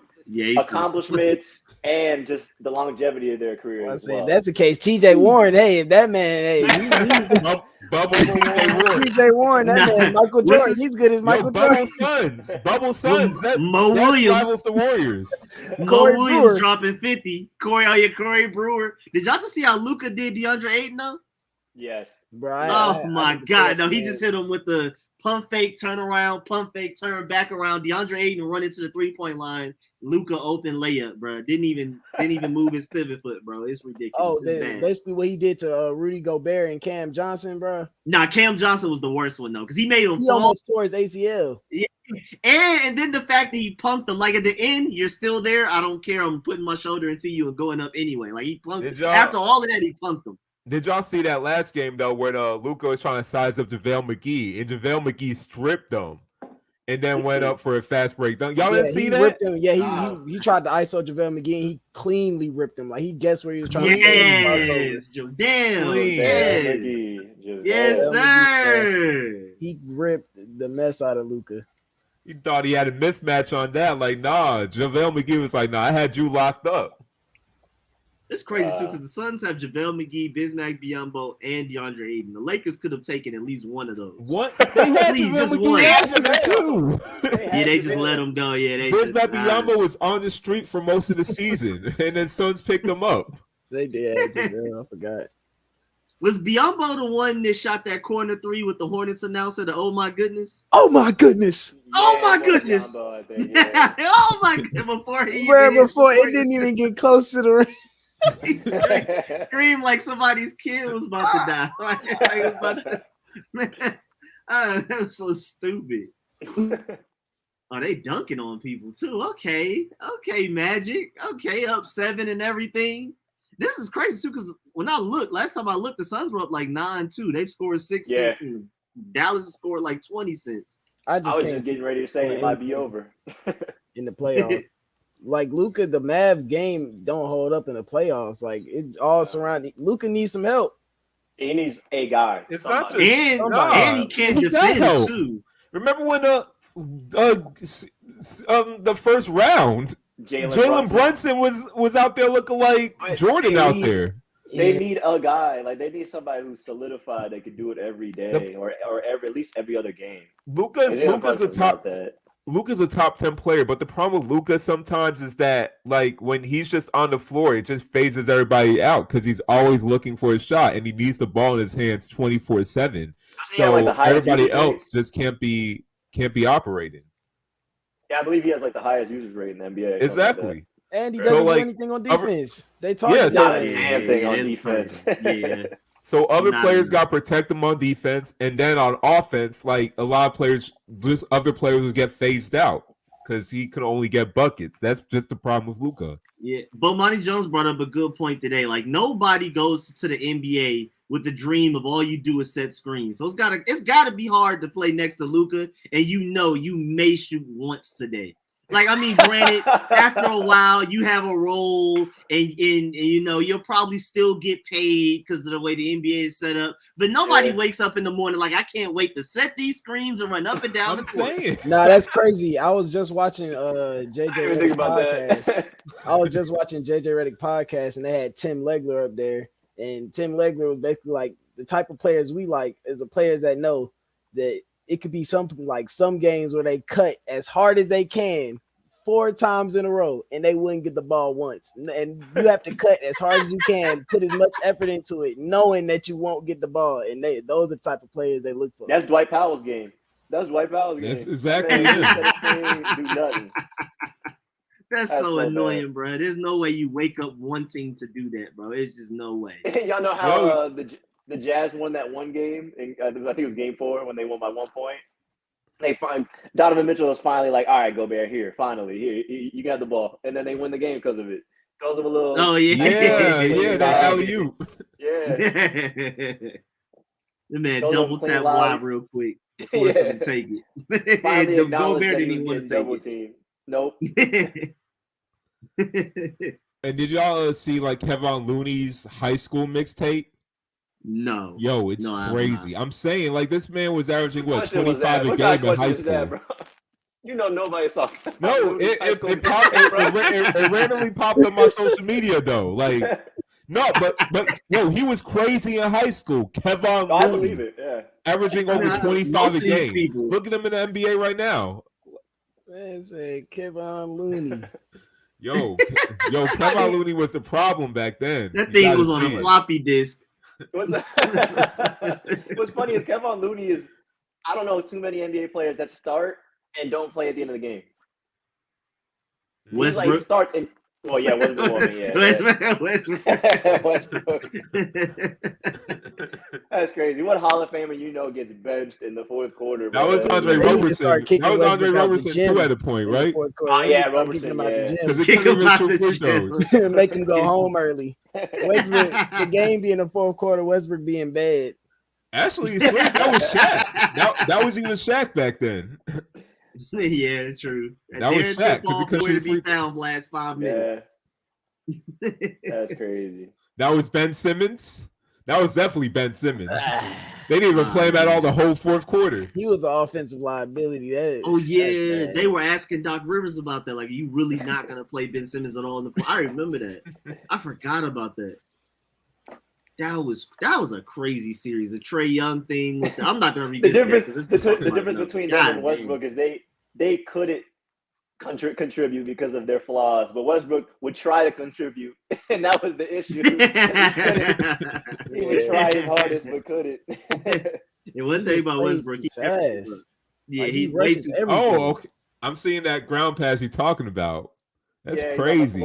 accomplishments and just the longevity of their career. If that's the case, TJ Warren, hey, if that man, Bubble TJ Warren. TJ Warren, that man, Michael Jordan, he's good as Michael Jordan. Bubble Sons. Mo Williams rivals the Warriors. Mo Williams dropping 50. Corey Brewer. Did y'all just see how Luka did DeAndre Ayton though? Yes. Right. Oh my God. No, he just hit him with the pump fake, turn around, pump fake, turn back around. DeAndre Ayton run into the 3-point line. Luka open layup, bro. Didn't even move his pivot foot, bro. It's ridiculous. Oh, basically what he did to Rudy Gobert and Cam Johnson, bro. Nah, Cam Johnson was the worst one though, because he made him fall. Almost tore his ACL. Yeah. And then the fact that he punked him, like at the end, you're still there. I don't care. I'm putting my shoulder into you and going up anyway. Like he punked. After all of that, he punked him. Did y'all see that last game though, where Luka was trying to size up JaVale McGee, and JaVale McGee stripped him, and then went up for a fast break? Y'all didn't see that? Ripped him. Yeah, he tried to ISO JaVale McGee, and he cleanly ripped him. Like he guessed where he was trying to. Yes, yes, sir. He ripped the mess out of Luka. He thought he had a mismatch on that. Like, nah, JaVale McGee was like, nah, I had you locked up. It's crazy too because the Suns have JaVale McGee, Bismack Biyombo, and DeAndre Ayton. The Lakers could have taken at least one of those. What? They had JaVale McGee too. Yeah, they just let him go. Yeah, Bismack Biyombo was on the street for most of the season, and then Suns picked him up. They did. I forgot. Was Biyombo the one that shot that corner 3 with the Hornets announcer? Oh my goodness! Oh my goodness! Oh my goodness! Oh my god! Before it didn't even get close to the ring. He screamed like somebody's kid was about to die. Like it was about to... that was so stupid. Oh, they dunking on people too. Okay, Magic. Okay, up 7 and everything. This is crazy too, because when I looked, last time I looked, the Suns were up like 9-2. They've scored 6 since, and Dallas has scored like 20 since. I was just getting ready to say it might be over in the playoffs. Like Luka, the Mavs game don't hold up in the playoffs. Like it's all surrounding. Luka needs some help. He needs a guy. It's not just and he can't defend too. Remember when the first round, Jalen Brunson was out there looking like Jordan out there. They need a guy. Like they need somebody who's solidified that can do it every day or at least every other game. Luka's a top 10 player, but the problem with Luka sometimes is that like when he's just on the floor, it just phases everybody out because he's always looking for a shot and he needs the ball in his hands 24/7. So everybody else just can't be operating. Yeah, I believe he has like the highest usage rate in the NBA. Exactly. And he doesn't do anything on defense. They talk about anything on defense. Yeah. So other players got to protect them on defense, and then on offense, like a lot of players, just other players will get phased out because he can only get buckets. That's just the problem with Luka. Yeah, Bomani Jones brought up a good point today. Like nobody goes to the NBA with the dream of all you do is set screens. So it's gotta be hard to play next to Luka, and you may shoot once today. Like, I mean, granted, after a while, you have a role and you'll probably still get paid because of the way the NBA is set up. But nobody wakes up in the morning like, I can't wait to set these screens and run up and down the court. Nah, that's crazy. I was just watching JJ Redick podcast. I was just watching JJ Redick podcast, and they had Tim Legler up there. And Tim Legler was basically like, the type of players we like is the players that know that it could be something like some games where they cut as hard as they can 4 times in a row, and they wouldn't get the ball once. And you have to cut as hard as you can, put as much effort into it, knowing that you won't get the ball. And those are the type of players they look for. That's Dwight Powell's game. That's Dwight Powell's game. That's exactly Man, it. set a screen, do nothing. That's so annoying, bro. There's no way you wake up wanting to do that, bro. It's just no way. Y'all know how the Jazz won that one game? I think it was game 4 when they won by 1 point. Donovan Mitchell was finally like, all right, Gobert, here, finally, here, you got the ball. And then they win the game because of it. Because of a little. Oh, yeah. Yeah, that alley-oop. Yeah. The man double tap wide real quick. Forced him to take it. Finally the acknowledged Gobert that he didn't even was want to getting double take team. Nope. it. And did y'all see like Kevon Looney's high school mixtape? No. Yo, it's crazy. I'm saying, like, this man was averaging what 25 a What game kind of in high question is school. that, bro? You know nobody saw. No, it randomly popped up my social media though. Like, no, but yo, he was crazy in high school. Kevon Looney, I believe it. Yeah, averaging over 25 a game. People. Look at him in the NBA right now. Man, say Kevon Looney. Yo, Kevon Looney was the problem back then. That thing was on a floppy disk. What's funny is Kevon Looney is, I don't know too many NBA players that start and don't play at the end of the game. Westbrook. He's like starts and Westbrook. That's crazy. What Hall of Famer gets benched in the fourth quarter? That was Andre Roberson. That was Andre Roberson too at a point, right? Oh yeah, Roberson. Because he couldn't even shoot free throws. Make him go home early. Westbrook, the game being the fourth quarter, Westbrook being bad. Actually, that was Shaq. That was even Shaq back then. Yeah, true. That was Shaq because he couldn't shoot free throws. Last 5 minutes. Yeah. That's crazy. That was Ben Simmons. That was definitely Ben Simmons. They didn't even play him at all the whole fourth quarter. He was an offensive liability. They were asking Doc Rivers about that. Like, are you really not going to play Ben Simmons at all in the play? I remember that. I forgot about that. That was a crazy series. The Trae Young thing. I'm not going to read the difference between them and Westbrook is they couldn't contribute because of their flaws, but Westbrook would try to contribute, and that was the issue. He would try his hardest but couldn't. And one thing about Westbrook, he way too. Oh, okay. I'm seeing that ground pass you're talking about. That's crazy.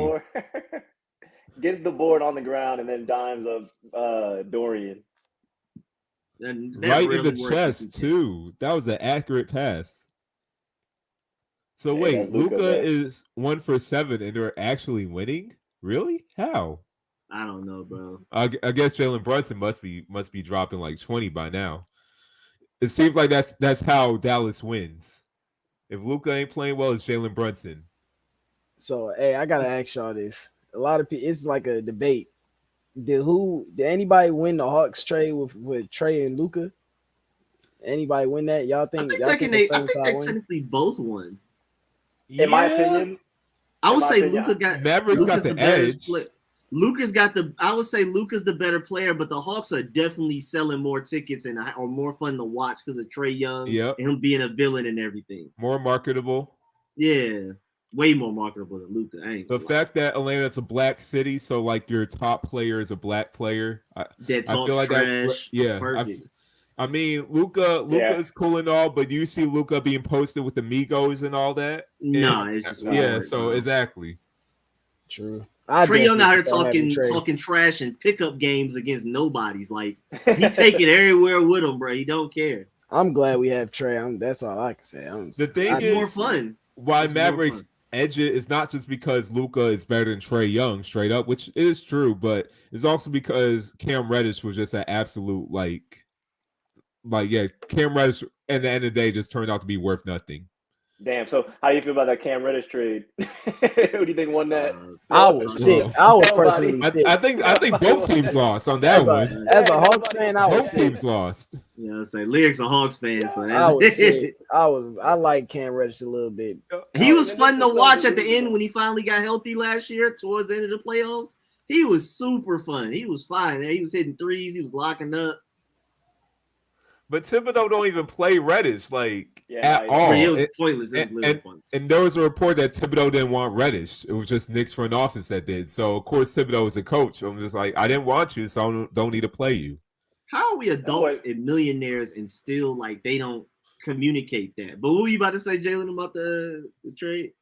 Gets the board on the ground and then dimes of Dorian. Right in the chest too. That was an accurate pass. So wait, Luka is 1 for 7 and they're actually winning? Really? How? I don't know, bro. I guess Jalen Brunson must be dropping like 20 by now. It seems like that's how Dallas wins. If Luka ain't playing well, it's Jalen Brunson. So hey, I gotta ask y'all this. A lot of people, it's like a debate. Did anybody win the Hawks trade with Trae and Luka? Anybody win that? Y'all think? I think they technically both won. In my opinion, I would say Luka got Mavericks got the edge. I would say Luka's the better player, but the Hawks are definitely selling more tickets and are more fun to watch because of Trae Young and him being a villain and everything. More marketable. Yeah. Way more marketable than Luka. The fact that Atlanta's a black city, so like your top player is a black player. I feel like trash. I mean, Luka is cool and all, but do you see Luka being posted with the Migos and all that? No, it's just weird, so exactly. True. Trae Young out here talking trash and pickup games against nobodies. Like, he take it everywhere with him, bro. He don't care. I'm glad we have Trae. That's all I can say. The thing is more fun. Why Mavericks edge it is not just because Luka is better than Trae Young straight up, which is true, but it's also because Cam Reddish was just an absolute Cam Reddish at the end of the day just turned out to be worth nothing. Damn. So how do you feel about that Cam Reddish trade? Who do you think won that? I was sick. I was personally sick. I think both teams lost on that one. As a Hawks fan, I was both teams lost. Yeah, I say Lyriq's a Hawks fan, so I was sick. I like Cam Reddish a little bit. He was fun to watch at the end when he finally got healthy last year towards the end of the playoffs. He was super fun. He was fine. He was hitting threes. He was locking up. But Thibodeau don't even play Reddish like Yeah, at no, all. It was pointless. It was literally pointless. And there was a report that Thibodeau didn't want Reddish. It was just Knicks front office that did. So of course Thibodeau was the coach. I'm just like, I didn't want you, so I don't need to play you. How are we adults and millionaires and still like they don't communicate that? But what were you about to say, Jalen, about the trade?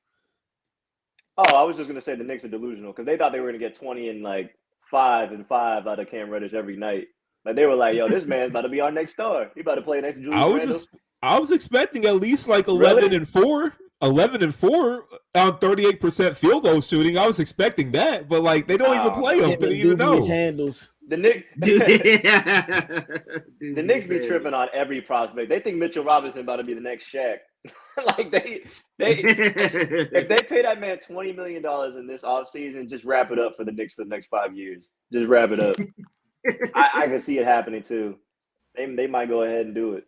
Oh, I was just gonna say the Knicks are delusional because they thought they were gonna get 20 and like 5 and 5 out of Cam Reddish every night. Like they were like, "Yo, this man's about to be our next star. He about to play next Julius Randle." I was expecting at least like 11 and 4 on 38% field goal shooting. I was expecting that, but like they don't even play him. They don't even know. Handles. The Knicks, the Knicks be tripping on every prospect. They think Mitchell Robinson about to be the next Shaq. Like they if they pay that man $20 million in this offseason, just wrap it up for the Knicks for the next 5 years. Just wrap it up. I can see it happening too. They might go ahead and do it.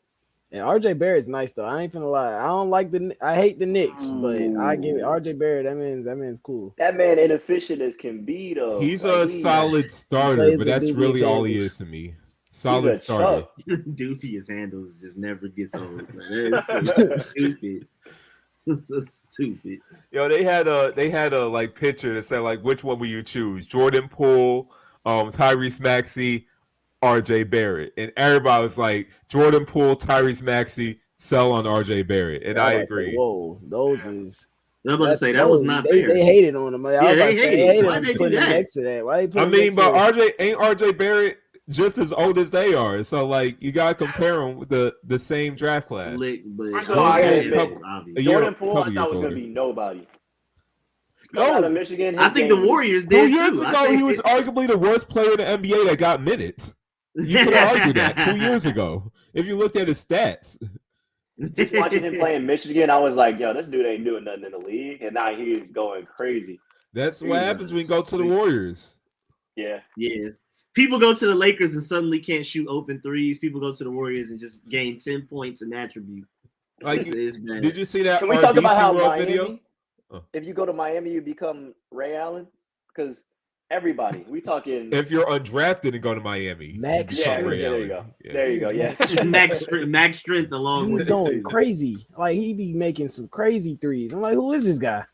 And RJ Barrett's nice though. I ain't finna lie. I hate the Knicks, but I give it RJ Barrett. That man's cool. That man inefficient as can be though. He's like, a solid starter, but that's really all he is to me. Solid starter. Dubious handles just never gets old. That is so stupid. So stupid. Yo, they had a like picture that said like which one will you choose? Jordan Poole, Tyrese Maxey, RJ Barrett. And everybody was like Jordan Poole, Tyrese Maxey, sell on RJ Barrett. And I agree. Say, whoa, those is I'm about to say that was not fair. They hated on him. Yeah, they hated. Why they do that? Next to that? Why they put but RJ Barrett just as old as they are, so like you gotta compare them with the same draft class. Jordan Poole, I thought was gonna be nobody. Out of Michigan, I think the Warriors did. 2 years ago, he was arguably the worst player in the NBA that got minutes. You could argue that 2 years ago if you looked at his stats. Just watching him play in Michigan, I was like, "Yo, this dude ain't doing nothing in the league," and now he's going crazy. That's what happens when you go to the Warriors. Yeah. People go to the Lakers and suddenly can't shoot open threes. People go to the Warriors and just gain 10 points in attribute. Like, did you see that? Can we talk about how Miami? Video? If you go to Miami, you become Ray Allen because everybody. We talking. If you're undrafted and go to Miami, Max. Yeah, there you go. Yeah. There you go. Yeah. Max strength along He's with going crazy. Like he be making some crazy threes. I'm like, who is this guy?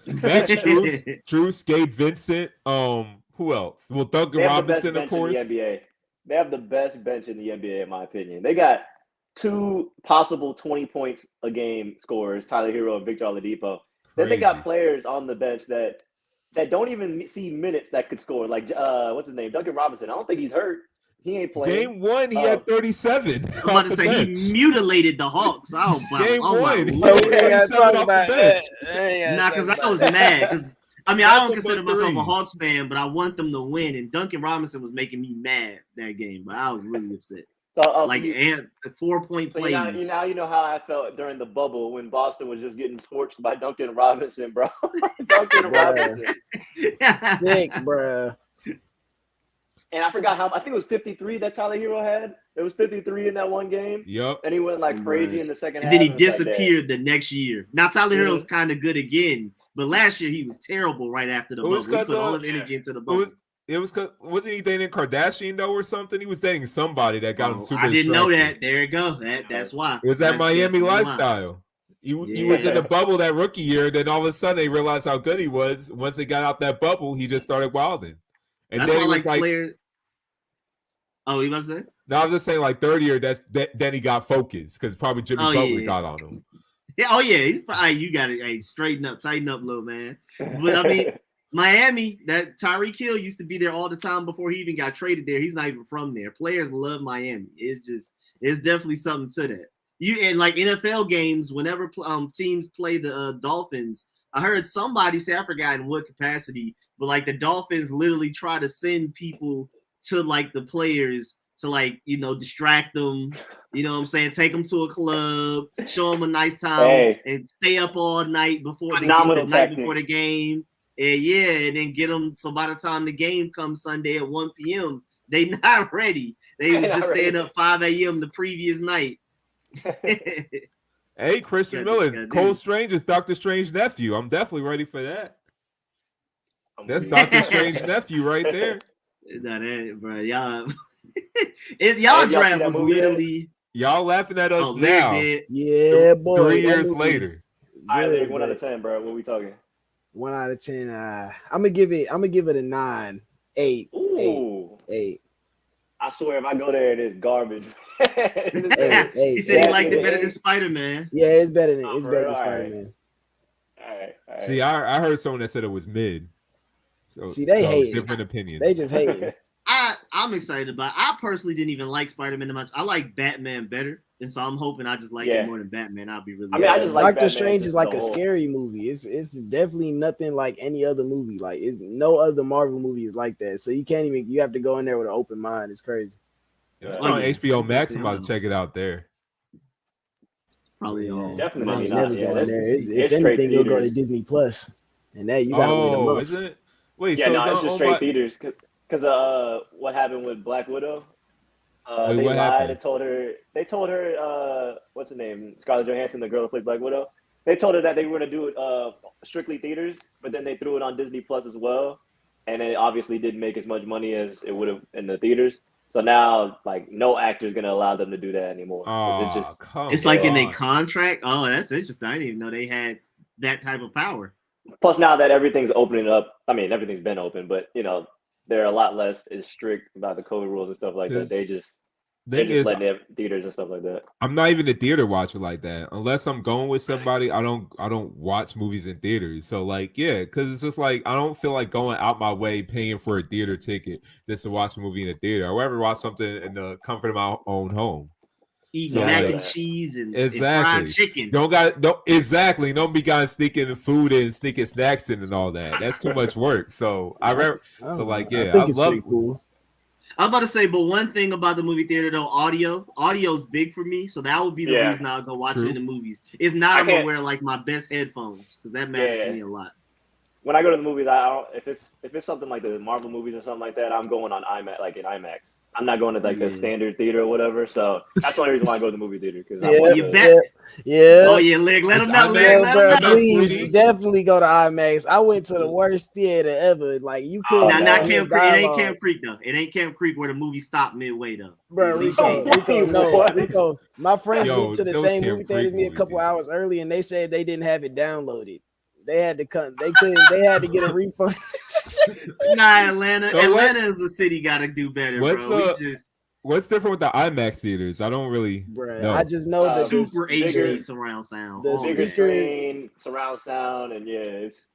Max Strus, Gabe Vincent. Who else? Well, Duncan Robinson, of course. They have the best bench in the NBA, in my opinion. They got 2 possible 20 points a game scorers, Tyler Hero and Victor Oladipo. Then they got players on the bench that don't even see minutes that could score. Like what's his name? Duncan Robinson. I don't think he's hurt. He ain't playing. Game 1, he had 37. I'm about to say bench. He mutilated the Hawks. Game 1, he had 37 off the bench. Nah, because I was mad. Because I don't consider myself a Hawks fan, but I want them to win. And Duncan Robinson was making me mad that game, but I was really upset. So, and 4-point plays. You know how I felt during the bubble when Boston was just getting torched by Duncan Robinson, bro. Duncan Robinson. Sick, bro. And I forgot I think it was 53 that Tyler Hero had. It was 53 in that one game. Yep. And he went like crazy in the second half. And then he disappeared the next year. Now Tyler Hero's kind of good again, but last year he was terrible right after the bubble. He put all his energy into the bubble. Wasn't he dating Kardashian though or something? He was dating somebody that got him super. I didn't know that. There you go. That's why. It was that Miami lifestyle. He was in the bubble that rookie year. Then all of a sudden they realized how good he was. Once they got out that bubble, he just started wilding. And that's then why he was like, players. Oh, you about to say? No, I was just saying like third year. Then he got focused because probably Jimmy Butler got on him. Yeah. Oh yeah. He's probably you got to straighten up, tighten up, little man. But I mean. Miami, that Tyreek Hill used to be there all the time before he even got traded there. He's not even from there. Players love Miami. It's definitely something to that. And like NFL games, whenever teams play the Dolphins, I heard somebody say, I forgot in what capacity, but like the Dolphins literally try to send people to like the players to like, distract them, you know what I'm saying? Take them to a club, show them a nice time, and stay up all night before the night before the game. And then get them. So by the time the game comes Sunday at 1 p.m., they not ready. They was just staying up 5 a.m. the previous night. Hey, Christian Miller, Cole Strange is Dr. Strange's nephew. I'm definitely ready for that. That's Dr. Strange's nephew right there. Not that, bro. Y'all draft was literally Y'all laughing at us Lyriq now. did. Yeah, boy. 3 that years movie later. All right, good, Lyriq, 1 out but of 10, bro. What we talking? 1 out of 10. I'm gonna give it a 9, 8, 8, Ooh. 8. I swear, if I go there and it's garbage. He said he liked it better than Spider-Man. Yeah, it's better than Oh, for real? All right. Spider-Man. All right. See, I heard someone that said it was mid. So, See, they hate different opinions. They just hate it. I'm excited about it. I personally didn't even like Spider-Man that much. I like Batman better. And so I'm hoping I just like it more than Batman. I'll be really I just like Doctor Batman Strange is like a whole. scary movie. It's definitely nothing like any other movie. Like no other Marvel movie is like that. So you can't even you have to go in there with an open mind. It's crazy. It's on HBO Max. I'm about to check it out there. Probably definitely never not. go in there. It's if anything, you'll go to Disney Plus, and that you gotta wait a month. Is it? Wait, yeah, so no, it's just straight theaters. Because what happened with Black Widow? They lied happened? and told her what's her name, Scarlett Johansson, the girl that played Black Widow. They told her that they were going to do it strictly theaters, but then they threw it on Disney Plus as well, and it obviously didn't make as much money as it would have in the theaters. So now, like, no actor is going to allow them to do that anymore. It's like in their contract. Oh, that's interesting. I didn't even know they had that type of power. Plus, now that everything's opening up, I mean, everything's been open, but they're a lot less strict about the COVID rules and stuff like that. They're just letting them theaters and stuff like that. I'm not even a theater watcher like that. Unless I'm going with somebody, I don't watch movies in theaters. So because it's just like I don't feel like going out my way paying for a theater ticket just to watch a movie in a theater. I'd rather watch something in the comfort of my own home. Eating mac and cheese and fried chicken. Don't be going sneaking food in, sneaking snacks in, and all that. That's too much work. So I think it's pretty cool. I'm about to say, but one thing about the movie theater though, audio's big for me, so that would be the reason I'll go watch it in the movies. If not, I'm gonna wear like my best headphones because that matters to me a lot. When I go to the movies, if it's something like the Marvel movies or something like that, I'm going on IMAX, like in IMAX. I'm not going to like the standard theater or whatever. So that's the only reason why I go to the movie theater. Oh yeah, Lyriq, let them know. Let please definitely go to IMAX. I went to the worst theater ever. Like you couldn't. Not Camp Creek. It ain't Camp Creek though. It ain't Camp Creek where the movie stopped midway though. Bro, Rico. My friends went to the same movie theater as me a couple hours early, and they said they didn't have it downloaded. They had to come. They couldn't. They had to get a refund. Nah, Atlanta is a city. Got to do better, bro. What's different with the IMAX theaters? I don't really know. I just know that super HD surround sound, the bigger screen, surround sound, and it's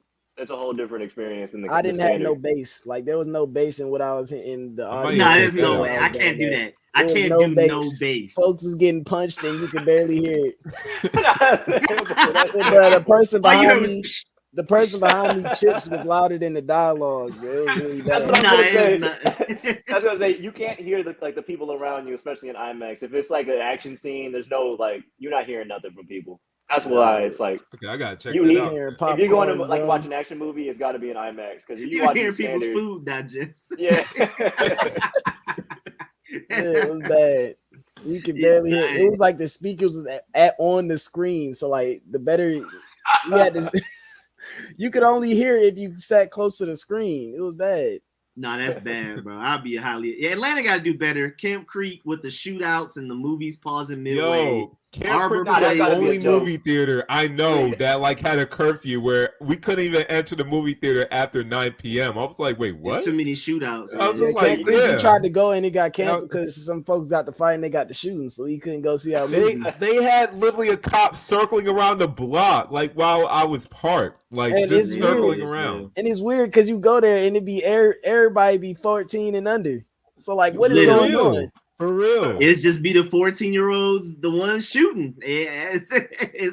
a whole different experience. I didn't have no bass. Like there was no bass in what I was in the audio. Nah, there's no way. I can't do that. I can't do no bass. Folks was getting punched and you could barely hear it. The person behind me. The person behind me, Chips, was louder than the dialogue. Really That's what I'm gonna say. You can't hear the people around you, especially in IMAX. If it's like an action scene, there's no you're not hearing nothing from people. That's why it's like. Okay, I gotta check that out. If you're going to watch an action movie, it's got to be an IMAX because if you watch hear people's food digest. Yeah. It was bad. You could barely hear. It was like the speakers was on the screen, so like the better you had this. You could only hear it if you sat close to the screen. It was bad. Nah, that's bad, bro. I'll be Atlanta got to do better. Camp Creek with the shootouts and the movies pausing midway. Camp Creek is the only movie theater I know that had a curfew where we couldn't even enter the movie theater after 9 p.m. I was like, wait, what? There's too many shootouts. I was just like, we tried to go and it got canceled because some folks got to fight and they got to shooting, so he couldn't go see our movie. They had literally a cop circling around the block while I was parked, just circling around. And it's weird because you go there and it be everybody be 14 and under. So what is going on? For real, it's just be the 14-year-olds, the ones shooting. Yeah, it's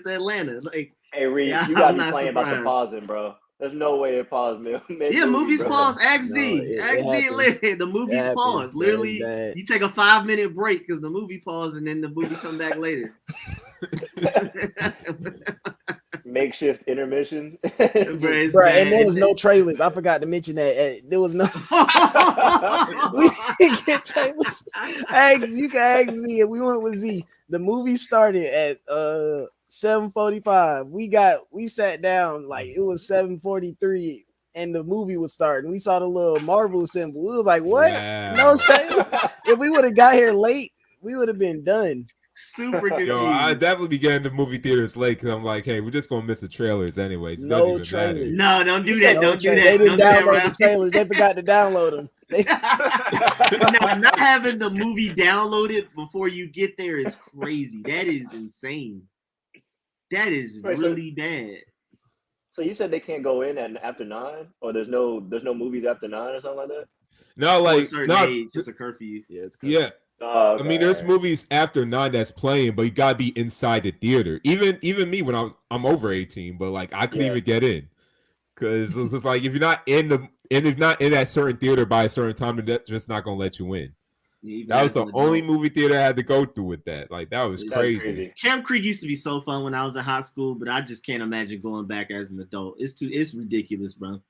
Atlanta. Hey, Reed, you gotta be playing about the pausing, bro. There's no way it paused, man. Movies pause. Ask Z. The movies pause. Literally, you take a 5-minute break because the movie pause and then the movie come back later. Makeshift intermission. Right, and there was no trailers. I forgot to mention that. There was no. We didn't get trailers. You can ask Z. We went with Z. The movie started at 7:45. We sat down it was 7:43, and the movie was starting. We saw the little Marvel symbol. We was like, "What? Wow. No trailers." If we would have got here late, we would have been done. Super confused. Yo, I definitely be getting to movie theaters late because I'm like, hey, we're just gonna miss the trailers anyways. It doesn't No even trailers. No, don't do that. Don't do that. They Don't didn't do that, download the Ralph. trailers. They forgot to download them. No, not having the movie downloaded before you get there is crazy. That is insane. That is really bad. So you said they can't go in after 9, or there's no movies after 9 or something like that? No, For a like certain age, it's a curfew. Yeah, it's yeah. Oh, okay. I mean, there's movies after 9 that's playing, but you gotta be inside the theater. Even me when I'm over 18, but like I couldn't even get in because it's just like if you're not in that certain theater by a certain time, they're just not gonna let you in. Yeah, that was the only movie theater I had to go through with that. Like that was crazy. Camp Creek used to be so fun when I was in high school, but I just can't imagine going back as an adult. It's ridiculous, bro.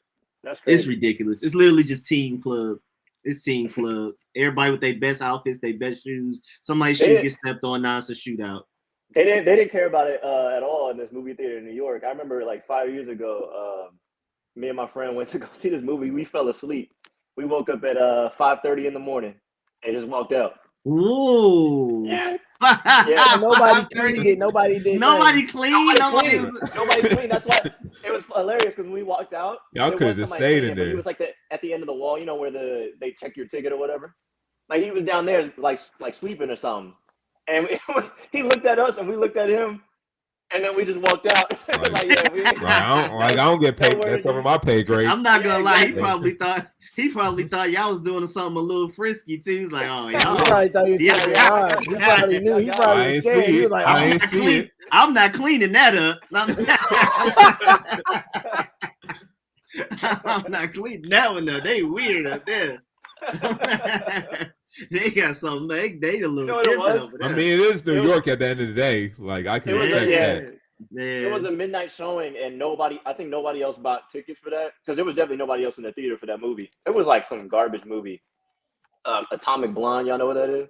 That's crazy. It's ridiculous. It's literally just teen club. It's teen club. Everybody with their best outfits, their best shoes. Somebody should get stepped on. Now it's a shootout. They didn't care about it at all in this movie theater in New York. I remember like 5 years ago, me and my friend went to go see this movie. We fell asleep. We woke up at 5:30 in the morning and just walked out. Ooh. Yeah. Nobody cleaned it. Nobody did. Nobody cleaned. Nobody cleaned. That's why it was hilarious because when we walked out, y'all could have just stayed in there. He was like at the end of the wall, you know, where they check your ticket or whatever. Like he was down there, like sweeping or something. And he looked at us, and we looked at him, and then we just walked out. I don't get paid. That's over my pay grade. I'm not gonna lie. He probably thought y'all was doing something a little frisky too. He's like, oh, y'all. He probably thought you were lying. He probably knew. He probably was scared. He was like, I ain't see it. I'm not cleaning that up. I'm not cleaning that one up. They weird up there. They got something. They a little different over there. I mean, it is New York at the end of the day. Like I can respect that. Yeah. It was a midnight showing, and I think nobody else bought tickets for that because there was definitely nobody else in the theater for that movie. It was like some garbage movie. Atomic Blonde, y'all know what that is?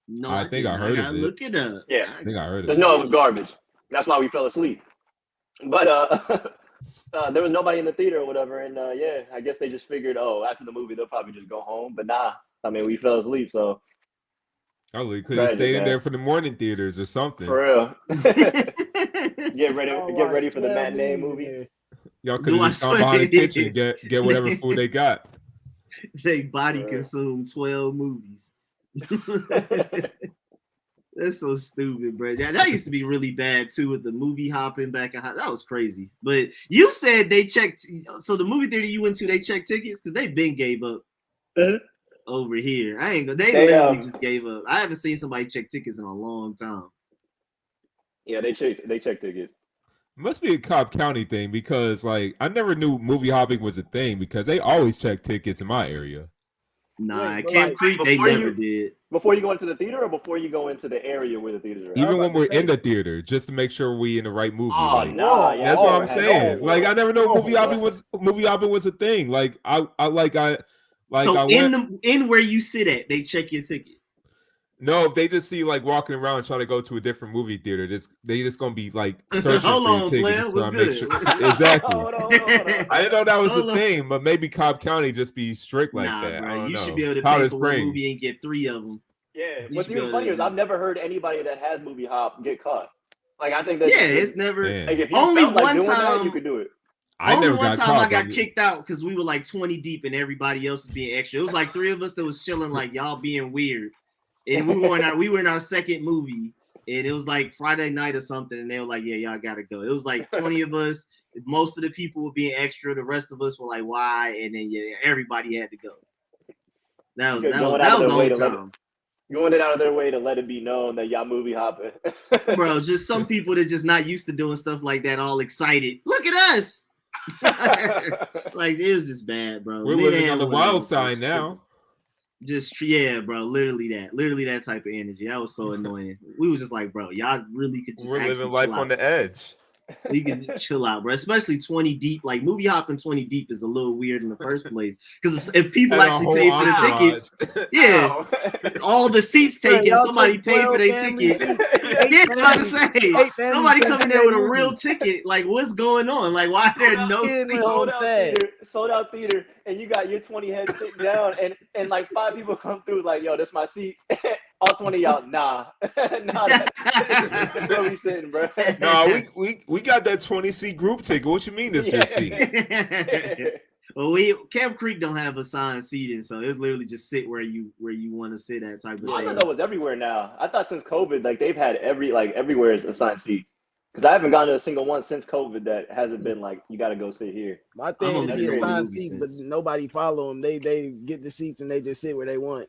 No, I think I heard of it. Look it up. Yeah, I think I heard of it. it. No, it was garbage. That's why we fell asleep. But there was nobody in the theater or whatever, and I guess they just figured, after the movie they'll probably just go home. But nah, I mean we fell asleep, so. Probably could have stayed in there for the morning theaters or something. For real. Get ready for the matinee movie. Y'all could have just gone behind the kitchen and get whatever food they got. They body consumed 12 movies. That's so stupid, bro. That used to be really bad too with the movie hopping back. That was crazy. But you said they checked. So the movie theater you went to, they checked tickets because they been gave up. Over here, they literally just gave up. I haven't seen somebody check tickets in a long time. Yeah, they checked tickets. Must be a Cobb County thing because like I never knew movie hopping was a thing because they always check tickets in my area. Nah, Camp Creek they never did. Before you go into the theater or before you go into the area where the theaters are? Even when we're in the theater, just to make sure we in the right movie. That's what I'm saying. Like I never know movie hopping was a thing. Like in where you sit at, they check your ticket. No, if they just see like walking around and trying to go to a different movie theater, they just gonna be like searching for your tickets. Exactly. Hold on. I didn't know that was a thing, but maybe Cobb County just be strict like that. Bro, I don't know. should be able to pay for one movie and get 3 of them. Yeah. What's even funnier is I've never heard anybody that has movie hop get caught. Like I think that it's never. Like, if you only felt like one doing time that, you could do it. Only one time I got kicked out because we were like 20 deep and everybody else was being extra. It was like 3 of us that was chilling, like y'all being weird. And we were in our second movie, and it was like Friday night or something, and they were like, "Yeah, y'all gotta go." It was like 20 of us. Most of the people were being extra. The rest of us were like, "Why?" And then everybody had to go. That was the only time. Going out of their way to let it be known that y'all movie hopping, bro. Just some people that just not used to doing stuff like that, all excited. Look at us. Like it was just bad, bro. We're living on the wild side now. Just bro, literally that type of energy. That was so annoying. We was just like, bro, y'all really could just. We're living life on the edge. We could chill out, bro. Especially 20 deep. Like movie hopping 20 deep is a little weird in the first place because if people actually pay for the tickets, all the seats taken. Somebody paid for their tickets. Yeah, I'm about to say somebody coming there with a real ticket. Like, what's going on? Like, why are there no seats? Sold out theater, and you got your 20 heads sitting down, and like 5 people come through. Like, yo, that's my seat. all 20 y'all, nah. That's where we sitting, bro. No, we got that 20-seat group ticket. What you mean this your seat? Well, Camp Creek don't have assigned seating, so it's literally just sit where you want to sit at type of I thing. thought that was everywhere now. I thought since COVID, like they've had everywhere is assigned seats. Because I haven't gone to a single one since COVID that hasn't been like you got to go sit here. My thing I'm is only assigned movie seats, since. but nobody follow them. They get the seats and they just sit where they want.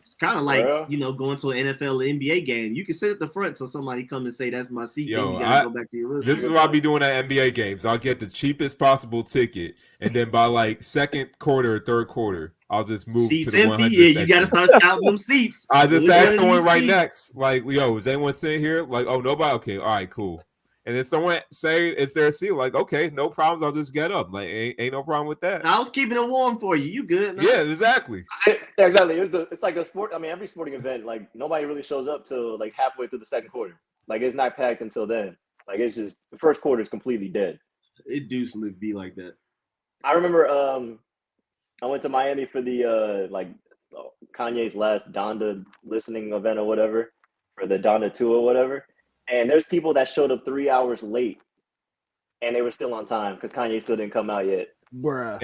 It's kind of like Bro. Going to an NFL or NBA game. You can sit at the front so somebody come and say that's my seat. Yo, then you gotta go back to your real This seat. is what I'll be doing at NBA games. I'll get the cheapest possible ticket, and then by like second quarter or third quarter, I'll just move Seats to the empty. 100 Yeah, section. you gotta start scouting them seats. I just Look at asked someone these right seats. next, like, yo, is anyone sitting here? Like, oh, nobody. Okay, all right, cool. And then someone say it's their seat, like, okay, no problems. I'll just get up. Like, ain't no problem with that. I was keeping it warm for you. You good, man? Yeah, exactly. Yeah, exactly. It's like a sport. I mean, every sporting event, like nobody really shows up till like halfway through the second quarter. Like it's not packed until then. Like it's just the first quarter is completely dead. It do be like that. I remember I went to Miami for the Kanye's last Donda listening event or whatever, for the Donda 2 or whatever. And there's people that showed up 3 hours late and they were still on time because Kanye still didn't come out yet. Bruh.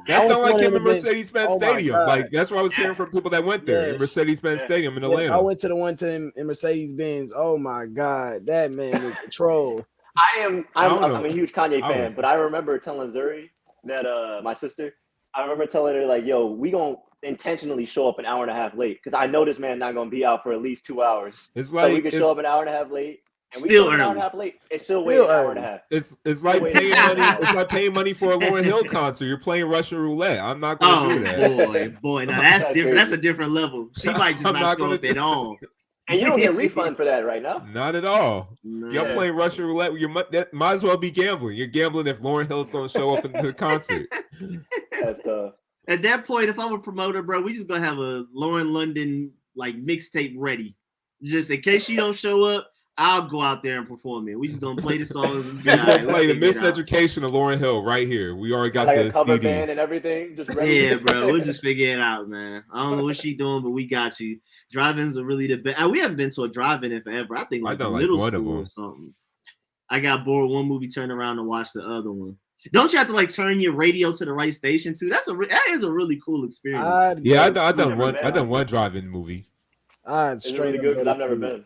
That sound like him in Mercedes-Benz Oh my Stadium. God. Like that's what I was hearing from people that went there in Yes. Mercedes-Benz Stadium in Yeah, Atlanta. I went to the one in Mercedes-Benz. Oh my God, that man is a troll. I'm a huge Kanye fan, but I remember telling Zuri that my sister, I remember telling her like, yo, we gonna intentionally show up an hour and a half late because I know this man not gonna be out for at least 2 hours. It's so like we can show up an hour and a half late. And we Still show up an hour and early. a half late. It's still waiting an hour and a half. It's like paying money. It's like paying money for a Lauryn Hill concert. You're playing Russian roulette. I'm not going to do that. boy, now that's different. That's a different level. She might just I'm not not show gonna up at all. And you don't get a refund for that right now. Not at all. No. You're playing Russian roulette. That might as well be gambling. You're gambling if Lauryn Hill is going to show up into the concert. That's At that point, if I'm a promoter, bro, we just gonna have a Lauren London like mixtape ready, just in case she don't show up. I'll go out there and perform it. We just gonna play the songs. And He's gonna play the Miseducation of Lauryn Hill right here. We already got like the a cover CD. band and everything. Just ready. Yeah, bro. We'll just figure it out, man. I don't know what she doing, but we got you. Drive-ins are really the best. We haven't been to a drive-in in forever. I think like middle school or something. I got bored one movie, turned around and watched the other one. Don't you have to like turn your radio to the right station too? That is a really cool experience. I done one drive-in movie. Is it really good? Because I've never been.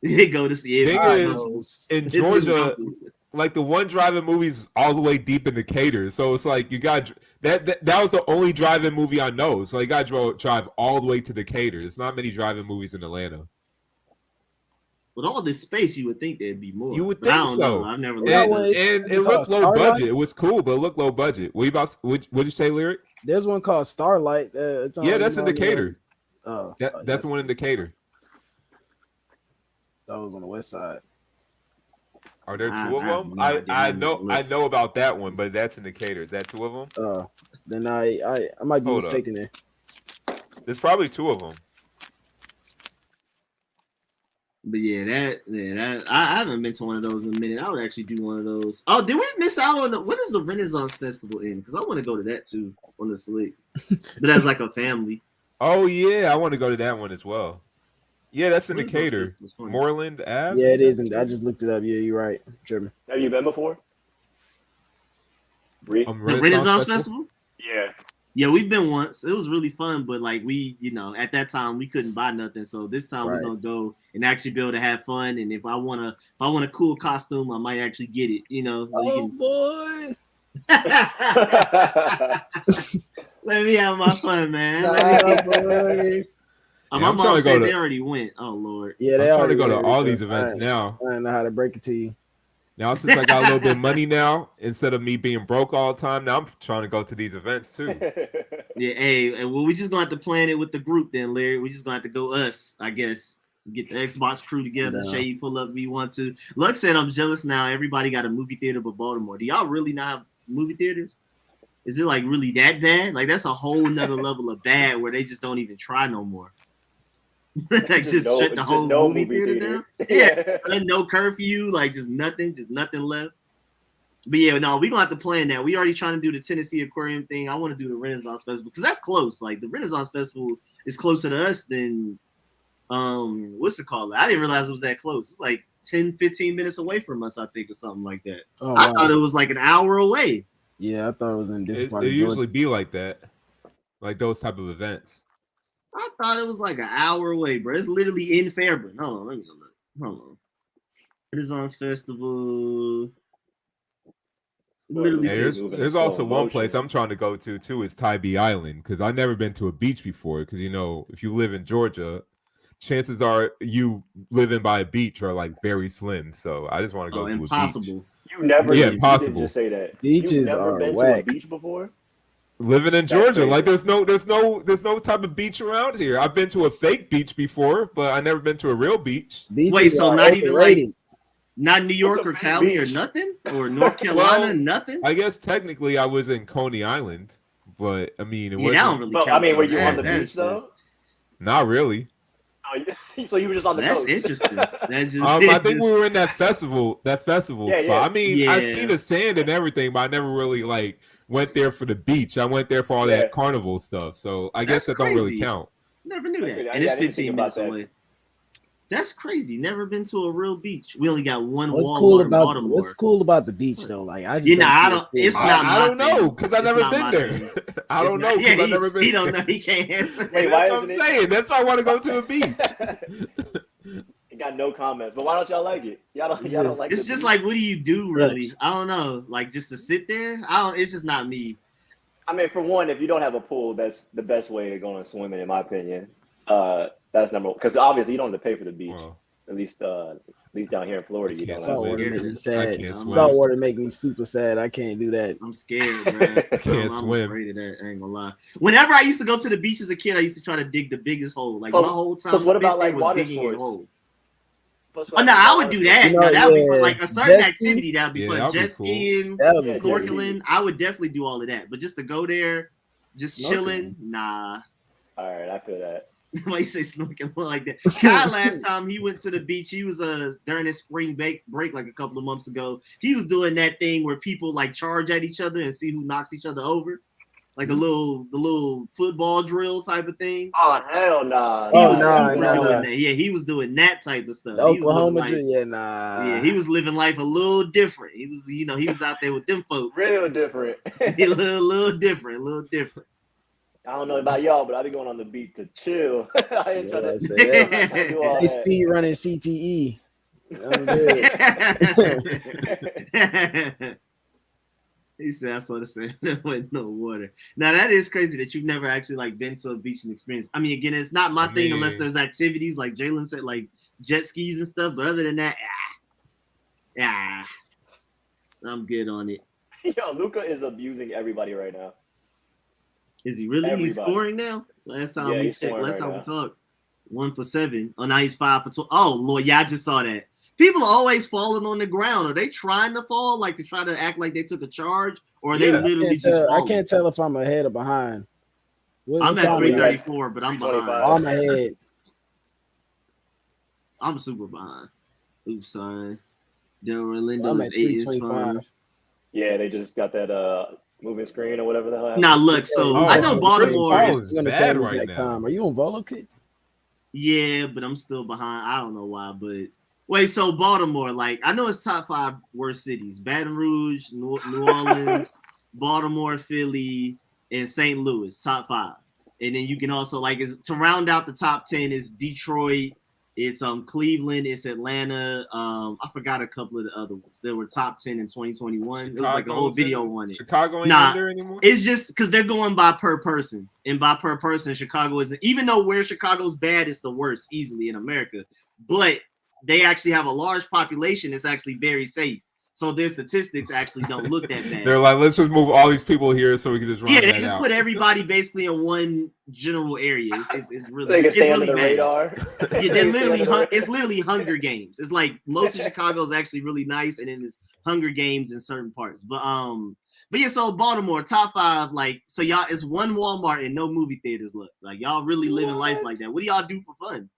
They go to see it. Thing is, in Georgia, like the one drive-in movie is all the way deep in Decatur, so it's like you got that was the only drive-in movie I know. So you got to drive all the way to Decatur. There's not many drive-in movies in Atlanta. With all this space, you would think there'd be more. You would think so. I've never and it looked low budget. It was cool, but it looked low budget. What'd you say, Lyriq? There's one called Starlight. Yeah, that's in Decatur. Oh, that's the one in Decatur. That was on the west side. Are there two of them? I know about that one, but that's in Decatur. Is that two of them? Then I might be mistaken there. There's probably two of them. But that I haven't been to one of those in a minute. I would actually do one of those. Oh, did we miss out on when is the Renaissance Festival in? Because I want to go to that too on the slate. But as like a family. Oh yeah, I want to go to that one as well. Yeah, that's in Decatur. Moreland Ave? Yeah, it is. I just looked it up. Yeah, you're right. Tripping. Have you been before? The Renaissance Festival? Yeah. Yeah, we've been once. It was really fun, but like at that time we couldn't buy nothing. So this time we're gonna go and actually be able to have fun. And if I want a cool costume, I might actually get it. Boy. Let me have my fun, man. My mom said they already went. Oh Lord. Yeah, I'm trying to go to all these events now. I don't know how to break it to you. Now, since I got a little bit of money now, instead of me being broke all the time, now I'm trying to go to these events too. Yeah, well, we just gonna have to plan it with the group then, Larry. We just gonna have to go us, I guess. Get the Xbox crew together. No. Seyi pull up if you want to. Lux said I'm jealous now. Everybody got a movie theater but Baltimore. Do y'all really not have movie theaters? Is it like really that bad? Like that's a whole nother level of bad where they just don't even try no more. Like just shut the whole movie theater down. Yeah, no curfew, like just nothing left. But yeah, no, we gonna have to plan that. We already trying to do the Tennessee Aquarium thing. I want to do the Renaissance Festival because that's close. Like the Renaissance Festival is closer to us than what's it called? I didn't realize it was that close. It's like 10, 15 minutes away from us, I think, or something like that. Oh, I wow. thought it was like an hour away. Yeah, I thought it was in different It parts of usually Georgia. be like that, like those type of events. I thought it was like an hour away, bro. It's literally in Fairburn. Hold on, let me go look. Hold on. Renaissance Festival. Literally Hey, says there's also one place I'm trying to go to too. Is Tybee Island because I've never been to a beach before. Because if you live in Georgia, chances are you living by a beach are like very slim. So I just want to go to impossible. a beach. You never, yeah, you impossible. Just say that. Beaches You've never are been whack. to a beach before. Living in Georgia, crazy. like there's no type of beach around here. I've been to a fake beach before, but I never been to a real beach. Beaches Wait, so are not even overrated. like not New York or Cali or nothing, or North Carolina, nothing. I guess technically I was in Coney Island, but I mean it wasn't. That don't really count, I mean, were you that, on the beach though? Not really. So you were just on the coast. That's interesting. That's just. I think we were in that festival spot. Yeah. I mean, I seen the sand and everything, but I never really like went there for the beach. I went there for all that carnival stuff. So I guess that don't really count. Never knew that. And it's 15 minutes away. That's crazy. Never been to a real beach. We only got one Walmart in Baltimore. What's cool about the beach though? Like I just I don't. It's not. I don't know because I've never been there. I don't know because I've never been. He don't know. He can't answer. Wait, that's what I'm saying. That's why I want to go to a beach. You got no comments, but why don't y'all like it? Y'all don't like. It's just like, what do you do really? I don't know. Like just to sit there. It's just not me. I mean, for one, if you don't have a pool, that's the best way to go on swimming, in my opinion. That's number one, because obviously you don't have to pay for the beach. Wow. At least down here in Florida, you don't. Saltwater make me sad. Saltwater make me super sad. I can't do that. I'm scared, man. I can't swim. I'm afraid of that. I ain't gonna lie. Whenever I used to go to the beach as a kid, I used to try to dig the biggest hole. Like my whole time. What about like water sports? Hole? Oh no, I would do that. That would be for like a certain activity. That would be fun. Jet skiing, snorkeling. I would definitely do all of that. But just to go there, just chilling, nah. All right, I feel that. Why you say snorkeling like that? Kyle, last time he went to the beach, he was during his spring break like a couple of months ago. He was doing that thing where people like charge at each other and see who knocks each other over, like the little football drill type of thing. Oh hell nah! Doing that. Yeah, he was doing that type of stuff. Oklahoma, Yeah, he was living life a little different. He was, he was out there with them folks. Real different. a little different. I don't know about y'all, but I be going on the beach to chill. I ain't trying to do all that. Speed running CTE. I'm good. He said, "I saw the same with no water." Now that is crazy that you've never actually like been to a beach and experience. I mean, again, it's not my thing unless there's activities like Jalen said, like jet skis and stuff. But other than that, I'm good on it. Yo, Luka is abusing everybody right now. Is he really? Everybody. He's scoring now. Last time we checked, we talked, 1 for 7. Oh, now he's 5 for 12. Oh Lord, yeah, I just saw that. People are always falling on the ground. Are they trying to fall, like to try to act like they took a charge, or are they literally just falling? I can't tell if I'm ahead or behind. I'm at 334, but I'm behind. I'm ahead. I'm super behind. Oops, sorry. Del Orlando is 8 is fine. Yeah, they just got that moving screen or whatever the hell. Now look, so I know Baltimore is bad right now. Time. Are you on Volo Kid? Yeah, but I'm still behind. I don't know why, but wait. So Baltimore, like I know it's top 5 worst cities: Baton Rouge, New Orleans, Baltimore, Philly, and St. Louis. Top 5, and then you can also to round out the top 10 is Detroit. It's Cleveland, it's Atlanta. I forgot a couple of the other ones. They were top 10 in 2021. It was like a whole video on it. Chicago ain't in there anymore? It's just because they're going by per person. And by per person, Chicago isn't, even though where Chicago's bad, it's the worst easily in America. But they actually have a large population that's actually very safe. So their statistics actually don't look that bad. They're like, let's just move all these people here so we can just run they just put everybody basically in one general area. It's really, it's really bad. Radar. Yeah, they're literally it's literally Hunger Games. It's like most of Chicago is actually really nice, and then there's Hunger Games in certain parts. But yeah, so Baltimore top 5, like so y'all it's one Walmart and no movie theaters. Look, like y'all really living life like that. What do y'all do for fun?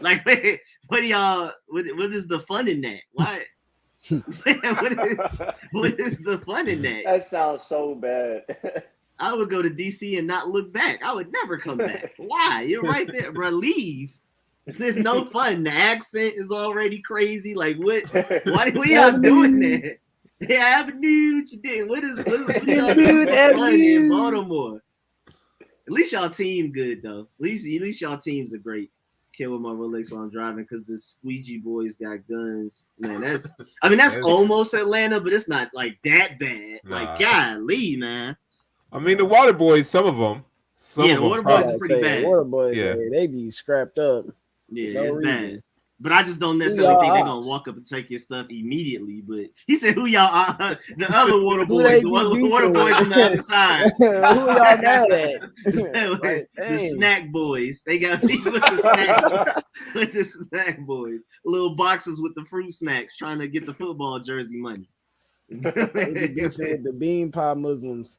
Like what do y'all? What is the fun in that? Why? What is the fun in that? That sounds so bad. I would go to DC and not look back. I would never come back. Why? You're right there, bro. Leave. There's no fun. The accent is already crazy. Like, what? Why are y'all doing that? Yeah, Avenue, what you did? What is y'all doing fun in Baltimore? At least y'all team good though. At least y'all teams are great. Can't with my Rolex while I'm driving because the squeegee boys got guns. Man, that's almost Atlanta, but it's not like that bad. Nah. Like, golly, man. I mean, the Water Boys, some of them. The Water Boys are pretty bad. Water Boys, Yeah. they be scrapped up. Yeah, No it's reason. bad. But I just don't necessarily think they're ops? gonna walk up and take your stuff immediately. But he said, "Who y'all are?" The other Water Who Boys, they the be Water beefing Boys with? on the other side. Who y'all mad at? The dang. snack boys. They got beef with the snack boys. Little boxes with the fruit snacks, trying to get the football jersey money. They be beefing with the bean pie Muslims.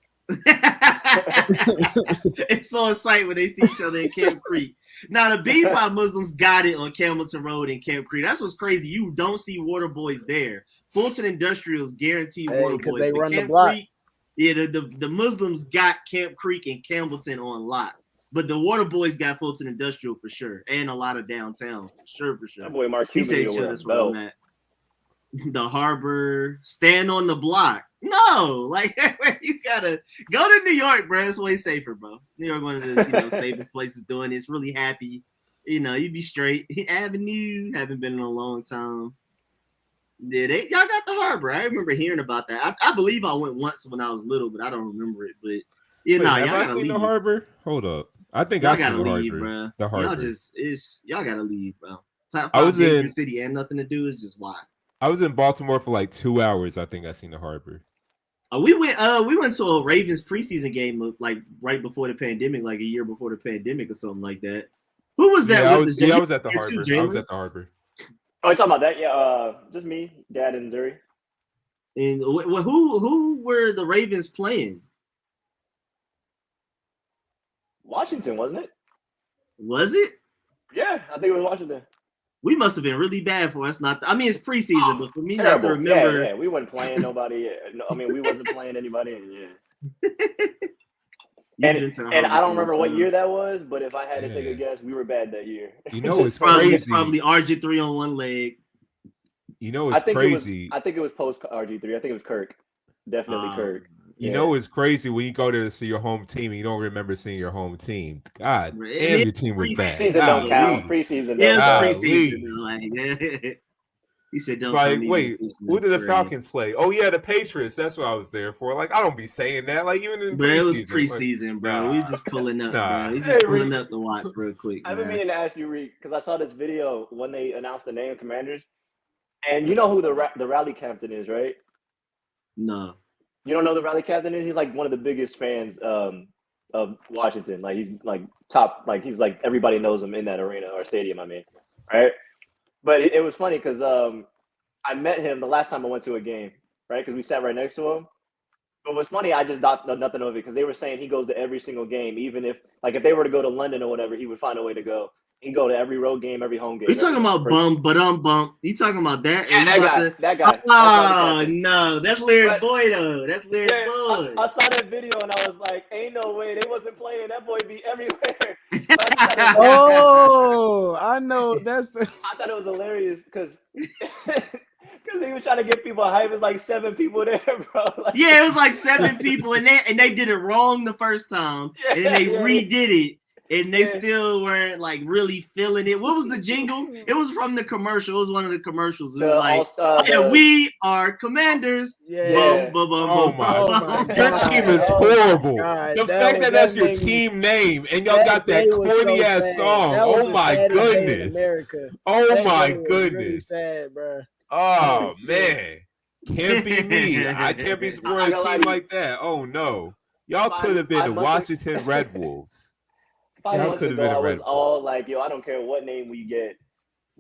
It's so exciting when they see each other in Camp Creek. Now the Bean Pie Muslims got it on Campbellton Road in Camp Creek. That's what's crazy. You don't see Water Boys there. Fulton Industrials guaranteed Water Boys. They But run the Camp block. Creek, yeah, the Muslims got Camp Creek and Campbellton on lock. But the Water Boys got Fulton Industrial for sure, and a lot of downtown for sure. That boy Mark He Cuban said, here "Chill, with that's a where belt. I'm at." The Harbor, stand on the block. No, like you gotta go to New York, bro. It's way safer, bro. New York, one of the safest places doing it. It's really happy. You'd be straight. Avenue, haven't been in a long time. Yeah, y'all got the Harbor. I remember hearing about that. I believe I went once when I was little, but I don't remember it. But Wait, y'all have I gotta seen leave. the Harbor? Hold up. I think Y'all I gotta seen the leave, Harbor. bro. The Harbor. Y'all gotta leave, bro. Top I 5 was dangerous in- city and nothing to do is just why. I was in Baltimore for like 2 hours. I think I seen the Harbor. We went to a Ravens preseason game like right before the pandemic, like a year before the pandemic or something like that. Who was that? Yeah, I with was, us? I was at the There too, Harbor. I Jalen? was at the Harbor. Oh, you talking about that? Yeah, just me, Dad, and Zuri. And who were the Ravens playing? Washington, wasn't it? Was it? Yeah, I think it was Washington. We must have been really bad for us not. I mean, it's preseason, but for me Terrible. not to remember. Yeah, we wasn't playing nobody. We wasn't playing anybody. Yeah. And I don't remember what year that was, but if I had to take a guess, we were bad that year. You know, it's probably crazy. RG3 on one leg. You know, it's crazy. I think it was post RG3. I think it was Kirk. Definitely Kirk. You know, it's crazy when you go there to see your home team and you don't remember seeing your home team. God, Right. damn, your team was bad. Preseason don't count. Preseason Yeah, don't it's count. preseason. Like, he said, it's like, wait, who did the Falcons play? Oh, yeah, the Patriots. That's what I was there for. Like, I don't be saying that. Like, even in bro, preseason. it was preseason, bro. We just pulling up, bro. We just pulling up the watch real quick. I've been meaning to ask you, Rick, because I saw this video when they announced the name of Commanders, and you know who the rally captain is, right? No. You don't know who the rally captain is? He's like one of the biggest fans of Washington. Like, he's like top, like he's like everybody knows him in that arena or stadium, I mean, right? But it was funny because I met him the last time I went to a game, right? Because we sat right next to him. But what's funny, I just thought nothing of it because they were saying he goes to every single game, even if they were to go to London or whatever, he would find a way to go. He'd go to every road game, every home game. You talking about bump? You talking about that? Yeah, that guy. Oh no, that's Lyriq boy though. That's Lyriq boy. I saw that video and I was like, ain't no way they wasn't playing. That boy be everywhere. Oh, I know. I thought it was hilarious because he was trying to get people hype. It was like 7 people there, bro. Like, yeah, it was like 7 people, and they did it wrong the first time, and then they redid it. And they still weren't like really feeling it. What was the jingle? It was from the commercial. It was one of the commercials. It was we are Commanders. Yeah. Oh my God. Your team is horrible. The fact that that's your team name and y'all got that corny ass song. Oh my goodness. Oh my goodness. Really sad, bro. Oh man. Can't be me. I can't be supporting a team like that. Oh no. Y'all could have been the Washington Red Wolves. 5 months ago, I was all like, yo, I don't care what name we get.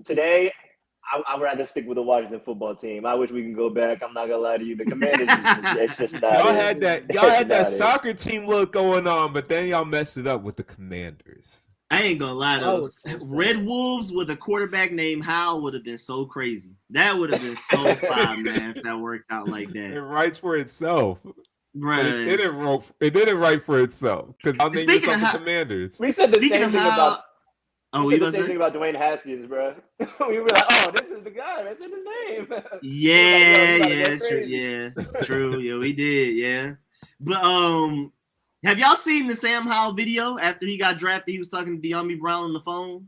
Today, I'd rather stick with the Washington football team. I wish we can go back. I'm not gonna lie to you. The Commanders, it's just not y'all had that soccer team look going on, but then y'all messed it up with the Commanders. I ain't gonna lie That though. was so sad. Red Wolves with a quarterback named Hal would have been so crazy. That would have been so fun, man, if that worked out like It that. writes for itself. But it Bruh. didn't write for itself. Because I'll name Speaking yourself of the how- Commanders. We said the Speaking same of thing how, about. oh, We you said the gonna same say? thing about Dwayne Haskins, bro. We were like, "Oh, this is the guy. That's in his name." Yeah, We were like, "Yo, you yeah, gotta go true, crazy." yeah, true. Yeah, we did, yeah. But have y'all seen the Sam Howell video after he got drafted? He was talking to De'Ami Brown on the phone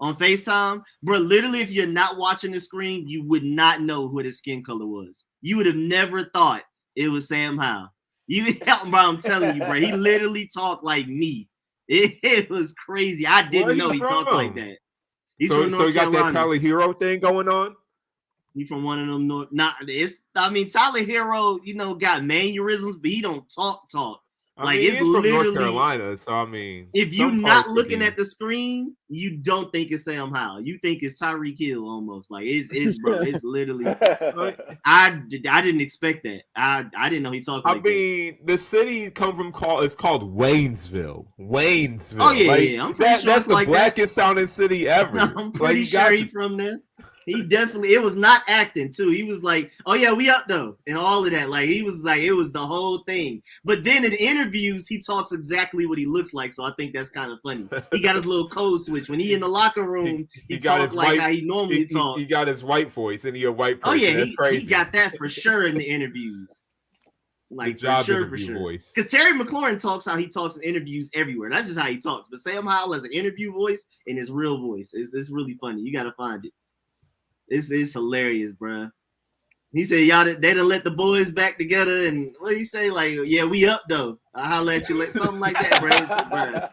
on FaceTime. Bro, literally, if you're not watching the screen, you would not know who his skin color was. You would have never thought it was Sam Howell. Bro, I'm telling you, bro, he literally talked like me. It was crazy. I didn't know he talked like that. He's So from North you got Carolina. that Tyler Hero thing going on? He from one of them North. Tyler Hero, got mannerisms, but he don't talk. I mean, it's he's from North literally Carolina, so I mean, if you're some not parts could looking be- at the screen, you don't think it's Sam Howell. You think it's Tyreek Hill almost. Like it's bro. It's literally. I didn't expect that. I didn't know he talked like I mean, the city it's called Waynesville. Waynesville. Oh yeah, I'm pretty sure that's it's the like blackest sounding city ever. I'm pretty you sure got he's from there. He definitely, it was not acting too. He was like, oh yeah, we up though, and all of that. Like he was like, it was the whole thing. But then in interviews, he talks exactly what he looks like. So I think that's kind of funny. He got his little code switch. When he in the locker room, he talks like how he normally talks. He got his white voice and he a white person. Oh yeah, that's crazy. He got that for sure in the interviews. Like the job for interview sure. voice. Because Terry McLaurin talks how he talks in interviews everywhere. That's just how he talks. But Sam Howell has an interview voice and his real voice. It's really funny. You got to find it. It's hilarious, bro. He said, y'all, they done let the boys back together. And what did he say? Like, yeah, we up, though. I'll holler at you, something like that, bro. Bro.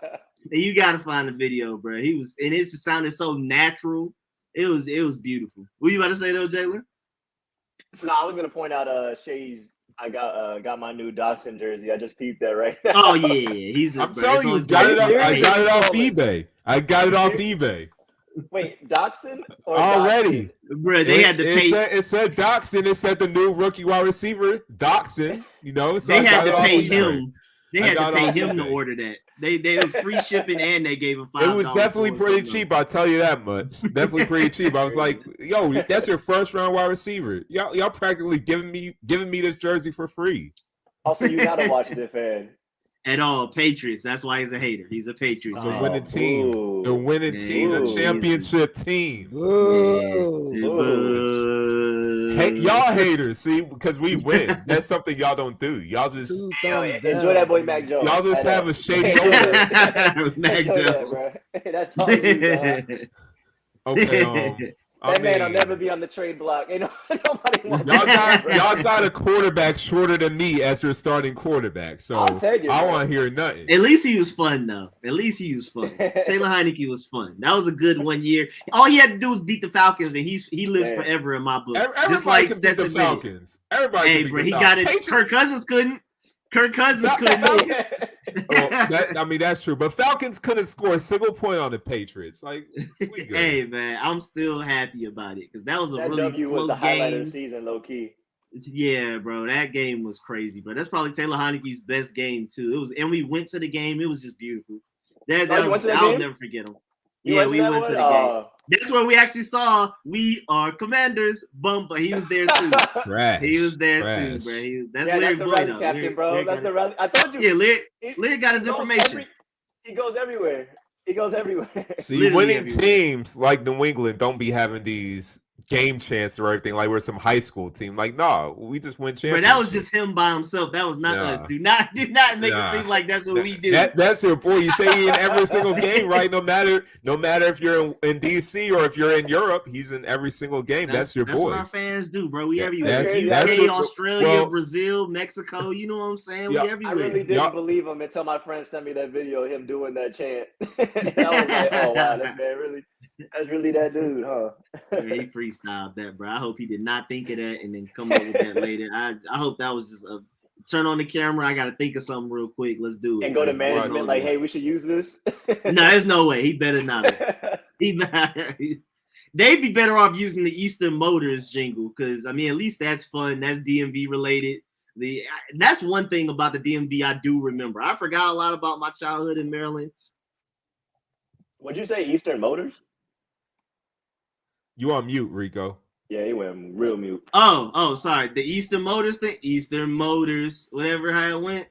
And you got to find the video, bro. And it just sounded so natural. It was beautiful. What you about to say, though, Jalen? No, I was going to point out Shay's. I got my new Dawson jersey. I just peeped that right now. Oh, yeah. I'm telling you, I got it off eBay. I got it off eBay. Wait, Dachshund or already, Dachshund? Bro? They had to pay. It said Dachshund. It said the new rookie wide receiver Dachshund. So they had to pay him. eBay. They had to pay him to order that. They was free shipping and they gave him $5. It was definitely pretty cheap. I'll tell you that much. Definitely pretty cheap. I was like, yo, that's your first round wide receiver. Y'all practically giving me this jersey for free. Also, you're not a Washington fan. At all, Patriots. That's why he's a hater. He's a Patriots. The winning team. Ooh. The winning team. The championship team. Hey, y'all haters, see, because we win. That's something y'all don't do. Y'all just enjoy that boy Mac Jones. Y'all just have a shady owner. Mac Jones. That's all you Okay. That man will never be on the trade block. Nobody wants y'all got a quarterback shorter than me as your starting quarterback. So I want to hear nothing. At least he was fun, though. At least he was fun. Taylor Heineke was fun. That was a good 1 year. All he had to do was beat the Falcons, and he lives forever in my book. Everybody just like can beat the Falcons. Everybody can beat bro, the he Falcons. got it. Kirk Cousins couldn't. That's true. But Falcons couldn't score a single point on the Patriots. Like, we good. Hey, man, I'm still happy about it because that was a really W close was the highlight of the game. season, low key. Yeah, bro, that game was crazy. But that's probably Taylor Heineke's best game too. And we went to the game. It was just beautiful. I'll never forget him. We went to the game. That's where we actually saw We Are Commanders. But he was there too. He was there too, bro. That's Lyriq boy, though. Captain, bro. That's the rally. I told you. Yeah, Lyriq got his information. He goes everywhere. See, winning teams like New England don't be having these game chance or everything like we're some high school team. Like, no, we just win championships. But that was just him by himself. That was not us. Do not make it seem like that's what we do. That's your boy. You say he in every single game, right? No matter if you're in DC or if you're in Europe, he's in every single game. That's your boy. That's what our fans do, bro. We everywhere. That's Australia, Brazil, Mexico. You know what I'm saying? We everywhere. I really didn't believe him until my friend sent me that video of him doing that chant. And I was like, oh wow, that's really that dude, huh? Yeah, he freestyled that, bro. I hope he did not think of that and then come up with that later. I hope that was just a turn on the camera. I got to think of something real quick. Let's do it. And go to management like, hey, we should use this. No, there's no way. He better not. They'd be better off using the Eastern Motors jingle because, I mean, at least that's fun. That's DMV related. That's one thing about the DMV I do remember. I forgot a lot about my childhood in Maryland. Would you say Eastern Motors? You on mute, Rico. Yeah, he went real mute. Oh, sorry. The Eastern Motors thing, Eastern Motors, whatever how it went.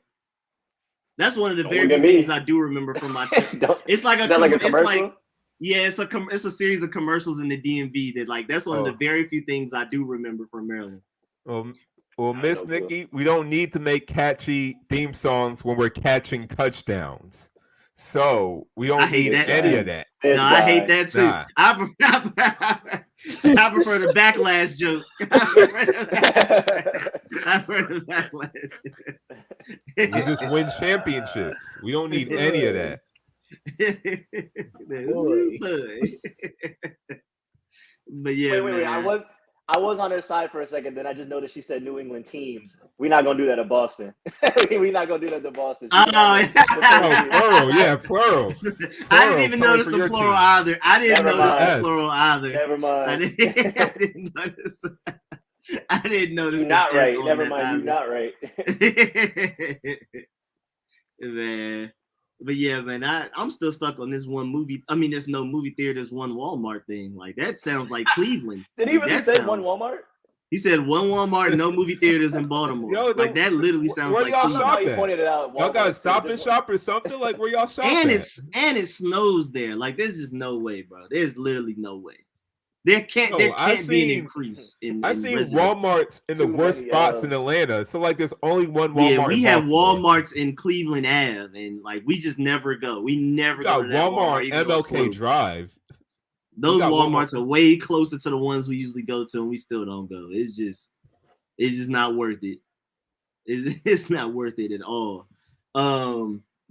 That's one of the Don't very look few at me. things I do remember from my childhood. It's like Is that like a commercial? It's like, yeah, it's a series of commercials in the DMV that like that's one of the very few things I do remember from Maryland. Well, Miss Nikki, we don't need to make catchy theme songs when we're catching touchdowns. So we don't need any of that. No, I hate that too. Nah. I prefer the backlash joke. I prefer the backlash joke. We just win championships. We don't need any of that. But yeah, wait. I was on her side for a second. Then I just noticed she said New England teams. We're not gonna do that in Boston. We're not gonna do that in Boston. Plural. Yeah, plural. I didn't even notice the plural either. I didn't notice the plural either. Never mind. I didn't notice. I didn't notice. You're not right. Never mind. You're not right. Man. But yeah, man, I'm still stuck on this one movie. I mean, there's no movie theater, there's one Walmart thing. Like that sounds like Cleveland. Did he really say one Walmart? He said one Walmart, no movie theaters in Baltimore. Yo, like that literally sounds like y'all shop at? Pointed it out. Y'all got to Stop and Shop or something? Like where y'all shop and it snows there. Like there's just no way, bro. There's literally no way. There can't be an increase in I've seen Walmarts in the worst spots in Atlanta. So like there's only one Walmart. Yeah, we have Walmarts in Cleveland Ave, and like we just never go. We never go to that Walmart MLK Drive. Those Walmarts are way closer to the ones we usually go to, and we still don't go. It's just not worth it. It's not worth it at all.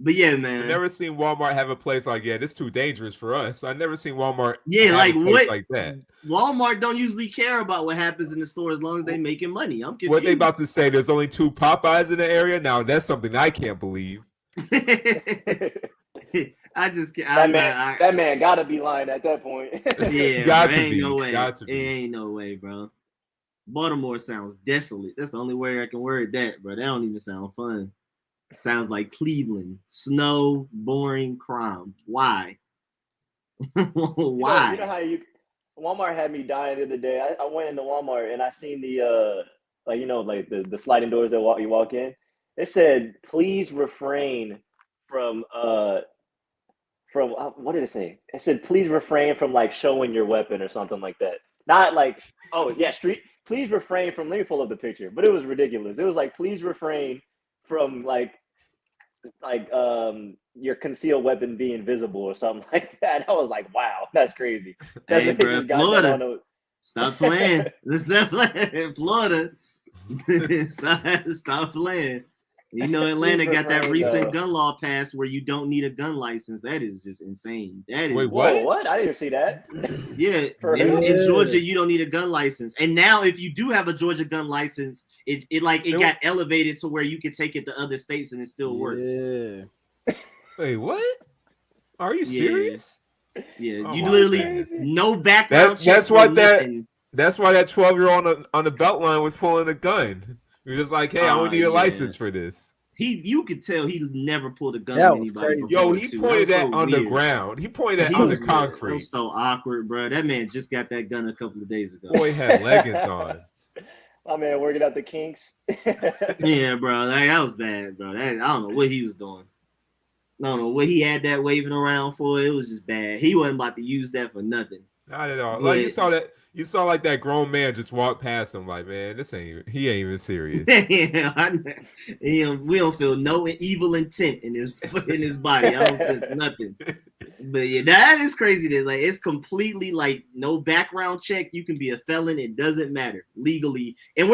But yeah, man. I've never seen Walmart have a place like, this too dangerous for us. I've never seen Walmart like a place like that. Walmart don't usually care about what happens in the store as long as they making money. I'm confused. What they about to say, there's only 2 Popeyes in the area? Now that's something I can't believe. I just can't. That man gotta be lying at that point. Yeah, got to ain't be. No way. Got to be. It ain't no way, bro. Baltimore sounds desolate. That's the only way I can word that, bro. That don't even sound fun. Sounds like Cleveland. Snow, boring, crime. Why? Why? You know how Walmart had me dying the other day. I went into Walmart and I seen the the sliding doors that you walk in. It said, please refrain from what did it say? It said, please refrain from like showing your weapon or something like that. Not like, please refrain from, let me pull up the picture. But it was ridiculous. It was like, please refrain from like your concealed weapon being visible or something like that. I was like, wow, that's crazy. Hey, bro, Florida. Stop playing. Stop playing. Florida. Stop playing. You know, Atlanta got that recent gun law passed where you don't need a gun license. That is just insane. That is Wait, what? What? I didn't see that. Yeah, in Georgia, you don't need a gun license. And now, if you do have a Georgia gun license, it got elevated to where you can take it to other states and it still works. Yeah. Wait, what? Are you serious? Yeah, you literally no background check. That's why that 12-year-old on the belt line was pulling a gun. He was just like, hey, I don't need a license for this. You could tell he never pulled a gun on anybody. Yo, he pointed that on the ground. He pointed that on the concrete. It was so awkward, bro. That man just got that gun a couple of days ago. Boy had leggings on. My man working out the kinks. Yeah, bro. That was bad, bro. I don't know what he was doing. I don't know what he had that waving around for. It was just bad. He wasn't about to use that for nothing. Not at all. Like you saw like that grown man just walk past him. Like, man, he ain't even serious. We don't feel no evil intent in his body. I don't sense nothing. But yeah, that is crazy. That like it's completely like no background check. You can be a felon. It doesn't matter legally. And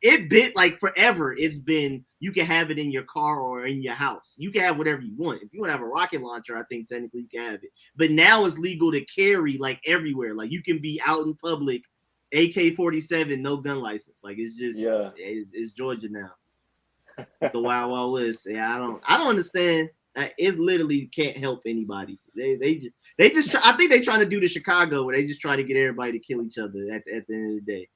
it been like forever. It's been you can have it in your car or in your house. You can have whatever you want. If you want to have a rocket launcher, I think technically you can have it. But now it's legal to carry like everywhere. Like you can be out in public, AK-47, no gun license. Like it's just it's Georgia now. It's the Wild Wild West. Yeah, I don't understand. It literally can't help anybody. They just try, I think they trying to do the Chicago where they just try to get everybody to kill each other at the end of the day.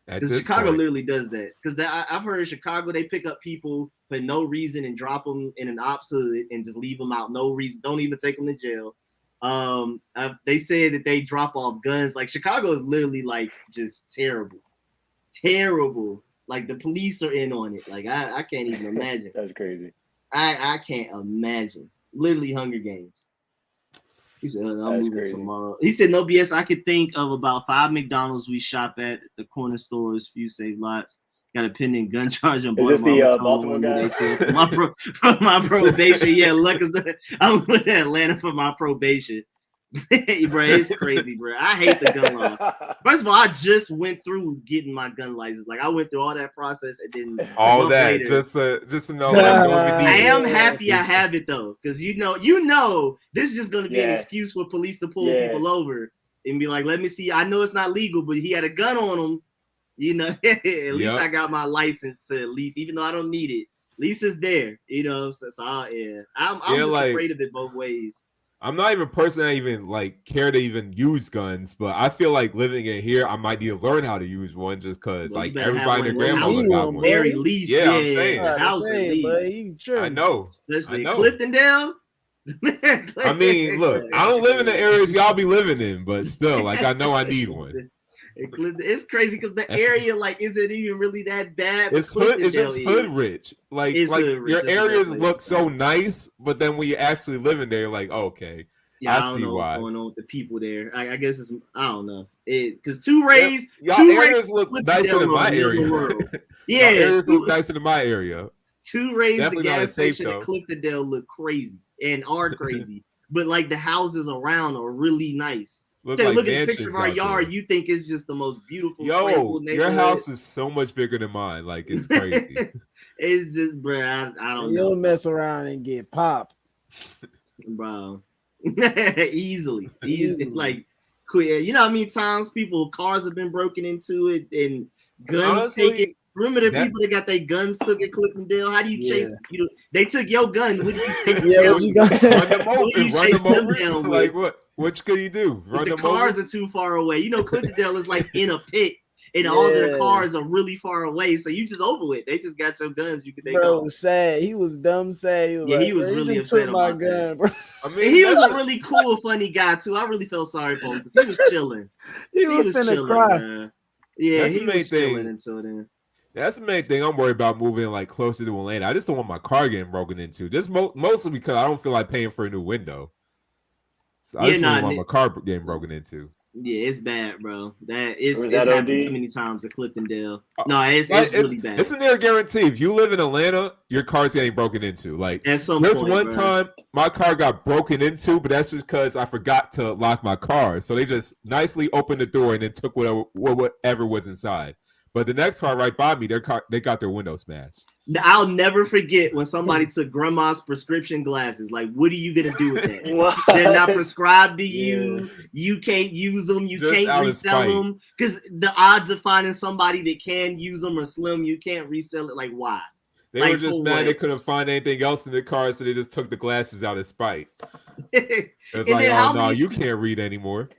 Because Chicago literally does that. Because I've heard in Chicago they pick up people for no reason and drop them in an ops hood and just leave them out. No reason. Don't even take them to jail. They said that they drop off guns. Like Chicago is literally like just terrible. Like the police are in on it. Like I can't even imagine. That's crazy. I can't imagine. Literally Hunger Games. He said, I'm moving tomorrow. He said, no BS. I could think of about 5 McDonald's we shop at the corner stores, few save lots. Got a pending gun charge on board. Is this the Baltimore guy? For my probation. Yeah, look, I'm in Atlanta for my probation. Bro, it's crazy, bro. I hate the gun law. First of all, I just went through getting my gun license. Like I went through all that process and then all that later, just to know what I'm going to be. I am happy I have it though, because you know this is just going to be an excuse for police to pull people over and be like, let me see. I know it's not legal, but he had a gun on him. You know, at least I got my license to at least, even though I don't need it. At least it's there. You know, so I'm just like, afraid of it both ways. I'm not even a person that even like care to even use guns, but I feel like living in here, I might need to learn how to use one just because like everybody and their grandmother got one. Very least, yeah, I'm saying. House at least. I know. Especially Cliftondale. I mean, look, I don't live in the areas y'all be living in, but still, like I know I need one. It's crazy because the area like isn't even really that bad. It's hood. It's just hood rich. Like your areas look so nice, but then when you actually live in there, you're like, oh, okay, yeah, I don't know what's going on with the people there. I guess it's I don't know because two rays look nicer than my area. Yeah, areas look nicer than my area. 2 rays, the gas station at Cliftondale look crazy and are crazy, but like the houses around are really nice. Look at the picture of our yard. You think it's just the most beautiful. Your house is so much bigger than mine. Like it's crazy. It's just, bro. I don't know. You'll mess around and get popped, bro. easily. Like, you know how many times cars have been broken into it and guns taken. Remember the people that got their guns took at Cliftondale? How do you chase? They took your gun. What do you think? What you got? Run them over. Like what? What could you do? Run the them cars over? are too far away. You know, Cliftondale is like in a pit, and all their cars are really far away. So you just over it. They just got your guns. You could. Bro was sad. He was dumb sad. He was really upset on my gun, bro. I mean, he was a really cool, funny guy too. I really felt sorry for him because he was chilling. he was chilling, cry. Man. Yeah, that's he was chilling until then. That's the main thing I'm worried about moving like closer to Atlanta. I just don't want my car getting broken into. Just mostly because I don't feel like paying for a new window. So I just don't want my car getting broken into. Yeah, it's bad, bro. It's happened too many times at Cliftondale. No, it's really bad. It's a near guarantee. If you live in Atlanta, your car's getting broken into. Like there's one time my car got broken into, but that's just because I forgot to lock my car. So they just nicely opened the door and then took whatever was inside. But the next car right by me, they got their window smashed. I'll never forget when somebody took grandma's prescription glasses. Like, what are you gonna do with that? They're not prescribed to you. Yeah. You can't use them. You just can't resell them because the odds of finding somebody that can use them are slim. You can't resell it. Like, why? They were just mad they couldn't find anything else in the car, so they just took the glasses out of spite. It's like, oh no, you can't read anymore.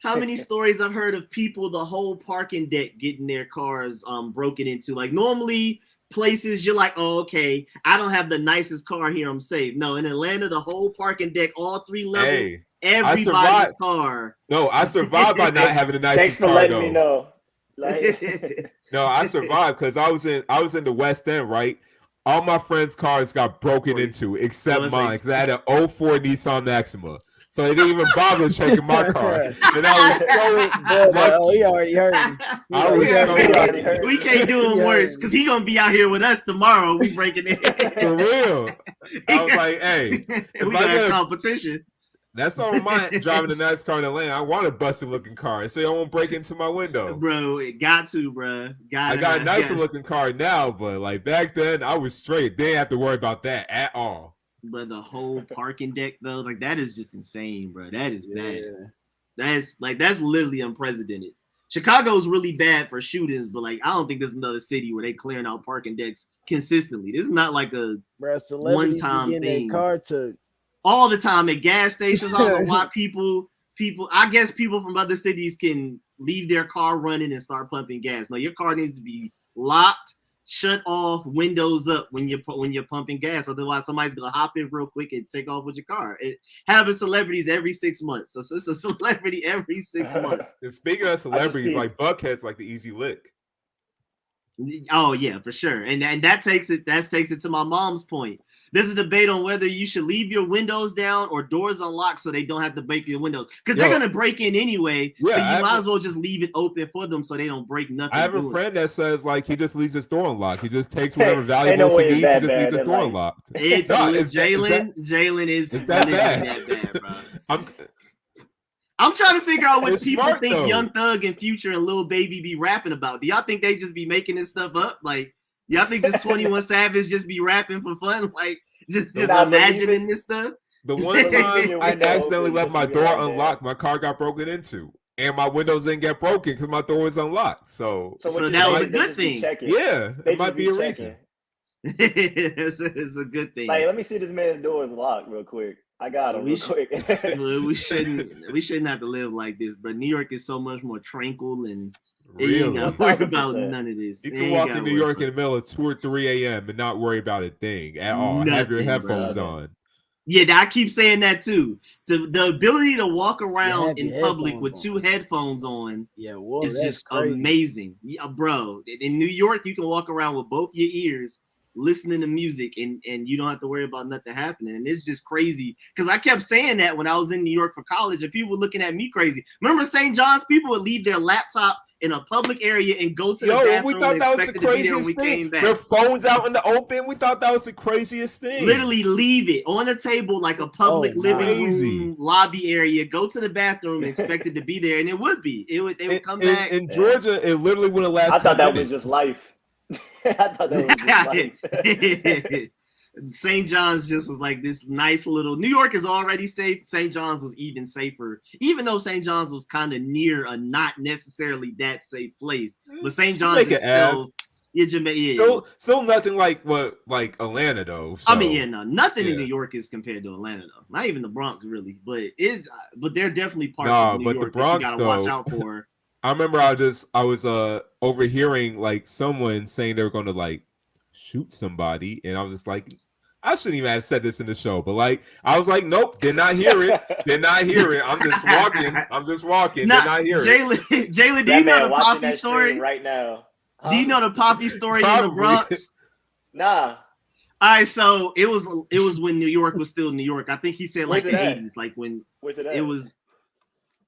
How many stories I've heard of people, the whole parking deck getting their cars broken into. Like normally places you're like, oh, okay, I don't have the nicest car here, I'm safe. No, in Atlanta, the whole parking deck, all 3 levels, everybody's car. No, I survived by not having the nicest car. Thanks for letting me know. Like... No, I survived because I was in the West End, right? All my friends' cars got broken into except mine because I had an 04 Nissan Maxima. So they didn't even bother checking my car. And I was so lucky. He already heard. I was so lucky. We can't do him worse because he's going to be out here with us tomorrow. We breaking it. For real. I was like, hey. We got competition. That's all mine driving a nice car in Atlanta. I want a busted looking car so I won't break into my window. Bro, it got to, bro. I got a nicer looking car now, but like back then, I was straight. They didn't have to worry about that at all. But the whole parking deck though, like that is just insane, bro. That is bad. That's literally unprecedented. Chicago's really bad for shootings, but like I don't think there's another city where they clearing out parking decks consistently. This is not like a one-time thing. Car to all the time at gas stations. I don't know why people. I guess people from other cities can leave their car running and start pumping gas. No, your car needs to be locked, shut off, windows up when you're pumping gas. Otherwise, somebody's gonna hop in real quick and take off with your car. It happens celebrities every 6 months. So it's a celebrity every 6 months. And speaking of celebrities, like Buckhead's like the easy lick. Oh yeah, for sure. And that takes it to my mom's point. There's a debate on whether you should leave your windows down or doors unlocked so they don't have to break your windows. Because they're gonna break in anyway. Yeah, so you might as well just leave it open for them so they don't break nothing. I have a friend that says like he just leaves his door unlocked. He just takes whatever valuables he needs. He just leaves his door unlocked. It's Jalen is that bad, bro. I'm trying to figure out what people think though. Young Thug and Future and Lil Baby be rapping about. Do y'all think they just be making this stuff up? Like, y'all think this 21 Savage just be rapping for fun? Like, just imagining this stuff? The one time I accidentally left my door unlocked, my car got broken into. And my windows didn't get broken because my door was unlocked. So that was a good thing. Yeah, it might be a reason. It's a good thing. Like, let me see this man's door is locked real quick. I got him real quick. we shouldn't have to live like this, but New York is so much more tranquil and you ain't got to worry about none of this. You can walk in New York in the middle of 2 or 3 a.m. and not worry about a thing at all. Nothing, have your headphones on. Yeah, I keep saying that too. The ability to walk around in public with 2 headphones on is just amazing. Yeah, bro. In New York, you can walk around with both your ears listening to music and you don't have to worry about nothing happening. And it's just crazy because I kept saying that when I was in New York for college and people were looking at me crazy. Remember St. John's, people would leave their laptop in a public area and go to the bathroom. We thought that was the craziest thing. Their phones out in the open. We thought that was the craziest thing. Literally leave it on a table like a public living room lobby area. Go to the bathroom and expect it to be there, and it would be. They would come back. In Georgia, it literally wouldn't last. I thought that was just life. I thought that was just life. St. John's just was like this nice little. New York is already safe. St. John's was even safer, even though St. John's was kind of near a not necessarily that safe place. But St. John's is still, still nothing like Atlanta though. So. I mean, nothing in New York is compared to Atlanta though. Not even the Bronx really, but they're definitely parts of New York the Bronx, that you gotta watch out for. I remember I was overhearing like someone saying they were going to like shoot somebody, and I was just like, I shouldn't even have said this in the show, but like I was like, nope, did not hear it. I'm just walking. Did not hear it. Jalen, do you know the Poppy story right now? Huh? Do you know the Poppy story in the Bronx? Nah. All right, so it was when New York was still New York. I think he said like the 80s, like when it was.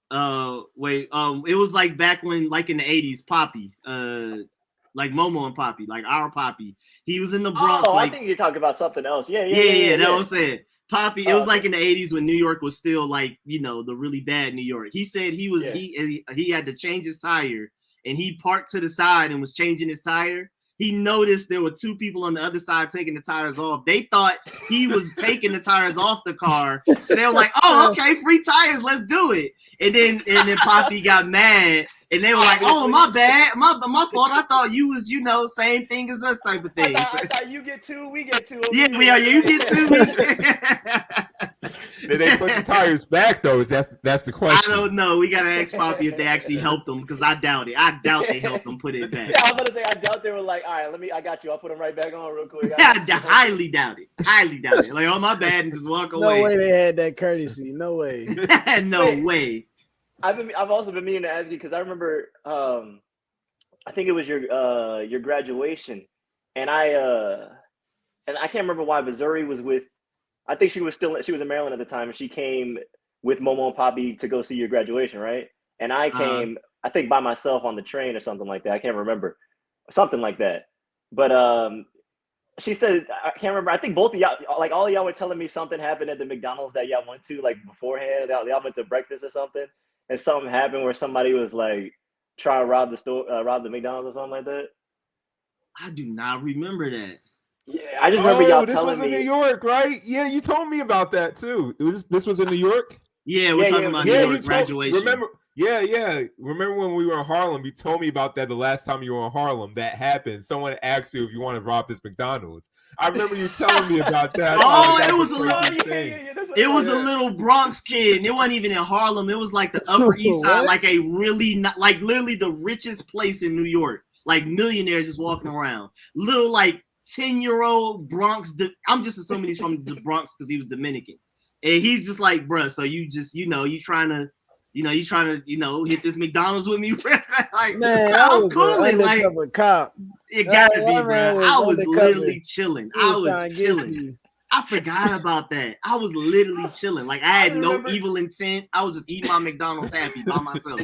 It was like back when, like in the 80s, Poppy, like Momo and Poppy, like our Poppy. He was in the Bronx. Oh, I think you're talking about something else. Yeah. That's what I'm saying. Poppy, it was like in the 80s when New York was still like, the really bad New York. He said he had to change his tire and he parked to the side and was changing his tire. He noticed there were 2 people on the other side taking the tires off. They thought he was taking the tires off the car. So they were like, oh, okay, free tires, let's do it. And then Poppy got mad. And they were like, oh, my bad. My fault. I thought you was, same thing as us type of thing. I thought you get 2, we get 2. Yeah, you get 2. Did they put the tires back though? That's the question. I don't know. We gotta ask Poppy if they actually helped them because I doubt it. I doubt they helped them put it back. Yeah, I was gonna say I doubt they were like, all right, I got you. I'll put them right back on real quick. I highly doubt it. Like, oh my bad, and just walk away. No way they had that courtesy. No way. No way. I've also been meaning to ask you because I remember I think it was your graduation, and I can't remember why Missouri was with. I think she was in Maryland at the time, and she came with Momo and Poppy to go see your graduation, right? And I came, I think by myself on the train or something like that. I can't remember, something like that. But she said, I can't remember. I think both of y'all, like all of y'all, were telling me something happened at the McDonald's that y'all went to, like beforehand. Y'all went to breakfast or something, and something happened where somebody was like trying to rob the McDonald's or something like that. I do not remember that. Yeah, I just remember y'all telling me. This was in New York, right? Yeah, you told me about that too. This was in New York? Yeah, we're talking about New York graduation. Remember when we were in Harlem, you told me about that the last time you were in Harlem. That happened. Someone asked you if you want to rob this McDonald's. I remember you telling me about that. It was a little Bronx kid. And it wasn't even in Harlem. It was like the Upper East Side, like a really, like literally the richest place in New York. like millionaires just walking around. Little like 10-year-old Bronx. I'm just assuming he's from the Bronx because he was Dominican, and he's just like, bruh. So you just you trying to hit this McDonald's with me, like Man, I'm was cooling, an undercover like cop. it gotta be, man bro. was I was undercover. literally chilling. He was I was trying to get chilling. you. I forgot about that. I was literally chilling. Like I had no evil intent. I was just eating my McDonald's happy by myself.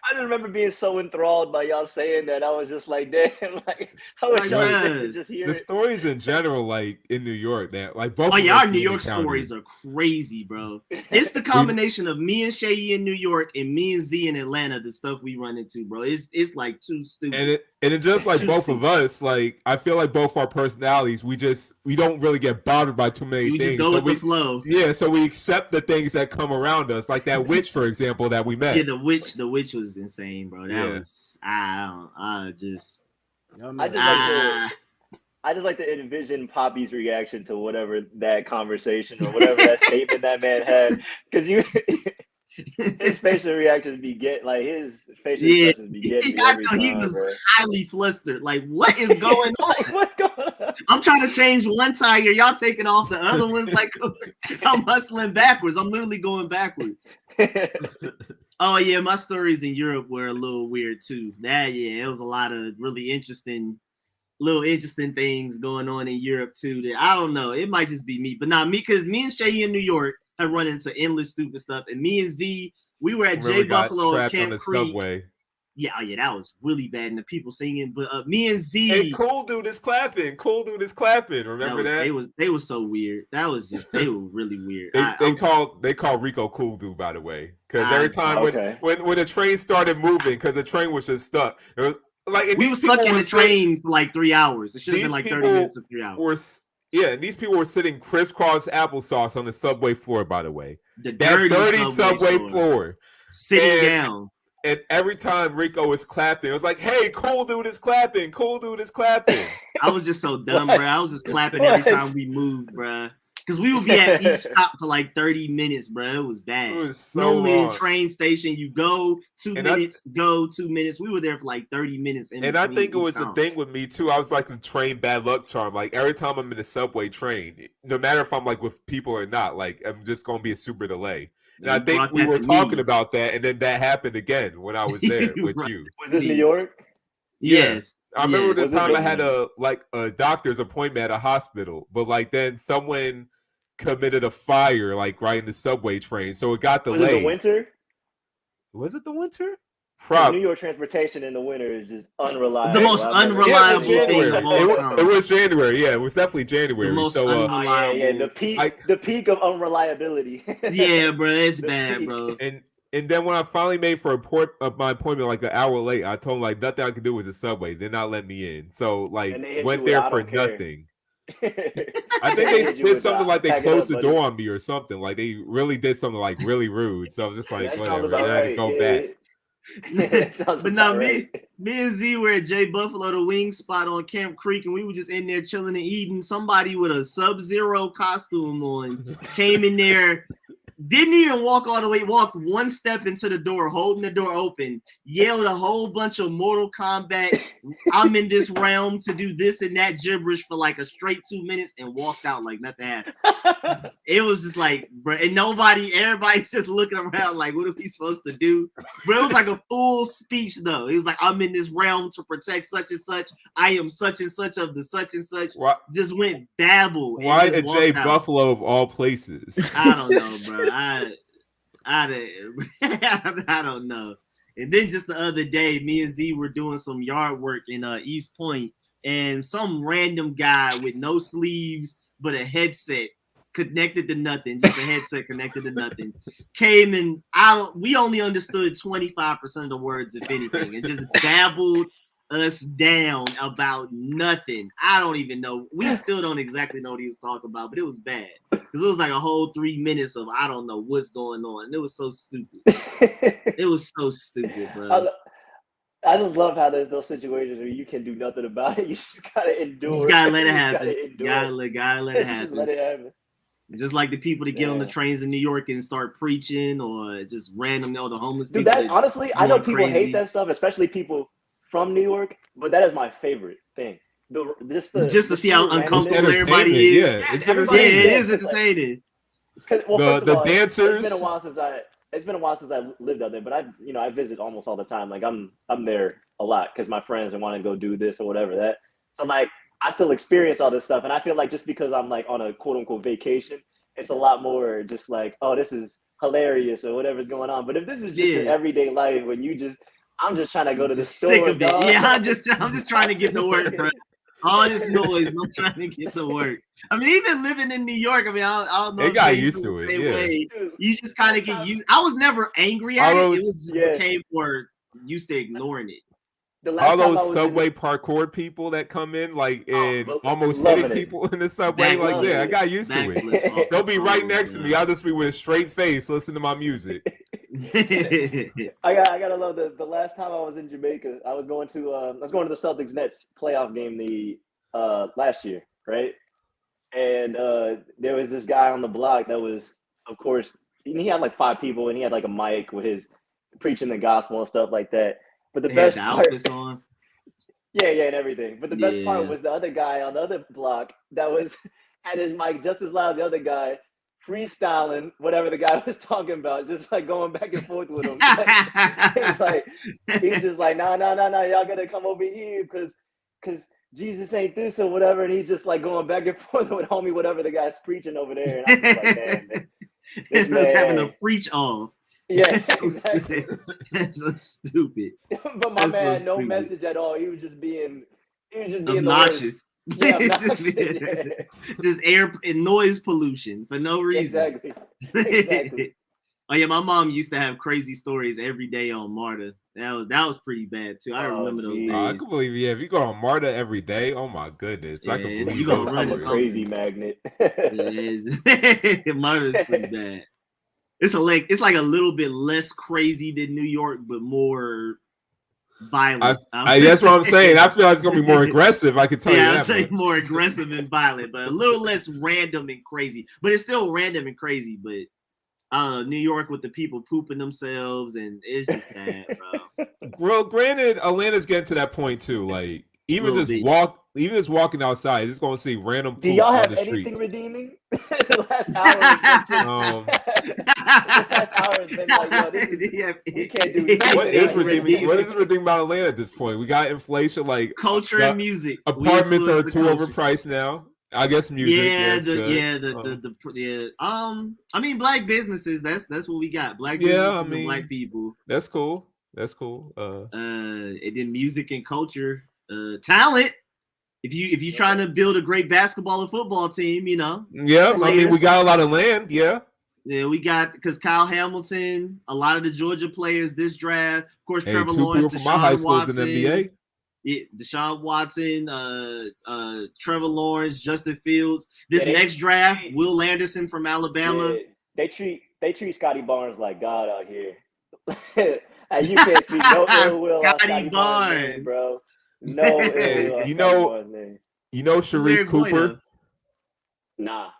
I just remember being so enthralled by y'all saying that. I was just like, damn, like I wish y'all could just hear the it. stories in general, like in New York, that like both. Oh of yeah, us our New being York encountered. stories are crazy, bro. It's the combination of me and Seyi in New York and me and Z in Atlanta. The stuff we run into, bro. It's like too stupid. And it just like both of us, like I feel like both our personalities, we don't really get bothered by too many We things. just go with the flow. Yeah, so we accept the things that come around us, like that witch, for example, that we met. Yeah, the witch was insane, bro. That was I just like to envision Poppy's reaction to whatever that conversation or whatever that statement that man had, because his facial reactions be his facial expressions be getting me every time. He was highly flustered. Like, what is going on? What's going on? I'm trying to change one tire. Y'all taking off the other ones. Like, I'm hustling backwards. I'm literally going backwards. Oh yeah, my stories in Europe were a little weird too. It was a lot of really interesting things going on in Europe too. That I don't know. It might just be me, but not me, because me and Seyi in New York have run into endless stupid stuff. And me and Z, we were at J Buffalo at Camp Creek. Subway. Yeah, that was really bad. And the people singing, but me and Z. Hey, cool dude is clapping. Remember that? They were so weird. They were really weird. They call Rico cool dude, by the way, because every time when the train started moving, because the train was just stuck. It was, like, we were stuck in the train for like 3 hours. It should have been like 30 minutes of 3 hours. And these people were sitting crisscross applesauce on the subway floor, by the way. That dirty subway floor. Sitting down. And every time Rico was clapping, it was like, hey, cool dude is clapping. I was just so dumb, bro. I was just clapping every time we moved, bro. Because we would be at each stop for like 30 minutes, bro. It was bad. It was so normally long. In train station, you go 2 minutes, go 2 minutes. We were there for like 30 minutes. And I think it was a thing with me too. I was like the train bad luck charm. Like every time I'm in a subway train, no matter if I'm like with people or not, like I'm just gonna be a super delay. And I think we were talking about that, and then that happened again when I was there with you. Was this New York? Yes. I remember the time I had a doctor's appointment at a hospital, but like then someone committed a fire like right in the subway train, so it got delayed. Was it the winter? Was it the winter? New York transportation in the winter is just unreliable. The most unreliable thing of all time. It was January. Yeah, it was definitely January. The most unreliable. The peak of unreliability. Yeah, bro, it's bad, bro. And then when I finally made for my appointment like an hour late, I told them like nothing I could do was the subway. They're not letting me in. So like went there for nothing. I think they did something like they closed the door on me or something. Like they really did something like really rude. So I was just like, whatever. I had to go back. But now me and Z were at J Buffalo, the wing spot on Camp Creek, and we were just in there chilling and eating. Somebody with a Sub-Zero costume on came in there, didn't even walk all the way, walked one step into the door, holding the door open, yelled a whole bunch of Mortal Kombat, I'm in this realm to do this and that gibberish for like a straight 2 minutes, and walked out like nothing happened. It was just like, bro, and everybody's just looking around like, what are we supposed to do? But it was like a full speech though. It was like, I'm in this realm to protect such and such. I am such and such of the such and such. Just went babble. Why a J Buffalo of all places? I don't know, bro. I don't know. And then just the other day, me and Z were doing some yard work in East Point, and some random guy with no sleeves but a headset connected to nothing, just a headset connected to nothing, came and we only understood 25% of the words, if anything, and just babbled us down about nothing. I don't even know. We still don't exactly know what he was talking about, but it was bad. Because it was like a whole 3 minutes of I don't know what's going on. And it was so stupid. It was so stupid, bro. I just love how there's those situations where you can do nothing about it. You just gotta endure. You just gotta let it happen. Gotta let it happen. Just let it happen. Just like the people that get on the trains in New York and start preaching, or just random, the homeless people. Dude, honestly, I know people hate that stuff, especially people from New York, but that is my favorite thing. Just to see how pure uncomfortable randomness. everybody is. Yeah, it's everybody- Yeah, it entertaining. is entertaining. Well, first of The all, dancers. It's been a while since I lived out there, but I visit almost all the time. Like I'm there a lot because my friends want to go do this or whatever that. So like I still experience all this stuff, and I feel like just because I'm like on a quote unquote vacation, it's a lot more just like, oh, this is hilarious or whatever's going on. But if this is just your everyday life, when I'm just trying to go to the store. Sick of it. Dog. Yeah, I'm just trying to get to work, bro. All this noise, I'm trying to get to work. I mean, even living in New York, I mean, I don't know. They got used to it. Yeah. Way. You just kind of get used. I was never angry at it. It was just became more used to ignoring it. All those subway parkour people that come in, like, and almost hitting people in the subway, like, yeah, I got used to it. They'll be right next to me. I'll just be with a straight face, listening to my music. I gotta love the last time I was in Jamaica. I was going to the Celtics Nets playoff game last year, right? And there was this guy on the block that was, of course, he had like 5 people, and he had like a mic with his preaching the gospel and stuff like that. But the best part, on. yeah, and everything. But the best part was the other guy on the other block that had his mic just as loud as the other guy, freestyling whatever the guy was talking about, just like going back and forth with him. It's like he's just like, no, y'all gotta come over here because Jesus ain't this or whatever, and he's just like going back and forth with homie whatever the guy's preaching over there. And I'm like, man, this man's having a preach off. Yeah, exactly. That's so stupid. But my man had no message at all. He was just being obnoxious. Yeah, obnoxious. Yeah. Just air and noise pollution for no reason. Exactly. Oh yeah, my mom used to have crazy stories every day on Marta. That was pretty bad too. I remember those days. I can believe, if you go on Marta every day, oh my goodness, I can believe you those I'm a stories. crazy magnet. Marta's pretty bad. It's like a little bit less crazy than New York, but more violent. That's what I'm saying. I feel like it's gonna be more aggressive. I can tell you that. I'd say more aggressive and violent, but a little less random and crazy. But it's still random and crazy. But New York with the people pooping themselves, and it's just bad, bro. Well, granted, Atlanta's getting to that point too. Like even just walking outside, just gonna see random poop. Do y'all have on the anything street. redeeming? The last hour. The last hour has been like, yo, this is, we can't do this. What is redeeming? What is redeeming about Atlanta at this point? We got inflation, like culture and music. Apartments are too overpriced now. I guess music. I mean, black businesses. That's what we got. Black businesses and black people. That's cool. And then music and culture, talent. If you trying to build a great basketball and football team, you know. Yeah, players. I mean, we got a lot of land. Yeah. Yeah, we got because Kyle Hamilton, a lot of the Georgia players this draft, of course, Trevor Lawrence, from my high school's in the NBA. Yeah, Deshaun Watson, Trevor Lawrence, Justin Fields. This next draft, Will Anderson from Alabama. Yeah, they treat Scotty Barnes like God out here. And you can't speak no ill will on Scotty Barnes, name, bro. No ill will. You know Sharif Cooper? Nah.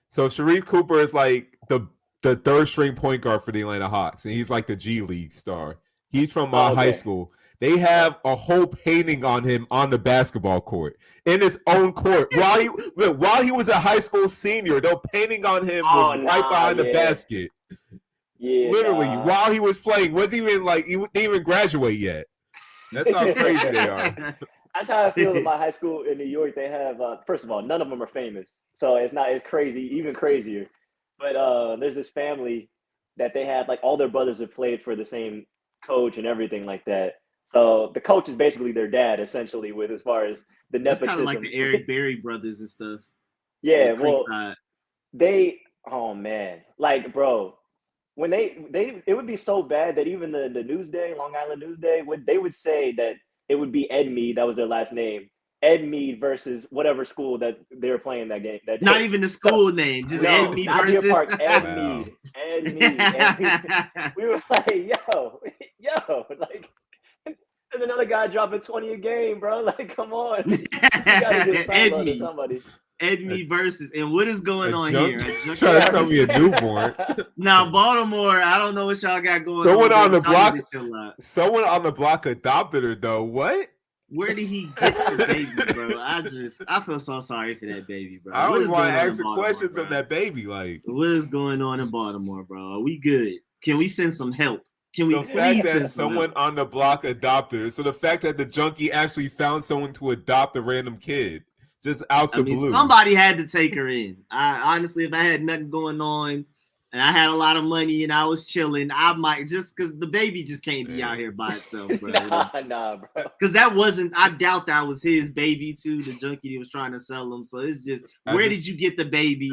So Sharif Cooper is like the third string point guard for the Atlanta Hawks, and he's like the G League star. He's from high school. They have a whole painting on him on the basketball court, in his own court. While he was a high school senior, the painting on him was right behind the basket. Yeah, literally, while he was playing, wasn't even like he didn't even graduate yet. That's how crazy they are. That's how I feel in my high school in New York. They have first of all, none of them are famous, so it's crazy, even crazier. But there's this family that they have, like all their brothers have played for the same coach and everything like that. So the coach is basically their dad, essentially, with as far as the nepotism. It's kind of like the Eric Berry brothers and stuff. Yeah, well, oh man, like bro, when it would be so bad that even the Newsday, Long Island Newsday, they would say that it would be Ed Mead, that was their last name, Ed Mead versus whatever school that they were playing that game. Not even the school name, just Ed Mead versus Park, Ed Mead. We were like, yo, like. There's another guy dropping 20 a game, bro. Like, come on. You gotta give some love to somebody. enemy versus, and what is going on here? Trying to tell me a newborn. Now, Baltimore, I don't know what y'all got going Someone on the Y'all block. need to chill out. Someone on the block adopted her though. What? Where did he get the baby, bro? I feel so sorry for that baby, bro. I What always is want going to on ask in the Baltimore, questions bro? on that baby. Like, what is going on in Baltimore, bro? Are we good? Can we send some help? Can we the please fact send that some someone help? on the block adopted her. So the fact that the junkie actually found someone to adopt a random kid just out the blue. Somebody had to take her in. I honestly, if I had nothing going on and I had a lot of money and I was chilling, I might, just because the baby just can't be out here by itself, bro. Nah, bro. Because that wasn't, I doubt that was his baby too, the junkie that was trying to sell him. So it's just, where did you get the baby?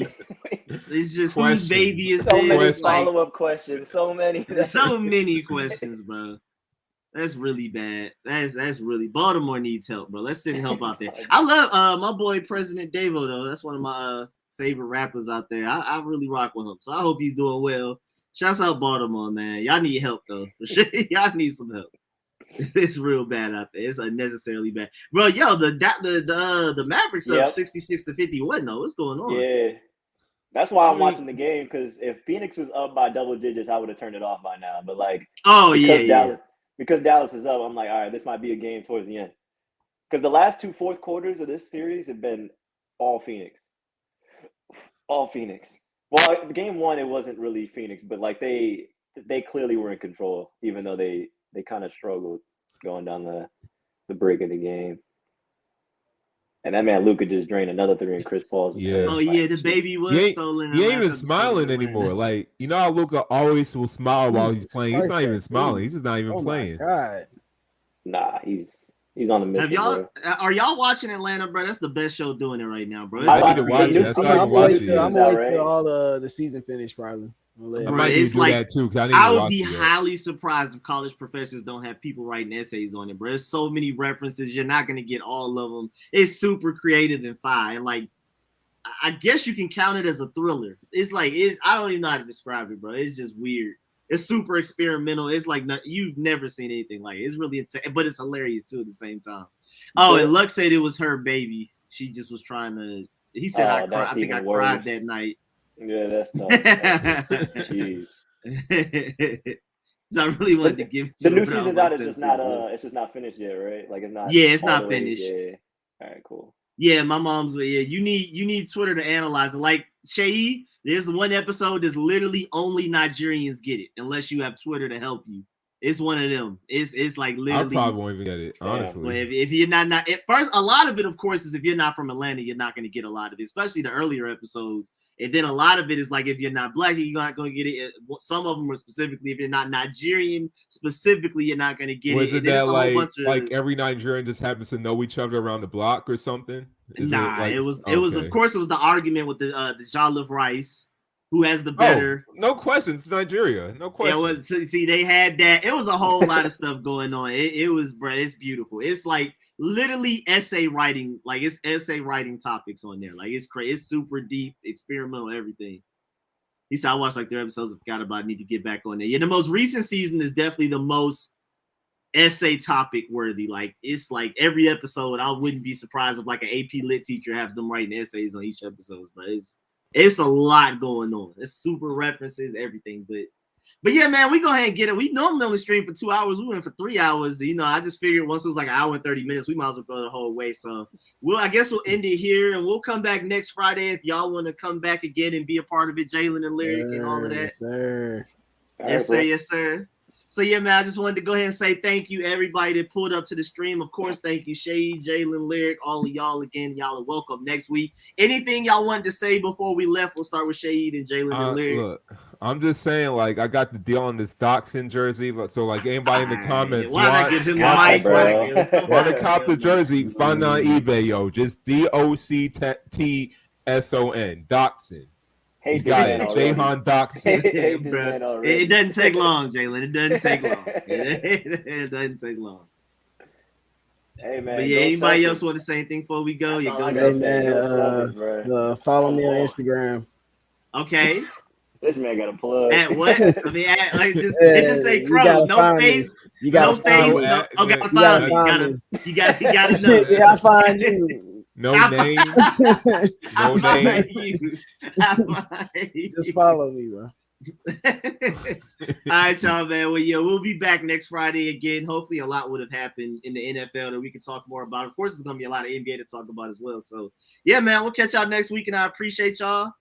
It's just whose baby is so this? many follow-up questions. So many questions, bro. That's really bad. That's really, Baltimore needs help, bro. Let's send help out there. I love my boy President Davo though. That's one of my favorite rappers out there. I really rock with him. So I hope he's doing well. Shouts out Baltimore, man. Y'all need help though. For sure. Y'all need some help. It's real bad out there. It's unnecessarily bad. Bro, yo, the Mavericks up 66-51 though. What's going on? Yeah. That's why I'm watching the game, because if Phoenix was up by double digits, I would have turned it off by now. But like, because Dallas is up, I'm like, all right, this might be a game towards the end. Because the last two fourth quarters of this series have been all Phoenix. All Phoenix. Well, game one, it wasn't really Phoenix, but like they clearly were in control, even though they kind of struggled going down the break of the game. And that man Luka just drained another three in Chris Paul's. Yeah. Oh yeah, the baby was stolen. He ain't even smiling anymore. Like, you know how Luka always will smile while he's playing. He's not even smiling. He's just not even playing. My God. Nah, he's on the mission. Are y'all watching Atlanta, bro? That's the best show doing it right now, bro. I need to watch it. I'm gonna wait till all the season finish, probably. I might need to do that too. I would be highly surprised if college professors don't have people writing essays on it, bro. There's so many references. You're not going to get all of them. It's super creative and fine. And like, I guess you can count it as a thriller. It's like, I don't even know how to describe it, bro. It's just weird. It's super experimental. It's like, you've never seen anything like it. It's really insane, but it's hilarious too at the same time. Oh, and Luck said it was her baby. She just was trying to, he said, I think I cried that night. Yeah, that's tough. So I really wanted to give it to the new season's out. It's just not finished yet, right? Like it's not. Yeah, it's not finished. Yeah. All right, cool. Yeah, my mom's. Yeah, you need Twitter to analyze it. Like Seyi, there's one episode that's literally only Nigerians get it, unless you have Twitter to help you. It's one of them. It's like literally. I probably won't even get it, honestly. If you're not at first, a lot of it, of course, is if you're not from Atlanta, you're not going to get a lot of it, especially the earlier episodes. And then a lot of it is like if you're not black, you're not going to get it. Some of them are specifically if you're not Nigerian, specifically, you're not going to get it. Was it that like every Nigerian just happens to know each other around the block or something? It was of course it was the argument with the Jollof Rice. Who has the better? No questions, Nigeria. No questions. Yeah, see, they had that. It was a whole lot of stuff going on. It was, bro. It's beautiful. It's like literally essay writing. Like it's essay writing topics on there. Like it's crazy. It's super deep, experimental, everything. He said I watched like 3 episodes. I forgot about it. I need to get back on there. Yeah, the most recent season is definitely the most essay topic worthy. Like it's like every episode. I wouldn't be surprised if like an AP Lit teacher has them writing essays on each episode. But it's a lot going on. It's super references, everything. But yeah, man, we go ahead and get it. We normally only stream for 2 hours. We went for 3 hours. You know, I just figured once it was like an hour and 30 minutes, we might as well go the whole way. So I guess we'll end it here and we'll come back next Friday if y'all want to come back again and be a part of it, Jalen and Lyriq and all of that. Yes, sir. Yes, sir. Yes, sir. So yeah, man, I just wanted to go ahead and say thank you, everybody that pulled up to the stream. Of course, thank you, Seyi, Jalen, Lyriq, all of y'all again. Y'all are welcome next week. Anything y'all wanted to say before we left? We'll start with Seyi and Jalen and Lyriq. Look, I'm just saying, like, I got the deal on this Dachshund jersey. So, like, anybody in the comments want to cop the jersey, find it on eBay, yo. Just DOCTSON, Dachshund. You got it, Jahan Dachshund. It doesn't take long, Jalen. It doesn't take long. It doesn't take long. Hey man, but yeah, anybody else want to say anything before we go? Follow me on Instagram. Okay. This man got a plug. At what? I mean, it just say Crow. No face. You gotta no face. You gotta find me. You gotta know. Yeah, I find you. No I name. No I name. find you. I find you. Just follow me, bro. All right, y'all, man. Well, yeah, we'll be back next Friday again. Hopefully, a lot would have happened in the NFL that we can talk more about. Of course, there's going to be a lot of NBA to talk about as well. So, yeah, man, we'll catch y'all next week, and I appreciate y'all.